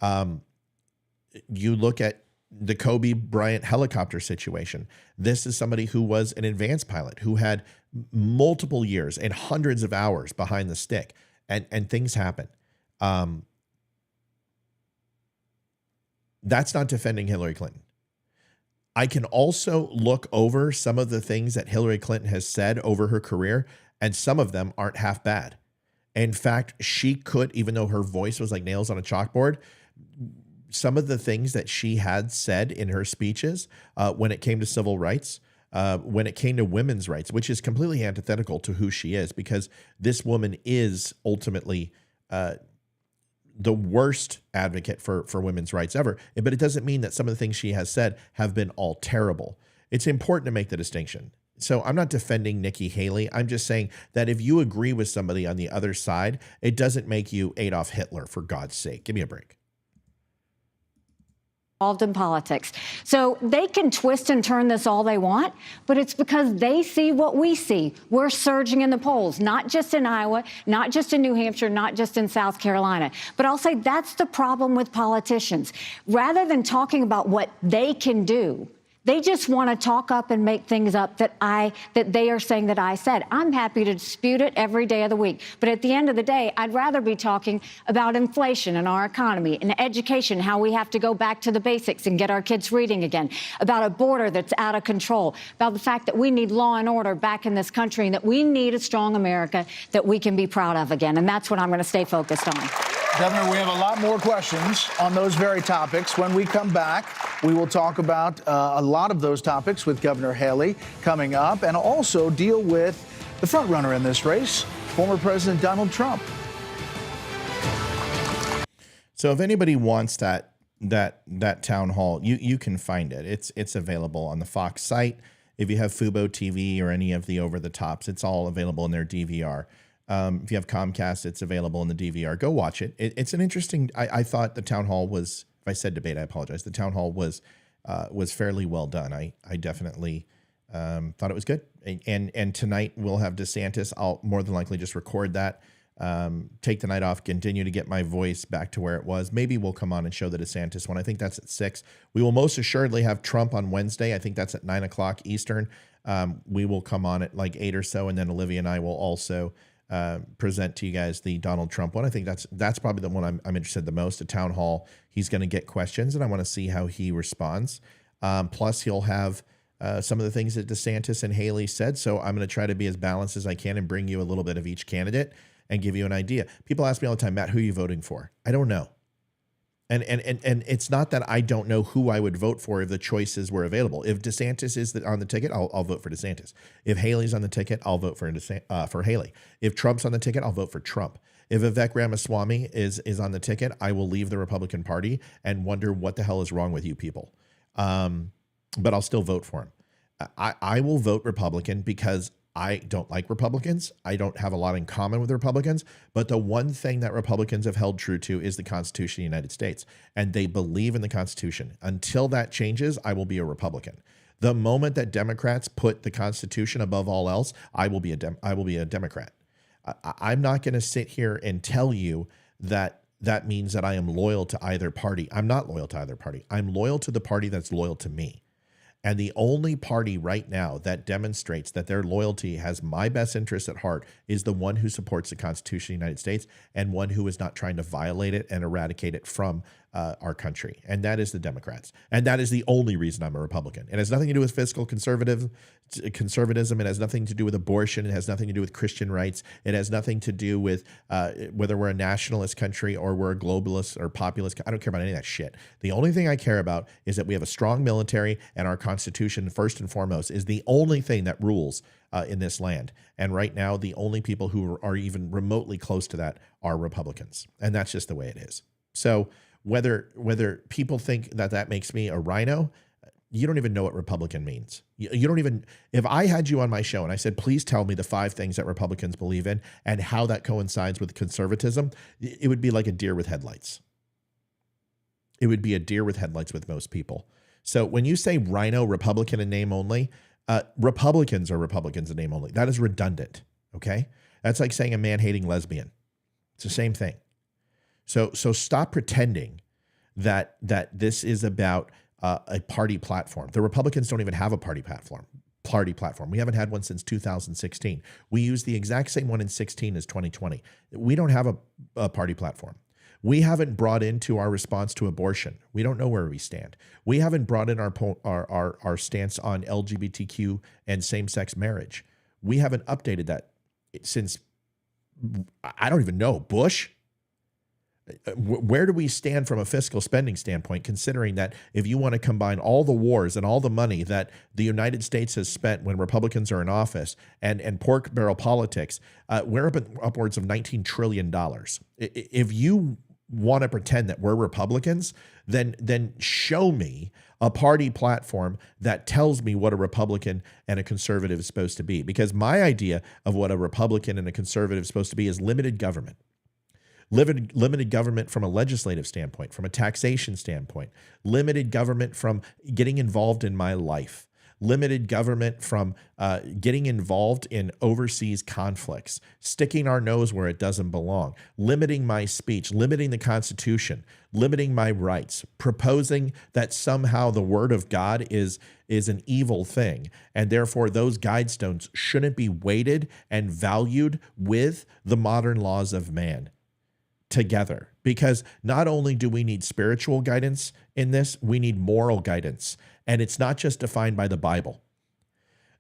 You look at the Kobe Bryant helicopter situation. This is somebody who was an advanced pilot who had multiple years and hundreds of hours behind the stick, and things happen. That's not defending Hillary Clinton. I can also look over some of the things that Hillary Clinton has said over her career, and some of them aren't half bad. In fact, she could, even though her voice was like nails on a chalkboard, some of the things that she had said in her speeches when it came to civil rights, when it came to women's rights, which is completely antithetical to who she is, because this woman is ultimately the worst advocate for women's rights ever. But it doesn't mean that some of the things she has said have been all terrible. It's important to make the distinction. So I'm not defending Nikki Haley. I'm just saying that if you agree with somebody on the other side, it doesn't make you Adolf Hitler, for God's sake. Give me a break. Involved in politics. So they can twist and turn this all they want, but it's because they see what we see. We're surging in the polls, not just in Iowa, not just in New Hampshire, not just in South Carolina. But I'll say that's the problem with politicians. Rather than talking about what they can do, they just want to talk up and make things up that they are saying that I said. I'm happy to dispute it every day of the week. But at the end of the day, I'd rather be talking about inflation and our economy and education, how we have to go back to the basics and get our kids reading again, about a border that's out of control, about the fact that we need law and order back in this country and that we need a strong America that we can be proud of again. And that's what I'm going to stay focused on. Governor, we have a lot more questions on those very topics. When we come back, we will talk about a lot of those topics with Governor Haley coming up, and also deal with the front runner in this race, former President Donald Trump. So if anybody wants that town hall, you can find it. It's available on the Fox site. If you have Fubo TV or any of the over-the-tops, it's all available in their DVR. If you have Comcast, it's available in the DVR. Go watch it. It's an interesting. I thought the town hall was. If I said debate, I apologize. The town hall was fairly well done. I definitely thought it was good. And tonight we'll have DeSantis. I'll more than likely just record that. Take the night off. Continue to get my voice back to where it was. Maybe we'll come on and show the DeSantis one. I think that's at 6. We will most assuredly have Trump on Wednesday. I think that's at 9 o'clock Eastern. We will come on at like 8 or so, and then Olivia and I will also present to you guys the Donald Trump one. I think that's probably the one I'm interested the most. A town hall. He's going to get questions, and I want to see how he responds. Plus, he'll have some of the things that DeSantis and Haley said. So I'm going to try to be as balanced as I can and bring you a little bit of each candidate and give you an idea. People ask me all the time, Matt, who are you voting for? I don't know. And it's not that I don't know who I would vote for if the choices were available. If DeSantis is on the ticket, I'll vote for DeSantis. If Haley's on the ticket, I'll vote for Haley. If Trump's on the ticket, I'll vote for Trump. If Vivek Ramaswamy is on the ticket, I will leave the Republican Party and wonder what the hell is wrong with you people. But I'll still vote for him. I will vote Republican because I don't like Republicans. I don't have a lot in common with Republicans, but the one thing that Republicans have held true to is the Constitution of the United States, and they believe in the Constitution. Until that changes, I will be a Republican. The moment that Democrats put the Constitution above all else, I will be a Democrat. I'm not going to sit here and tell you that that means that I am loyal to either party. I'm not loyal to either party. I'm loyal to the party that's loyal to me. And the only party right now that demonstrates that their loyalty has my best interest at heart is the one who supports the Constitution of the United States and one who is not trying to violate it and eradicate it from our country. And that is the Democrats. And that is the only reason I'm a Republican. It has nothing to do with fiscal conservatism. It has nothing to do with abortion. It has nothing to do with Christian rights. It has nothing to do with whether we're a nationalist country or we're a globalist or populist. I don't care about any of that shit. The only thing I care about is that we have a strong military, and our Constitution, first and foremost, is the only thing that rules in this land. And right now, the only people who are even remotely close to that are Republicans. And that's just the way it is. So whether people think that that makes me a rhino, you don't even know what Republican means. You don't even, if I had you on my show and I said, please tell me the 5 things that Republicans believe in and how that coincides with conservatism, it would be like a deer with headlights. It would be a deer with headlights with most people. So when you say rhino, Republican in name only, Republicans are Republicans in name only. That is redundant, okay? That's like saying a man-hating lesbian. It's the same thing. So stop pretending that this is about a party platform. The Republicans don't even have a party platform. We haven't had one since 2016. We used the exact same one in 16 as 2020. We don't have a party platform. We haven't brought into our response to abortion. We don't know where we stand. We haven't brought in our stance on LGBTQ and same-sex marriage. We haven't updated that since, I don't even know, Bush? Where do we stand from a fiscal spending standpoint, considering that if you want to combine all the wars and all the money that the United States has spent when Republicans are in office and pork barrel politics, we're up at upwards of $19 trillion. If you want to pretend that we're Republicans, then show me a party platform that tells me what a Republican and a conservative is supposed to be. Because my idea of what a Republican and a conservative is supposed to be is limited government. Limited government from a legislative standpoint, from a taxation standpoint, limited government from getting involved in my life, limited government from getting involved in overseas conflicts, sticking our nose where it doesn't belong, limiting my speech, limiting the Constitution, limiting my rights, proposing that somehow the word of God is an evil thing, and therefore those guidestones shouldn't be weighted and valued with the modern laws of man together. Because not only do we need spiritual guidance in this, we need moral guidance. And it's not just defined by the Bible.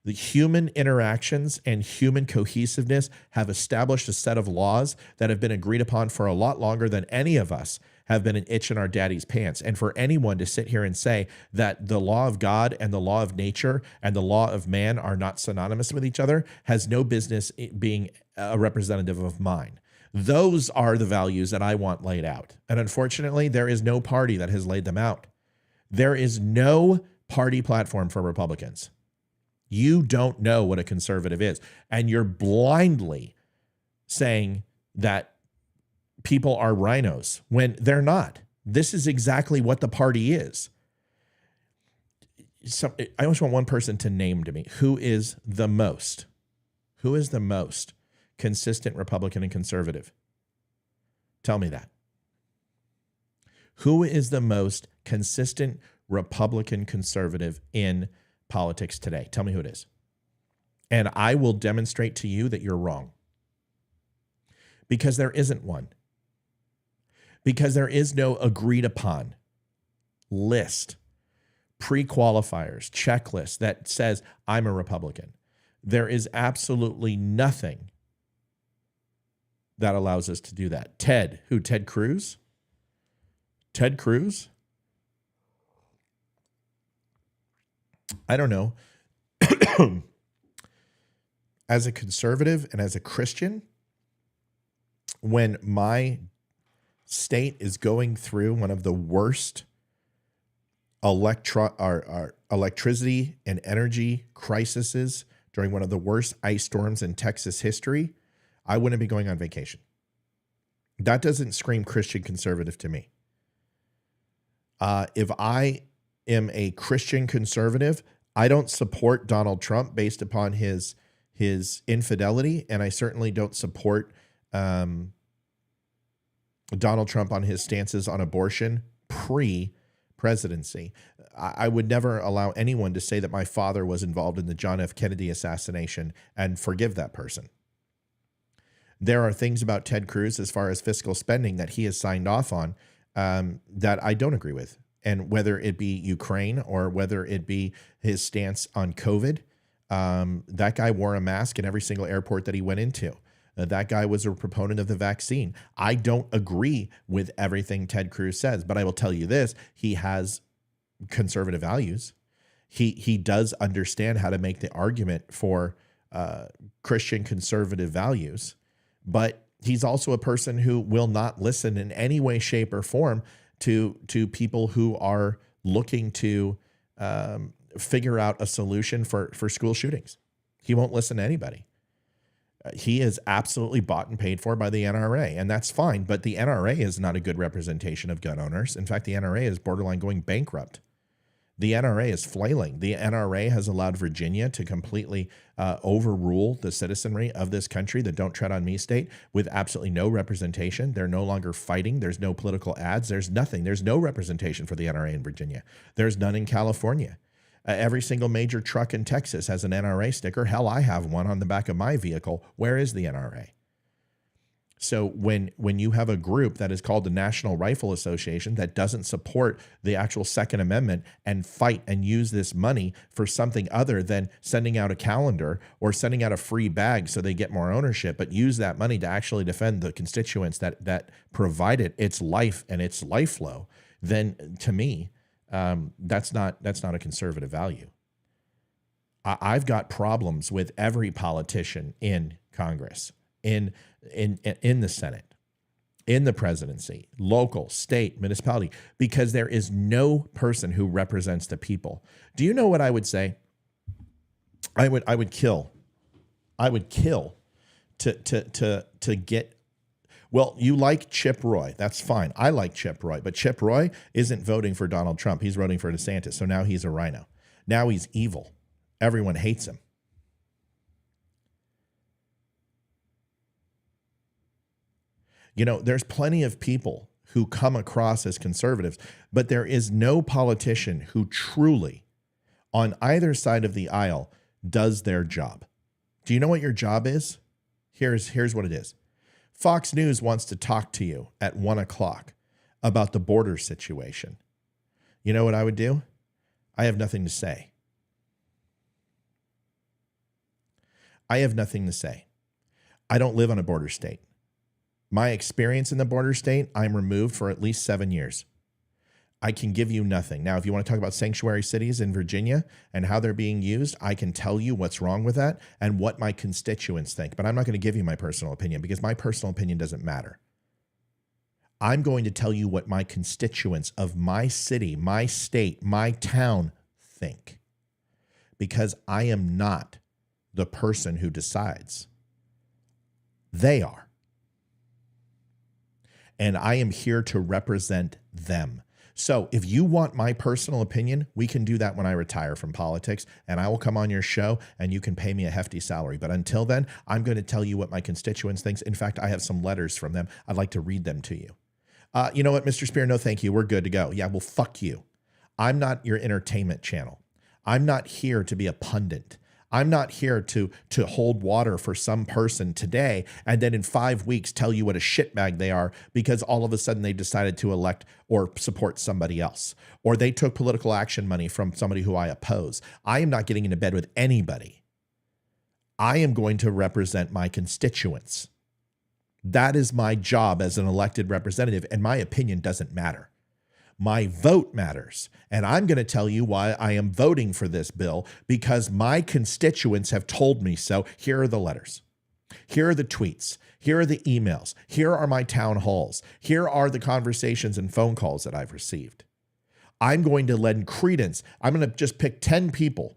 The human interactions and human cohesiveness have established a set of laws that have been agreed upon for a lot longer than any of us have been an itch in our daddy's pants. And for anyone to sit here and say that the law of God and the law of nature and the law of man are not synonymous with each other has no business being a representative of mine. Those are the values that I want laid out. And unfortunately, there is no party that has laid them out. There is no party platform for Republicans. You don't know what a conservative is. And you're blindly saying that people are rhinos when they're not. This is exactly what the party is. So I just want one person to name to me who is the most consistent Republican and conservative. Tell me that. Who is the most consistent Republican conservative in politics today? Tell me who it is. And I will demonstrate to you that you're wrong. Because there isn't one. Because there is no agreed upon list, pre-qualifiers, checklist that says I'm a Republican. There is absolutely nothing that allows us to do that. Ted Cruz? Ted Cruz? I don't know. As a conservative and as a Christian, when my state is going through one of the worst electricity and energy crises during one of the worst ice storms in Texas history, I wouldn't be going on vacation. That doesn't scream Christian conservative to me. If I am a Christian conservative, I don't support Donald Trump based upon his infidelity, and I certainly don't support Donald Trump on his stances on abortion pre presidency. I would never allow anyone to say that my father was involved in the John F. Kennedy assassination and forgive that person. There are things about Ted Cruz as far as fiscal spending that he has signed off on that I don't agree with. And whether it be Ukraine or whether it be his stance on COVID, that guy wore a mask in every single airport that he went into. That guy was a proponent of the vaccine. I don't agree with everything Ted Cruz says, but I will tell you this, he has conservative values. He does understand how to make the argument for Christian conservative values, but he's also a person who will not listen in any way, shape, or form to people who are looking to figure out a solution for school shootings. He won't listen to anybody. He is absolutely bought and paid for by the NRA, and that's fine, but the NRA is not a good representation of gun owners. In fact, the NRA is borderline going bankrupt. The NRA is flailing. The NRA has allowed Virginia to completely overrule the citizenry of this country, the Don't Tread on Me state, with absolutely no representation. They're no longer fighting. There's no political ads. There's nothing. There's no representation for the NRA in Virginia. There's none in California. Every single major truck in Texas has an NRA sticker. Hell, I have one on the back of my vehicle. Where is the NRA? So when you have a group that is called the National Rifle Association that doesn't support the actual Second Amendment and fight and use this money for something other than sending out a calendar or sending out a free bag so they get more ownership, but use that money to actually defend the constituents that provide it its life and its life flow, then to me, that's not a conservative value. I've got problems with every politician in Congress, in the Senate, in the presidency, local, state, municipality, because there is no person who represents the people. Do you know what I would say? I would kill to get. Well, you like Chip Roy. That's fine. I like Chip Roy, but Chip Roy isn't voting for Donald Trump. He's voting for DeSantis. So now he's a rhino. Now he's evil. Everyone hates him. You know, there's plenty of people who come across as conservatives, but there is no politician who truly, on either side of the aisle, does their job. Do you know what your job is? Here's what it is. Fox News wants to talk to you at 1 o'clock about the border situation. You know what I would do? I have nothing to say. I have nothing to say. I don't live on a border state. My experience in the border state, I'm removed for at least 7 years. I can give you nothing. Now, if you want to talk about sanctuary cities in Virginia and how they're being used, I can tell you what's wrong with that and what my constituents think. But I'm not going to give you my personal opinion because my personal opinion doesn't matter. I'm going to tell you what my constituents of my city, my state, my town think, because I am not the person who decides. They are. And I am here to represent them. So if you want my personal opinion, we can do that when I retire from politics, and I will come on your show and you can pay me a hefty salary. But until then, I'm going to tell you what my constituents think. In fact, I have some letters from them. I'd like to read them to you. You know what, Mr. Spear? No, thank you. We're good to go. Yeah, well, fuck you. I'm not your entertainment channel. I'm not here to be a pundit. I'm not here to hold water for some person today and then in 5 weeks tell you what a shitbag they are because all of a sudden they decided to elect or support somebody else, or they took political action money from somebody who I oppose. I am not getting into bed with anybody. I am going to represent my constituents. That is my job as an elected representative, and my opinion doesn't matter. My vote matters, and I'm going to tell you why I am voting for this bill, because my constituents have told me so. Here are the letters. Here are the tweets. Here are the emails. Here are my town halls. Here are the conversations and phone calls that I've received. I'm going to lend credence. I'm going to just pick 10 people.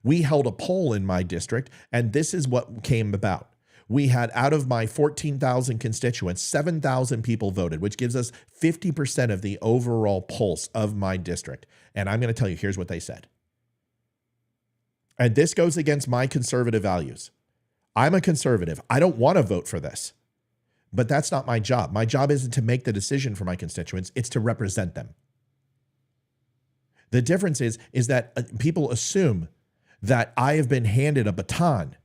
We held a poll in my district, and this is what came about. We had, out of my 14,000 constituents, 7,000 people voted, which gives us 50% of the overall pulse of my district. And I'm going to tell you, here's what they said. And this goes against my conservative values. I'm a conservative. I don't want to vote for this. But that's not my job. My job isn't to make the decision for my constituents. It's to represent them. The difference is that people assume that I have been handed a baton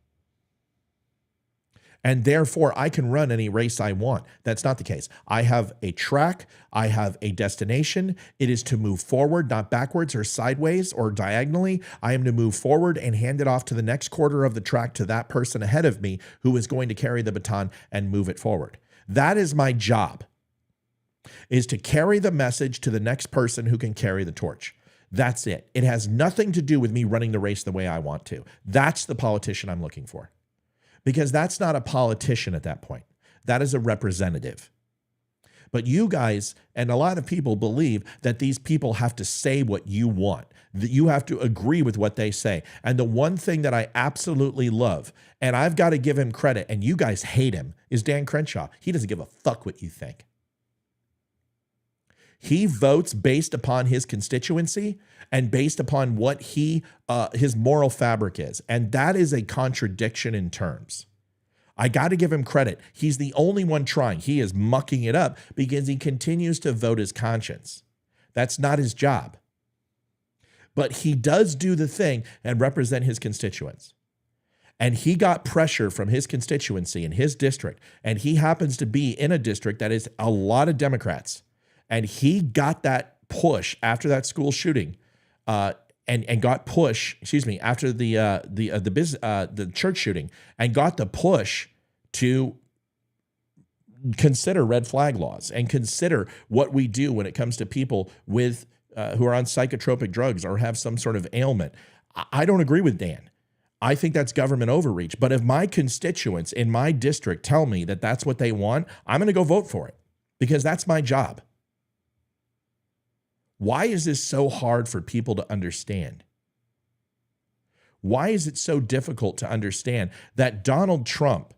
and therefore I can run any race I want. That's not the case. I have a track. I have a destination. It is to move forward, not backwards or sideways or diagonally. I am to move forward and hand it off to the next quarter of the track to that person ahead of me who is going to carry the baton and move it forward. That is my job, is to carry the message to the next person who can carry the torch. That's it. It has nothing to do with me running the race the way I want to. That's the politician I'm looking for. Because that's not a politician at that point. That is a representative. But you guys and a lot of people believe that these people have to say what you want, that you have to agree with what they say. And the one thing that I absolutely love, and I've got to give him credit, and you guys hate him, is Dan Crenshaw. He doesn't give a fuck what you think. He votes based upon his constituency and based upon what his moral fabric is. And that is a contradiction in terms. I got to give him credit. He's the only one trying. He is mucking it up because he continues to vote his conscience. That's not his job. But he does do the thing and represent his constituents. And he got pressure from his constituency in his district. And he happens to be in a district that is a lot of Democrats. And he got that push after that school shooting, and got push. After the church shooting, and got the push to consider red flag laws and consider what we do when it comes to people with who are on psychotropic drugs or have some sort of ailment. I don't agree with Dan. I think that's government overreach. But if my constituents in my district tell me that that's what they want, I'm going to go vote for it because that's my job. Why is this so hard for people to understand? Why is it so difficult to understand that Donald Trump,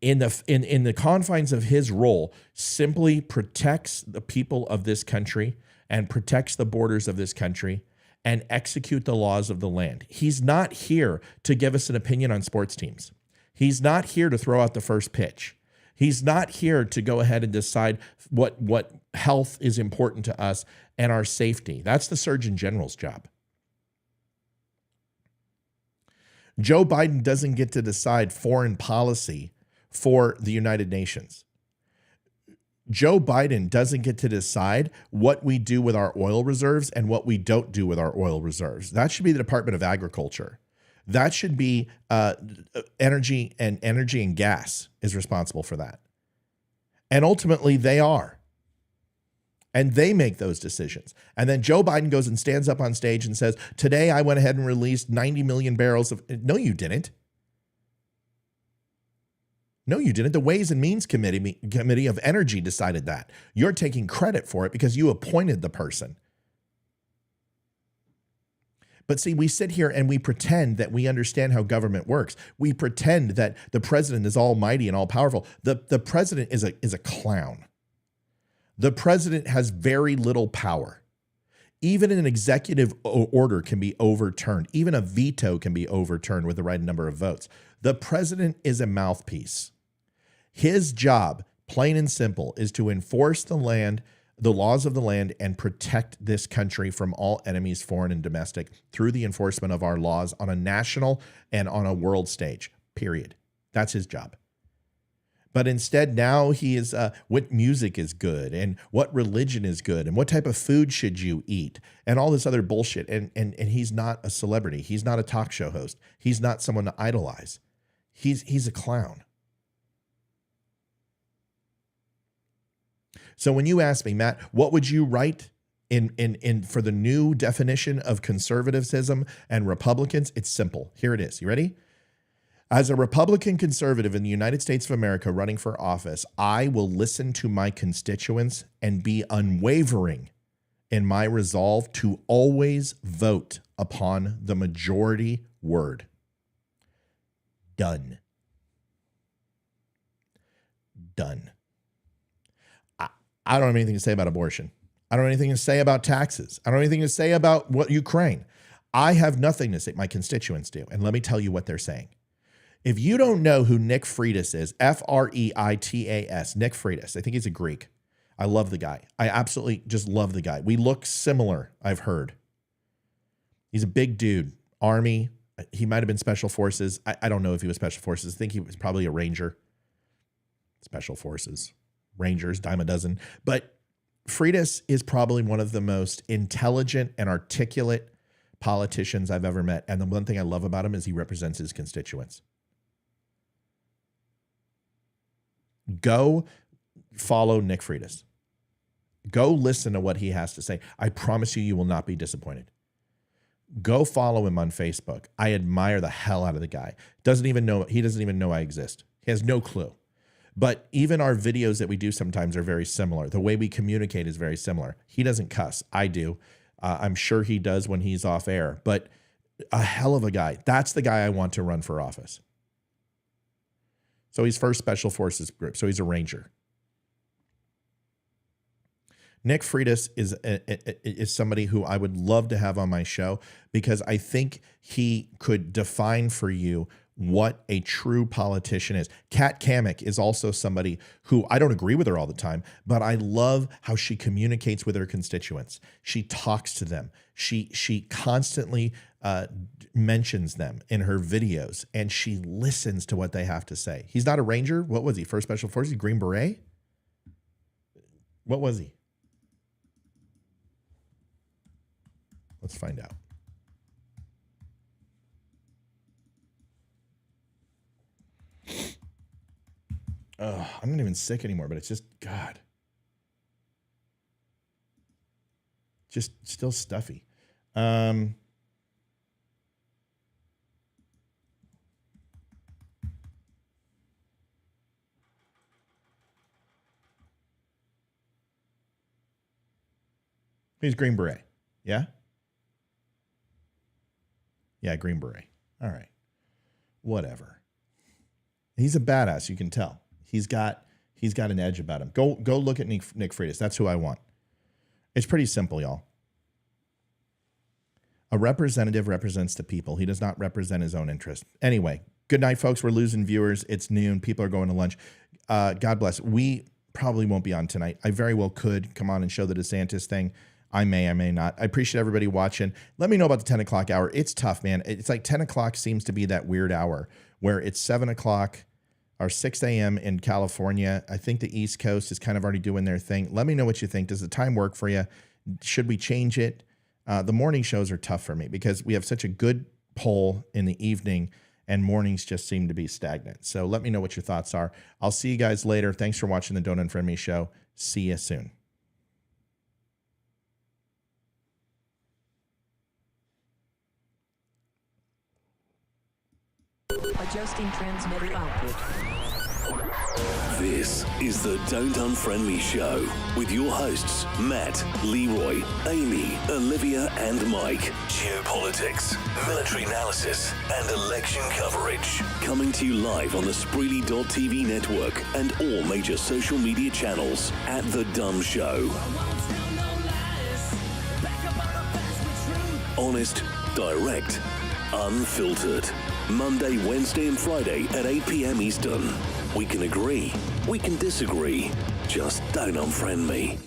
in the confines of his role, simply protects the people of this country and protects the borders of this country and execute the laws of the land? He's not here to give us an opinion on sports teams. He's not here to throw out the first pitch. He's not here to go ahead and decide what health is important to us and our safety. That's the Surgeon General's job. Joe Biden doesn't get to decide foreign policy for the United Nations. Joe Biden doesn't get to decide what we do with our oil reserves and what we don't do with our oil reserves. That should be the Department of Agriculture. That should be energy and gas is responsible for that. And ultimately they are. And they make those decisions. And then Joe Biden goes and stands up on stage and says, today I went ahead and released 90 million barrels of... No, you didn't. The Ways and Means Committee of Energy decided that. You're taking credit for it because you appointed the person. But see, we sit here and we pretend that we understand how government works. We pretend that the president is almighty and all powerful. The president is a clown. The president has very little power. Even an executive order can be overturned. Even a veto can be overturned with the right number of votes. The president is a mouthpiece. His job, plain and simple, is to enforce the laws of the land and protect this country from all enemies, foreign and domestic, through the enforcement of our laws on a national and on a world stage, period. That's his job. But instead now he is what music is good and what religion is good and what type of food should you eat and all this other bullshit. And he's not a celebrity. He's not a talk show host. He's not someone to idolize. He's a clown. So when you ask me, Matt, what would you write in for the new definition of conservatism and Republicans? It's simple. Here it is. You ready? As a Republican conservative in the United States of America running for office, I will listen to my constituents and be unwavering in my resolve to always vote upon the majority word. Done. Done. I don't have anything to say about abortion. I don't have anything to say about taxes. I don't have anything to say about what Ukraine. I have nothing to say. My constituents do. And let me tell you what they're saying. If you don't know who Nick Freitas is, Freitas, Nick Freitas, I think he's a Greek. I love the guy. I absolutely just love the guy. We look similar, I've heard. He's a big dude. Army. He might have been Special Forces. I don't know if he was Special Forces. I think he was probably a Ranger. Special Forces. Rangers, dime a dozen. But Freitas is probably one of the most intelligent and articulate politicians I've ever met. And the one thing I love about him is he represents his constituents. Go follow Nick Freitas. Go listen to what he has to say. I promise you, you will not be disappointed. Go follow him on Facebook. I admire the hell out of the guy. He doesn't even know I exist. He has no clue. But even our videos that we do sometimes are very similar. The way we communicate is very similar. He doesn't cuss. I do. I'm sure he does when he's off air. But a hell of a guy. That's the guy I want to run for office. So he's first Special Forces group. So he's a Ranger. Nick Freitas is somebody who I would love to have on my show because I think he could define for you what a true politician is. Kat Kamek is also somebody who I don't agree with her all the time, but I love how she communicates with her constituents. She talks to them. She constantly mentions them in her videos, and she listens to what they have to say. He's not a Ranger. What was he? First Special Forces? Green Beret? What was he? Let's find out. I'm not even sick anymore, but it's just, God. Just still stuffy. He's Green Beret. Yeah? Yeah, Green Beret. All right. Whatever. He's a badass, you can tell. He's got an edge about him. Go look at Nick Freitas. That's who I want. It's pretty simple, y'all. A representative represents the people. He does not represent his own interest. Anyway, good night, folks. We're losing viewers. It's noon. People are going to lunch. God bless. We probably won't be on tonight. I very well could come on and show the DeSantis thing. I may not. I appreciate everybody watching. Let me know about the 10 o'clock hour. It's tough, man. It's like 10 o'clock seems to be that weird hour where it's 7 o'clock or 6 a.m. in California. I think the East Coast is kind of already doing their thing. Let me know what you think. Does the time work for you? Should we change it? The morning shows are tough for me because we have such a good poll in the evening and mornings just seem to be stagnant. So let me know what your thoughts are. I'll see you guys later. Thanks for watching the Don't Unfriend Me show. See you soon. Adjusting transmitter output. This is the Don't Unfriend Me show with your hosts, Matt, Leroy, Amy, Olivia, and Mike. Geopolitics, military analysis, and election coverage. Coming to you live on the Spreely.tv network and all major social media channels at The Dumb Show. Honest, direct, unfiltered. Monday, Wednesday, and Friday at 8 p.m. Eastern. We can agree, we can disagree. Just don't unfriend me.